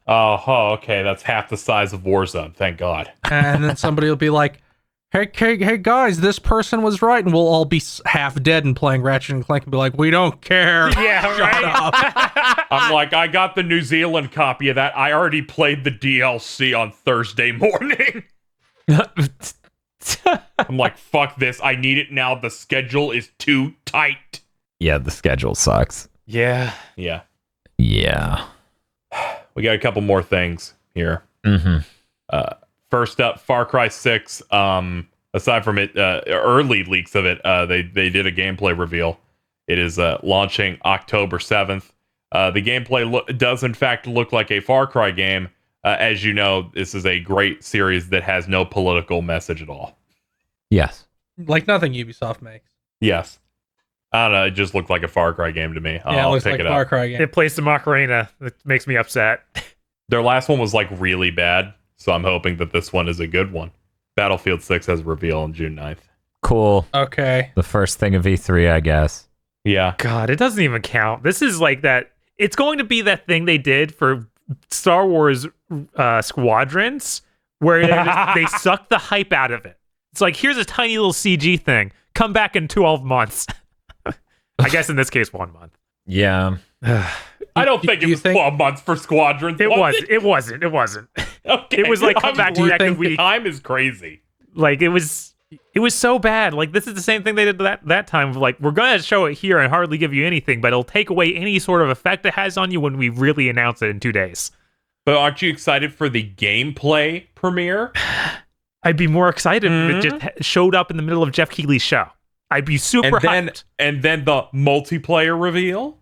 Oh, okay. That's half the size of Warzone. Thank God. And then somebody will be like, hey guys, this person was right, and we'll all be half dead and playing Ratchet and Clank and be like, we don't care. Yeah, right. Up. I'm like, I got the New Zealand copy of that. I already played the DLC on Thursday morning. I'm like, fuck this. I need it now. The schedule is too tight. Yeah, the schedule sucks. Yeah. Yeah. Yeah. We got a couple more things here. First up, Far Cry 6. Aside from it, early leaks of it, they did a gameplay reveal. It is launching October 7th. The gameplay does in fact look like a Far Cry game. As you know, this is a great series that has no political message at all. Yes. Like nothing Ubisoft makes. Yes. I don't know. It just looked like a Far Cry game to me. Yeah, it I'll looks pick like it Far up. Cry game. It plays the Macarena. That makes me upset. Their last one was like really bad, so I'm hoping that this one is a good one. Battlefield 6 has a reveal on June 9th. Cool. Okay. The first thing of E3, I guess. Yeah. God, it doesn't even count. This is like that. It's going to be that thing they did for Star Wars Squadrons, where they sucked the hype out of it. It's like, here's a tiny little CG thing. Come back in 12 months. I guess in this case, 1 month. Yeah. I don't think it was 12 months for Squadrons. It wasn't. Okay. It was like, come back next week. Time is crazy. Like, it was so bad. Like, this is the same thing they did that time. Like, we're going to show it here and hardly give you anything, but it'll take away any sort of effect it has on you when we really announce it in 2 days. But aren't you excited for the gameplay premiere? I'd be more excited if it just showed up in the middle of Jeff Keighley's show. I'd be super hyped. And then the multiplayer reveal?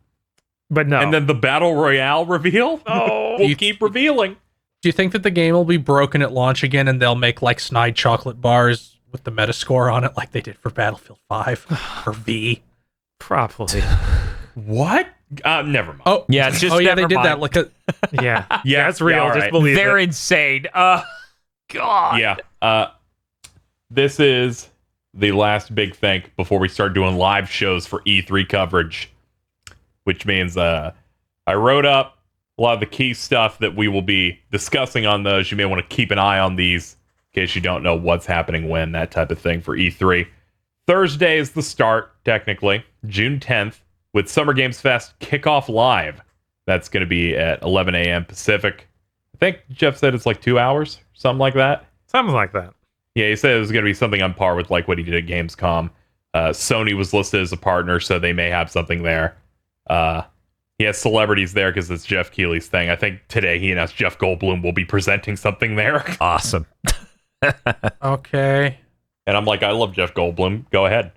But no. And then the Battle Royale reveal? Oh. We'll keep revealing. Do you think that the game will be broken at launch again and they'll make like snide chocolate bars with the Metascore on it like they did for Battlefield 5 or V? Probably. What? Never mind. Oh, Yeah, just they never did mind. that. Like a, Yeah. Yeah, That's real. yeah, all Just right. believe They're it. insane. God. Yeah. This is the last big thing before we start doing live shows for E3 coverage, which means I wrote up a lot of the key stuff that we will be discussing on those. You may want to keep an eye on these in case you don't know what's happening when, that type of thing for E3. Thursday is the start, technically, June 10th, with Summer Games Fest Kickoff Live. That's going to be at 11 a.m. Pacific. I think Jeff said it's like 2 hours, something like that. Something like that. Yeah, he said it was going to be something on par with like what he did at Gamescom. Sony was listed as a partner, so they may have something there. He has celebrities there because it's Jeff Keighley's thing. I think today he announced Jeff Goldblum will be presenting something there. Awesome. okay. And I'm like, I love Jeff Goldblum. Go ahead.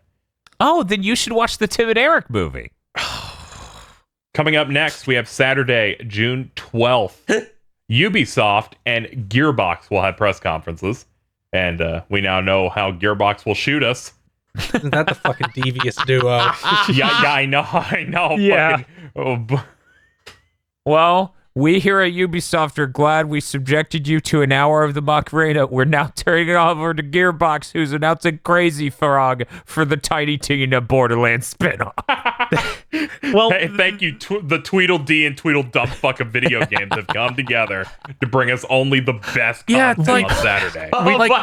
Oh, then you should watch the Tim and Eric movie. Coming up next, we have Saturday, June 12th. Ubisoft and Gearbox will have press conferences. And we now know how Gearbox will shoot us. Isn't that the fucking devious duo? Yeah, I know. Yeah. Fucking, Well, We here at Ubisoft are glad we subjected you to an hour of the Macarena. We're now turning it over to Gearbox, who's announcing Crazy Frog for the Tiny Tina Borderlands spinoff. Well, Hey, thank you. The Tweedledee and Tweedledum fuck of video games have come together to bring us only the best Yeah, content like- on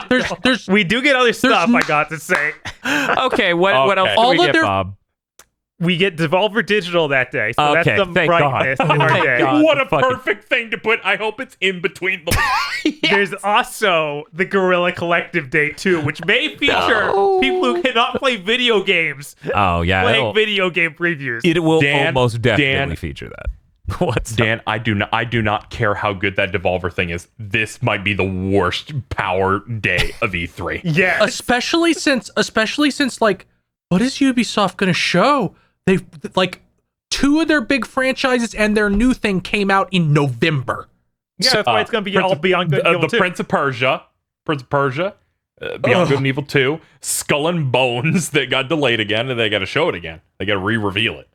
Saturday. there's we do get other stuff, n- I got to say. Okay, what else Okay. do All we of get, their- Bob? We get Devolver Digital that day, so Okay, that's the thank brightness God. in our Thank day. God. What a fucking- perfect thing to put. I hope it's in between the. There's also the Guerrilla Collective Day too, which may feature people who cannot play video games Oh, yeah. playing video game previews. It will Dan- almost definitely Dan- feature that. What's Dan, I do not care how good that Devolver thing is. This might be the worst power day of E3. Yes. especially since like, what is Ubisoft gonna show? They've like 2 of their big franchises and their new thing came out in November. Yeah, that's why it's going to be all Beyond Good and Evil the 2. Prince of Persia, Beyond Good and Evil 2, Skull and Bones that got delayed again, and they got to show it again. They got to re-reveal it.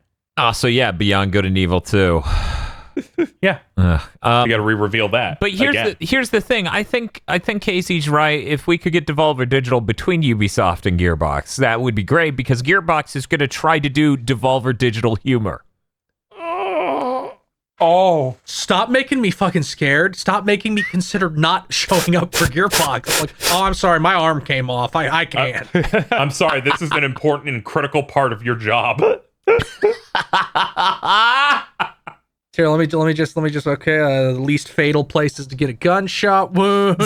So yeah, Beyond Good and Evil 2. Yeah, Ugh. they got to re-reveal that. But here's the thing. I think Casey's right. If we could get Devolver Digital between Ubisoft and Gearbox, that would be great because Gearbox is going to try to do Devolver Digital humor. Oh, Stop making me fucking scared. Stop making me consider not showing up for Gearbox. Like, oh, I'm sorry, my arm came off. I can't. I'm sorry. This is an important and critical part of your job. Here, let me just okay. The least fatal places to get a gunshot wound.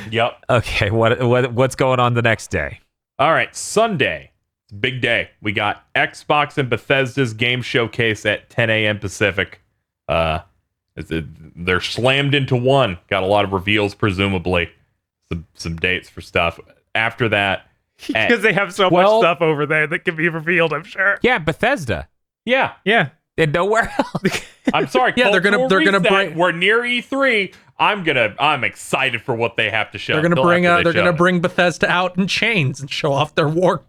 Yep. Okay, what's going on the next day? All right, Sunday. It's a big day. We got Xbox and Bethesda's game showcase at 10 a.m. Pacific. They're slammed into one. Got a lot of reveals, presumably. Some dates for stuff. After that, Because they have so much stuff over there that can be revealed, I'm sure. Yeah, Bethesda. yeah. Yeah. And nowhere else. I'm sorry. Yeah, they're gonna cultural reset. bring- We're near E3. I'm excited for what they have to show. They're gonna They'll bring have to they're gonna show. bring Bethesda out in chains and show off their war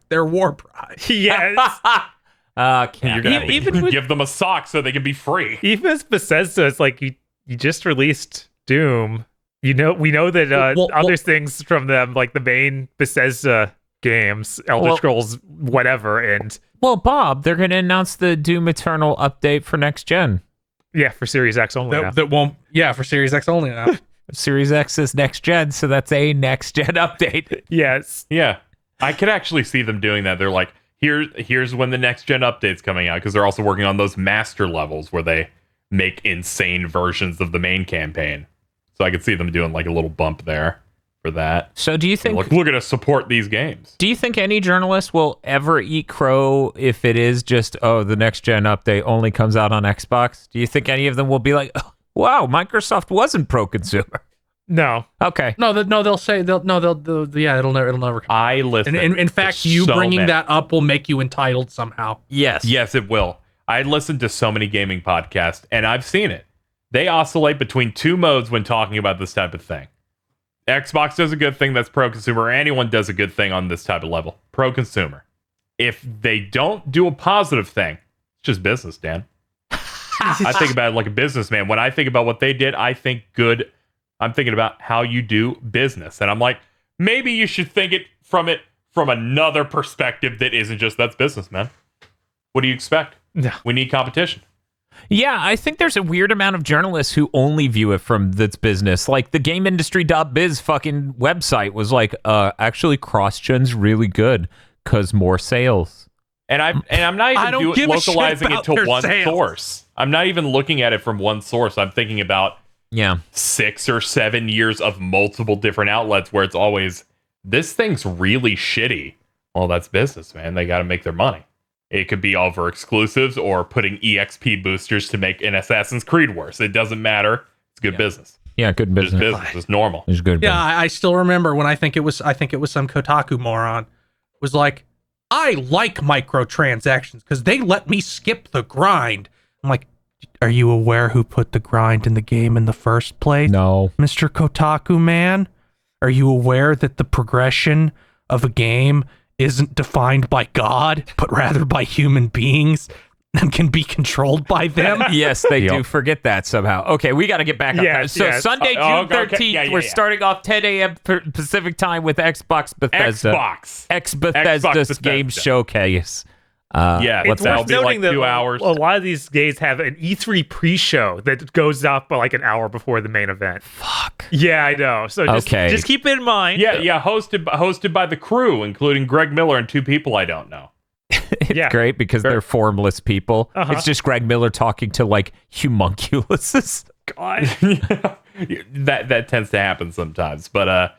pride. Yes. Can't You're gonna have to Even with- give them a sock so they can be free. Even as Bethesda, it's like you just released Doom. We know that other things from them, like the main Bethesda games, Elder Well- Scrolls, whatever, and Well, Bob, they're going to announce the Doom Eternal update for next gen. yeah, for Series X only. now. That won't. Yeah, for Series X only now. Series X is next gen, so that's a next gen update. Yes. Yeah, I could actually see them doing that. They're like, here's when the next gen update's coming out, because they're also working on those master levels where they make insane versions of the main campaign. So I could see them doing like a little bump there for that. So do you think Look at us support these games. do you think any journalist will ever eat crow if it is just the next gen update only comes out on Xbox? Do you think any of them will be like, oh, wow, Microsoft wasn't pro consumer? No. Okay. They'll say it'll never come. I listen. And in fact, you so bringing many- that up will make you entitled somehow. Yes. Yes, it will. I listened to so many gaming podcasts, and I've seen it. They oscillate between 2 modes when talking about this type of thing. Xbox does a good thing that's pro-consumer. Anyone does a good thing on this type of level. Pro-consumer. If they don't do a positive thing, it's just business, Dan. I think about it like a businessman. When I think about what they did, I think good. I'm thinking about how you do business. And I'm like, maybe you should think from another perspective that isn't just that's business, man. What do you expect? No. We need competition. Yeah, I think there's a weird amount of journalists who only view it from this business. Like the GameIndustry.biz fucking website was like, actually cross-gen's really good because more sales. And I'm not I don't even give a shit localizing it about to their one sales. source. I'm not even looking at it from one source. I'm thinking about Yeah. 6 or 7 years of multiple different outlets where it's always, this thing's really shitty. Well, that's business, man. They got to make their money. It could be over exclusives or putting EXP boosters to make an Assassin's Creed worse. It doesn't matter. It's good business. Yeah, good Just business. business. It's normal. It's good Yeah, business. I still remember when I think it was some Kotaku moron was like, I like microtransactions because they let me skip the grind. I'm like, are you aware who put the grind in the game in the first place? No. Mr. Kotaku man? Are you aware that the progression of a game isn't defined by God, but rather by human beings? and can be controlled by them. Yes, they do forget that somehow. Okay, we got to get back on Yes, that. So yes. Sunday, June okay. 13th, Yeah, we're yeah. starting off 10 a.m. Pacific time with Xbox Bethesda. X-Bethesda's game Bethesda. showcase. Yeah, what's that'll worth be like noting that 2 hours. A lot of these games have an E3 pre-show that goes up like an hour before the main event. Fuck. Yeah, I know. So just keep it in mind. Yeah, hosted by the crew, including Greg Miller and 2 people I don't know. It's great because they're formless people. Uh-huh. It's just Greg Miller talking to like homunculuses. God. that tends to happen sometimes. But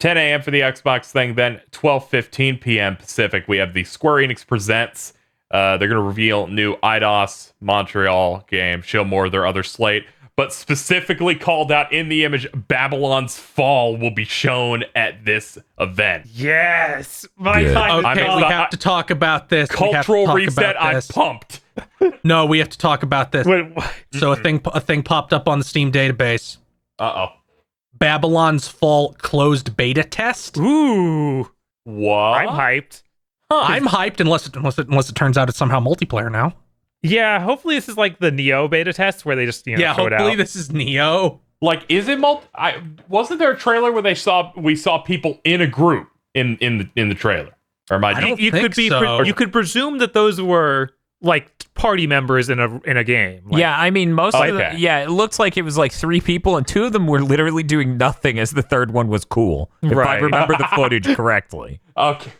10 a.m. for the Xbox thing, then 12:15 p.m. Pacific, we have the Square Enix Presents. They're going to reveal new IDOS Montreal game, show more of their other slate, but specifically called out in the image, Babylon's Fall will be shown at this event. Yes. My Good. time Okay, is we up. have to talk about this. We have to Cultural talk reset, about I'm this. pumped. No, we have to talk about this. Wait, what? So a thing popped up on the Steam database. Uh-oh. Babylon's Fall closed beta test. Ooh. What? I'm hyped. I'm hyped unless it turns out it's somehow multiplayer now. Yeah, hopefully this is like the Neo beta test where they just show it hopefully out. this is Neo. Like, is it wasn't there a trailer where we saw people in a group in the trailer? Or am I don't you think could be so. you could presume that those were like party members in a game. Like, Yeah, I mean, most of Okay. it looks like it was like 3 people, and 2 of them were literally doing nothing as the third one was cool. If I Right. remember the footage correctly. Okay.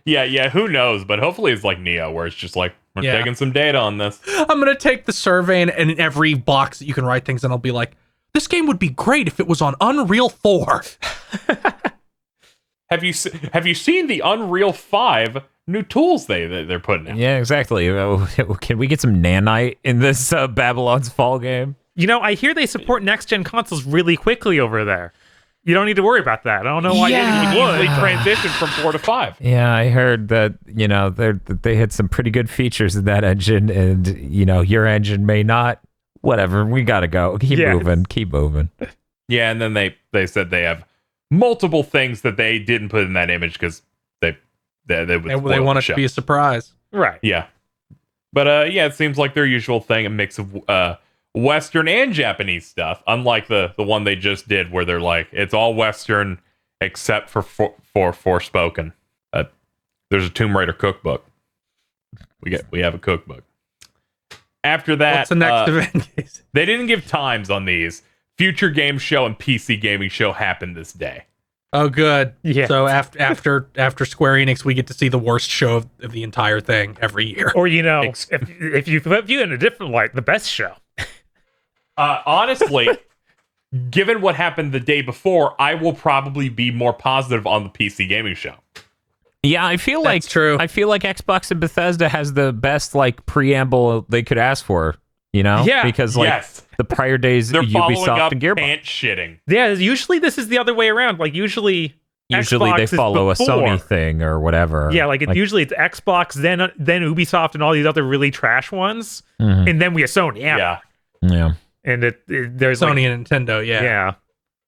Yeah, who knows? But hopefully it's like Neo, where it's just like, we're Yeah. taking some data on this. I'm gonna take the survey and in every box that you can write things in, I'll be like, this game would be great if it was on Unreal 4. Have you seen the Unreal 5 new tools they're putting out? Yeah, exactly. Can we get some nanite in this Babylon's Fall game? You know, I hear they support next gen consoles really quickly over there. You don't need to worry about that. I don't know why You you would. easily transition from 4 to 5. Yeah, I heard that, they had some pretty good features in that engine, and, your engine may not. Whatever, we gotta go. Keep moving. Yeah, and then they said they have multiple things that they didn't put in that image because they would They spoil want the it show. to be a surprise. Right. Yeah. But it seems like their usual thing, a mix of Western and Japanese stuff, unlike the one they just did where they're like, it's all Western except for Forspoken. There's a Tomb Raider cookbook. We have a cookbook. After that, What's the next event? they didn't give times on these. Future Game Show and PC Gaming Show happened this day. Oh, good. Yeah. So after Square Enix, we get to see the worst show of the entire thing every year. Or if you view it in a different light, the best show. Honestly, given what happened the day before, I will probably be more positive on the PC Gaming Show. Yeah, I feel like That's true. I feel like Xbox and Bethesda has the best preamble they could ask for, Yeah, because yes. the prior days They're following Ubisoft up and Gearbox. pants shitting. Yeah, usually this is the other way around. Like usually Xbox they is follow a before. Sony thing or whatever. Yeah, usually it's Xbox, then Ubisoft, and all these other really trash ones, Mhm. and then we have Sony. Yeah. Yeah. And there's Sony and Nintendo, yeah.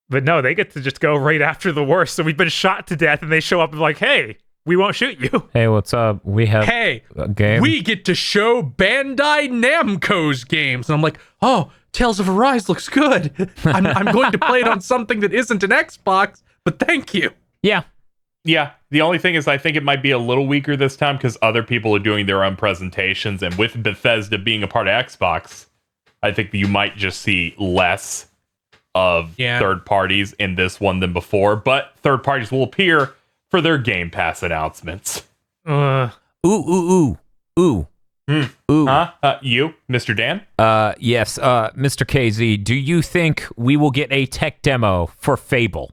But no, they get to just go right after the worst. So we've been shot to death, and they show up and like, hey, we won't shoot you. Hey, what's up? We have Hey, a game. we get to show Bandai Namco's games. And I'm like, oh, Tales of Arise looks good. I'm going to play it on something that isn't an Xbox, but thank you. Yeah. Yeah. The only thing is I think it might be a little weaker this time because other people are doing their own presentations. And with Bethesda being a part of Xbox, I think you might just see less of third parties in this one than before. But third parties will appear for their Game Pass announcements. Ooh. Ooh. Ooh. You, Mr. Dan? Yes. Mr. KZ, do you think we will get a tech demo for Fable?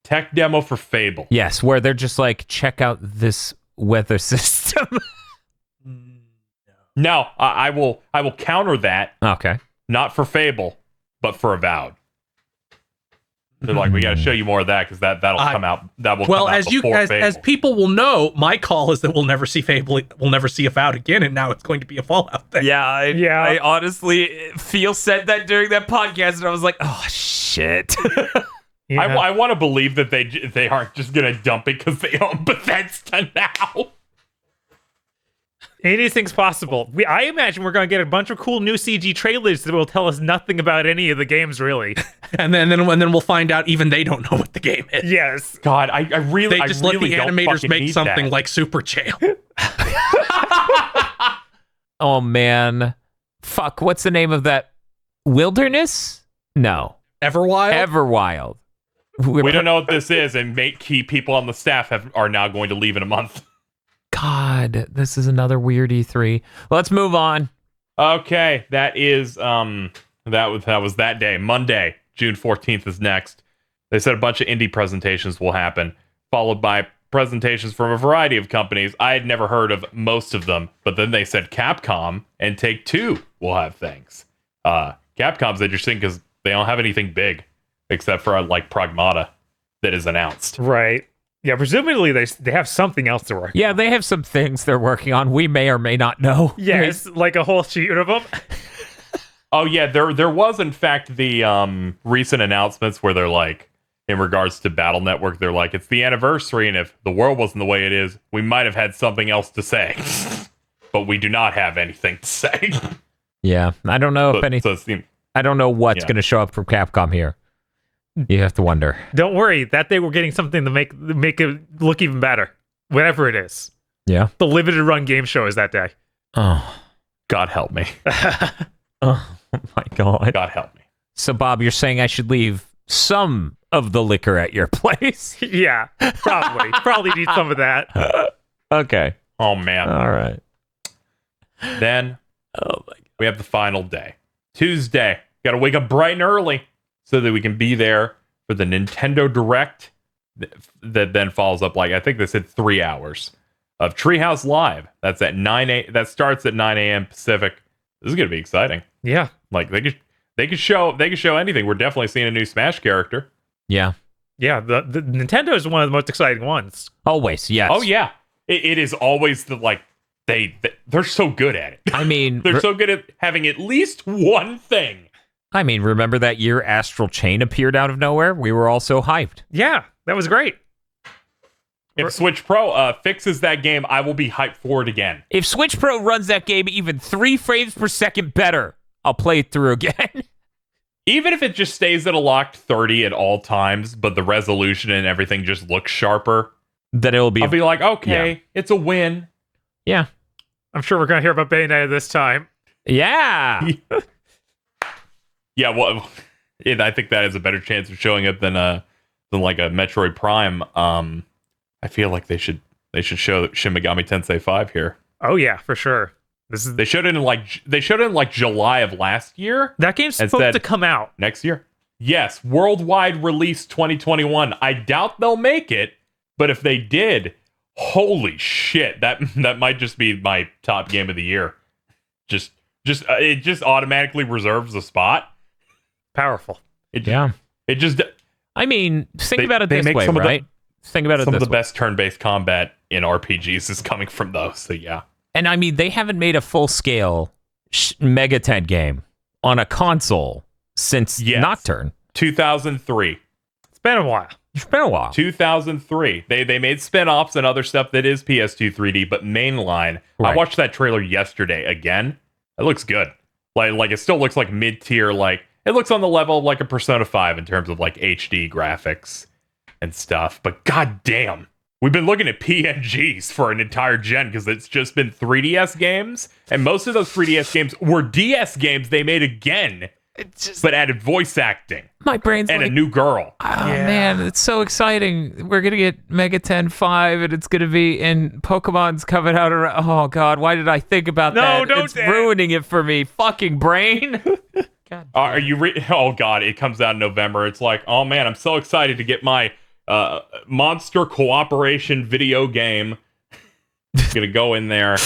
Tech demo for Fable. Yes, where they're just like, check out this weather system. No, I will counter that. Okay. Not for Fable, but for Avowed. They're like, we got to show you more of that because that'll come out. That will Well, come out before Fable. as people will know, my call is that we'll never see Fable. We'll never see Avowed again, and now it's going to be a Fallout thing. Yeah, I honestly said that during that podcast, and I was like, oh shit. Yeah. I want to believe that they aren't just gonna dump it because they own Bethesda now. Anything's possible. I imagine we're going to get a bunch of cool new CG trailers that will tell us nothing about any of the games, really. and then we'll find out even they don't know what the game is. Yes. God, I really, They just I let really the don't animators fucking make need something that. like Super Jail. Oh man, fuck! What's the name of that? Wilderness? No, Everwild? Everwild. We don't know what this is, and key people on the staff are now going to leave in a month. God, this is another weird E3. Let's move on. Okay, that is that was that day. Monday, June 14th is next. They said a bunch of indie presentations will happen, followed by presentations from a variety of companies. I had never heard of most of them, but then they said Capcom and Take-Two will have things. Capcom's interesting because they don't have anything big except for like Pragmata that is announced. Right. Yeah, presumably they have something else to work. Yeah, they have some things they're working on. We may or may not know. Yes, like a whole sheet of them. Oh yeah, there was in fact the recent announcements where they're like, in regards to Battle Network, they're like, it's the anniversary, and if the world wasn't the way it is, we might have had something else to say. But we do not have anything to say. Yeah, I don't know if anything. I don't know what's going to show up from Capcom here. You have to wonder. Don't worry, that day we're getting something to make it look even better. Whatever it is. Yeah. The limited run game show is that day. Oh, God help me. oh my God. God help me. So, Bob, you're saying I should leave some of the liquor at your place? Yeah, probably. Probably need some of that. Okay. Oh man. All right. Then Oh my God. we have the final day. Tuesday. Got to wake up bright and early so that we can be there for the Nintendo Direct that then follows up, like, I think they said 3 hours of Treehouse Live. That's at 9 a.m. That starts at 9 a.m. Pacific. This is going to be exciting. Yeah. Like, they could show anything. We're definitely seeing a new Smash character. Yeah. Yeah, the Nintendo is one of the most exciting ones. Always, yes. Oh yeah. It is always the, like, they're so good at it. I mean, They're so good at having at least one thing. remember that year Astral Chain appeared out of nowhere? We were all so hyped. Yeah, that was great. If Switch Pro fixes that game, I will be hyped for it again. If Switch Pro runs that game even 3 frames per second better, I'll play it through again. Even if it just stays at a locked 30 at all times, but the resolution and everything just looks sharper, Then it'll be. I'll be like, okay, it's a win. Yeah. I'm sure we're going to hear about Bayonetta this time. Yeah. Yeah, well, I think that has a better chance of showing up than like a Metroid Prime. I feel like they should show Shin Megami Tensei 5 here. Oh yeah, for sure. They showed it in like July of last year. That game's and supposed said to come out. next year. Yes, worldwide release 2021. I doubt they'll make it, but if they did, holy shit, that might just be my top game of the year. It just automatically reserves a spot. Powerful. It just I mean, think about it they this make way, some of the- right? Think about it some this of the way. best turn-based combat in RPGs is coming from those. So yeah. And I mean, they haven't made a full-scale Megaten game on a console since Yes. Nocturne. 2003. It's been a while. It's been a while. 2003. They made spin-offs and other stuff that is PS2 3D, but mainline. Right. I watched that trailer yesterday again. It looks good. Like it still looks like mid-tier. Like it looks on the level of like a Persona 5 in terms of like HD graphics and stuff. But goddamn, we've been looking at PNGs for an entire gen because it's just been 3DS games, and most of those 3DS games were DS games they made again, but added voice acting My brain's and like, a new girl. oh man, it's so exciting. We're going to get Megaten 5 and it's going to be in Pokemon's coming out around. Oh God, why did I think about that? don't It's dare. ruining it for me. Fucking brain. God. Are you? Oh God! It comes out in November. It's like, oh man, I'm so excited to get my monster cooperation video game. Gonna go in there,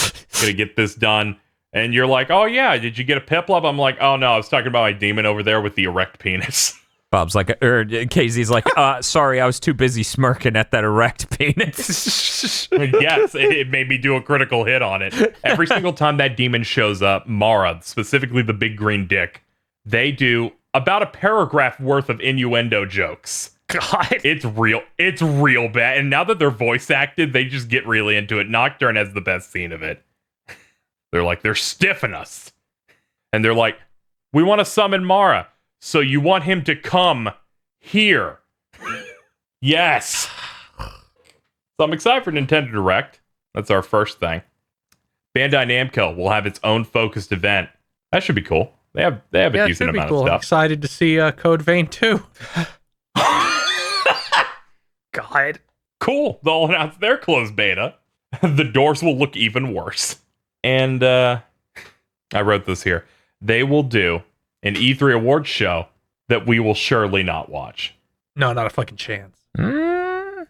gonna get this done, and you're like, oh yeah, did you get a Piplup? I'm like, oh no, I was talking about my demon over there with the erect penis. Bob's like, or KZ's like, sorry, I was too busy smirking at that erect penis. Yes, it made me do a critical hit on it. Every single time that demon shows up, Mara, specifically the big green dick, they do about a paragraph worth of innuendo jokes. God. It's real bad. And now that they're voice acted, they just get really into it. Nocturne has the best scene of it. They're like, they're stiffing us. And they're like, we want to summon Mara. So you want him to come here. Yes. So I'm excited for Nintendo Direct. That's our first thing. Bandai Namco will have its own focused event. That should be cool. They have a decent amount of I'm stuff. excited to see Code Vein 2. God. Cool. They'll announce their closed beta. The doors will look even worse. And I wrote this here. They will do an E3 awards show that we will surely not watch. No, not a fucking chance. Now,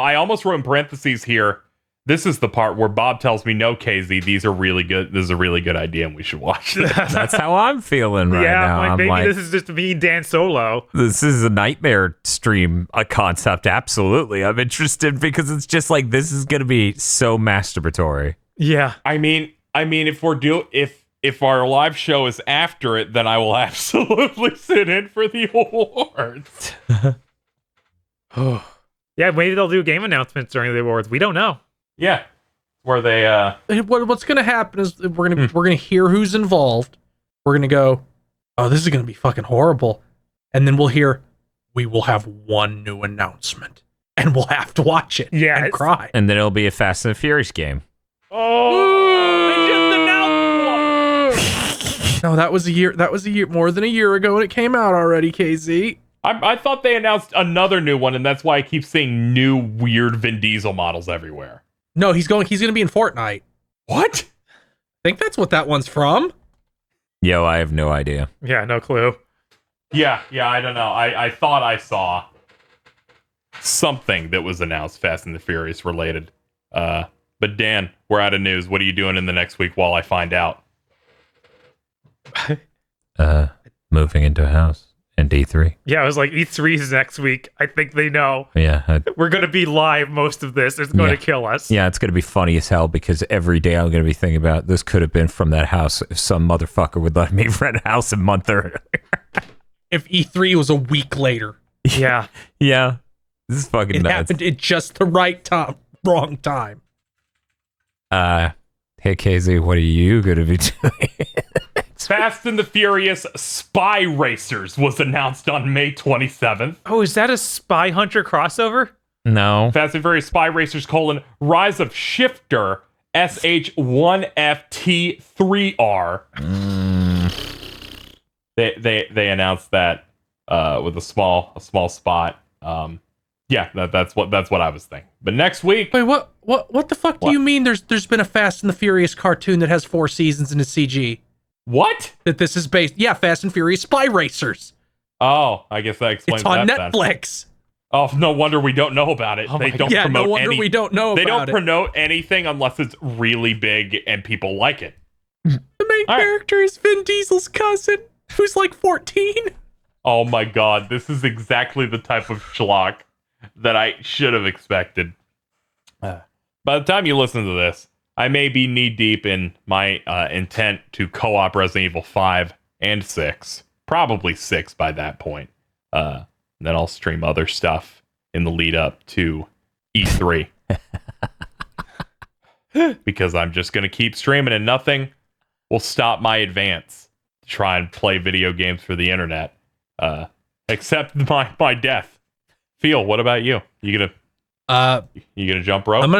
I almost wrote in parentheses here, this is the part where Bob tells me, no, KZ, these are really good. This is a really good idea and we should watch this. That's how I'm feeling right now. Like, I'm maybe like, this is just me, Dan Solo. this is a nightmare stream, a concept. Absolutely. I'm interested because it's just like, this is going to be so masturbatory. Yeah. I mean, if our live show is after it, then I will absolutely sit in for the awards. Yeah, maybe they'll do game announcements during the awards. We don't know. Yeah, where they What's gonna happen is we're gonna hear who's involved. We're gonna go, oh, this is gonna be fucking horrible, and then we'll hear we will have one new announcement, and we'll have to watch it and cry. And then it'll be a Fast and Furious game. they just announced one. No, that was a year more than a year ago, and it came out already. KZ. I thought they announced another new one, and that's why I keep seeing new weird Vin Diesel models everywhere. No, he's gonna be in Fortnite. What? I think that's what that one's from. Yo, I have no idea. Yeah, no clue. Yeah, I don't know. I thought I saw something that was announced Fast and the Furious related. But Dan, we're out of news. What are you doing in the next week while I find out? Moving into a house and E3. Yeah, I was like, E3 is next week. I think they know. Yeah. We're going to be live most of this. It's going to kill us. Yeah, it's going to be funny as hell because every day I'm going to be thinking about this could have been from that house if some motherfucker would let me rent a house a month earlier. If E3 was a week later. Yeah. Yeah. This is fucking It nuts. happened at just the right time, wrong time. Hey, KZ, what are you going to be doing? Fast and the Furious Spy Racers was announced on May 27th. Oh, is that a Spy Hunter crossover? No. Fast and Furious Spy Racers: Rise of Shifter SH1FT3R. They announced that with a small spot. Yeah, that's what I was thinking. But next week, Wait, what the fuck do you mean? There's been a Fast and the Furious cartoon that has 4 seasons in a CG. what? That this is based. Yeah, Fast and Furious Spy Racers. Oh, I guess that explains It's on that then. Netflix. Oh, no wonder we don't know about it. They don't Yeah, promote no wonder any. we don't know They about don't it. promote anything unless it's really big and people like it. The main All right. character is Vin Diesel's cousin, who's like 14. Oh my god, this is exactly the type of schlock that I should have expected. By the time you listen to this, I may be knee-deep in my intent to co-op Resident Evil 5 and 6. Probably 6 by that point. Then I'll stream other stuff in the lead-up to E3. Because I'm just going to keep streaming and nothing will stop my advance to try and play video games for the internet. Except my death. Phil, what about you? You gonna jump rope? I'm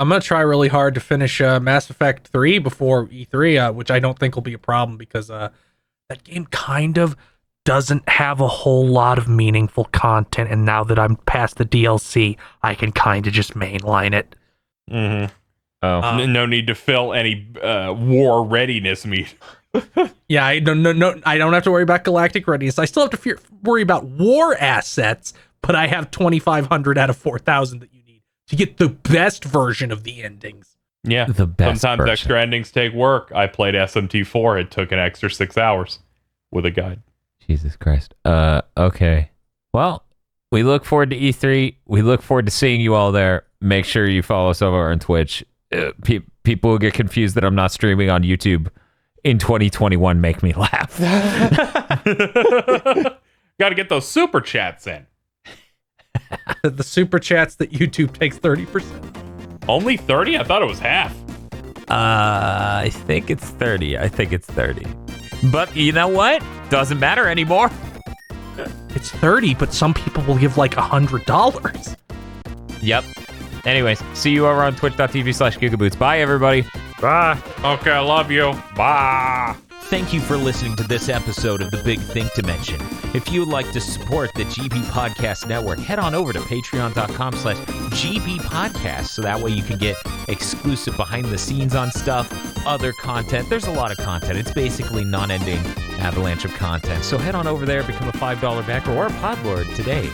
gonna try really hard to finish Mass Effect 3 before E3, which I don't think will be a problem because that game kind of doesn't have a whole lot of meaningful content, and now that I'm past the DLC, I can kind of just mainline it. Mm-hmm. Oh, no need to fill any war readiness meet. Yeah, I don't have to worry about galactic readiness. I still have to worry about war assets, but I have 2,500 out of 4,000 that you need to get the best version of the endings. Yeah, The best sometimes version. extra endings take work. I played SMT4. It took an extra 6 hours with a guide. Jesus Christ. Okay. Well, we look forward to E3. We look forward to seeing you all there. Make sure you follow us over on Twitch. People who get confused that I'm not streaming on YouTube in 2021 make me laugh. Got to get those super chats in. The super chats that YouTube takes 30%. Only 30? I thought it was half. I think it's 30. But you know what? Doesn't matter anymore. It's 30, but some people will give like $100. Yep. Anyways, see you over on twitch.tv/GigaBoots. Bye, everybody. Bye. Okay, I love you. Bye. Thank you for listening to this episode of The Big Think Dimension. If you would like to support the GB Podcast Network, head on over to patreon.com/GB Podcast so that way you can get exclusive behind the scenes on stuff, other content. There's a lot of content. It's basically non-ending avalanche of content. So head on over there, become a $5 backer or a Podlord today.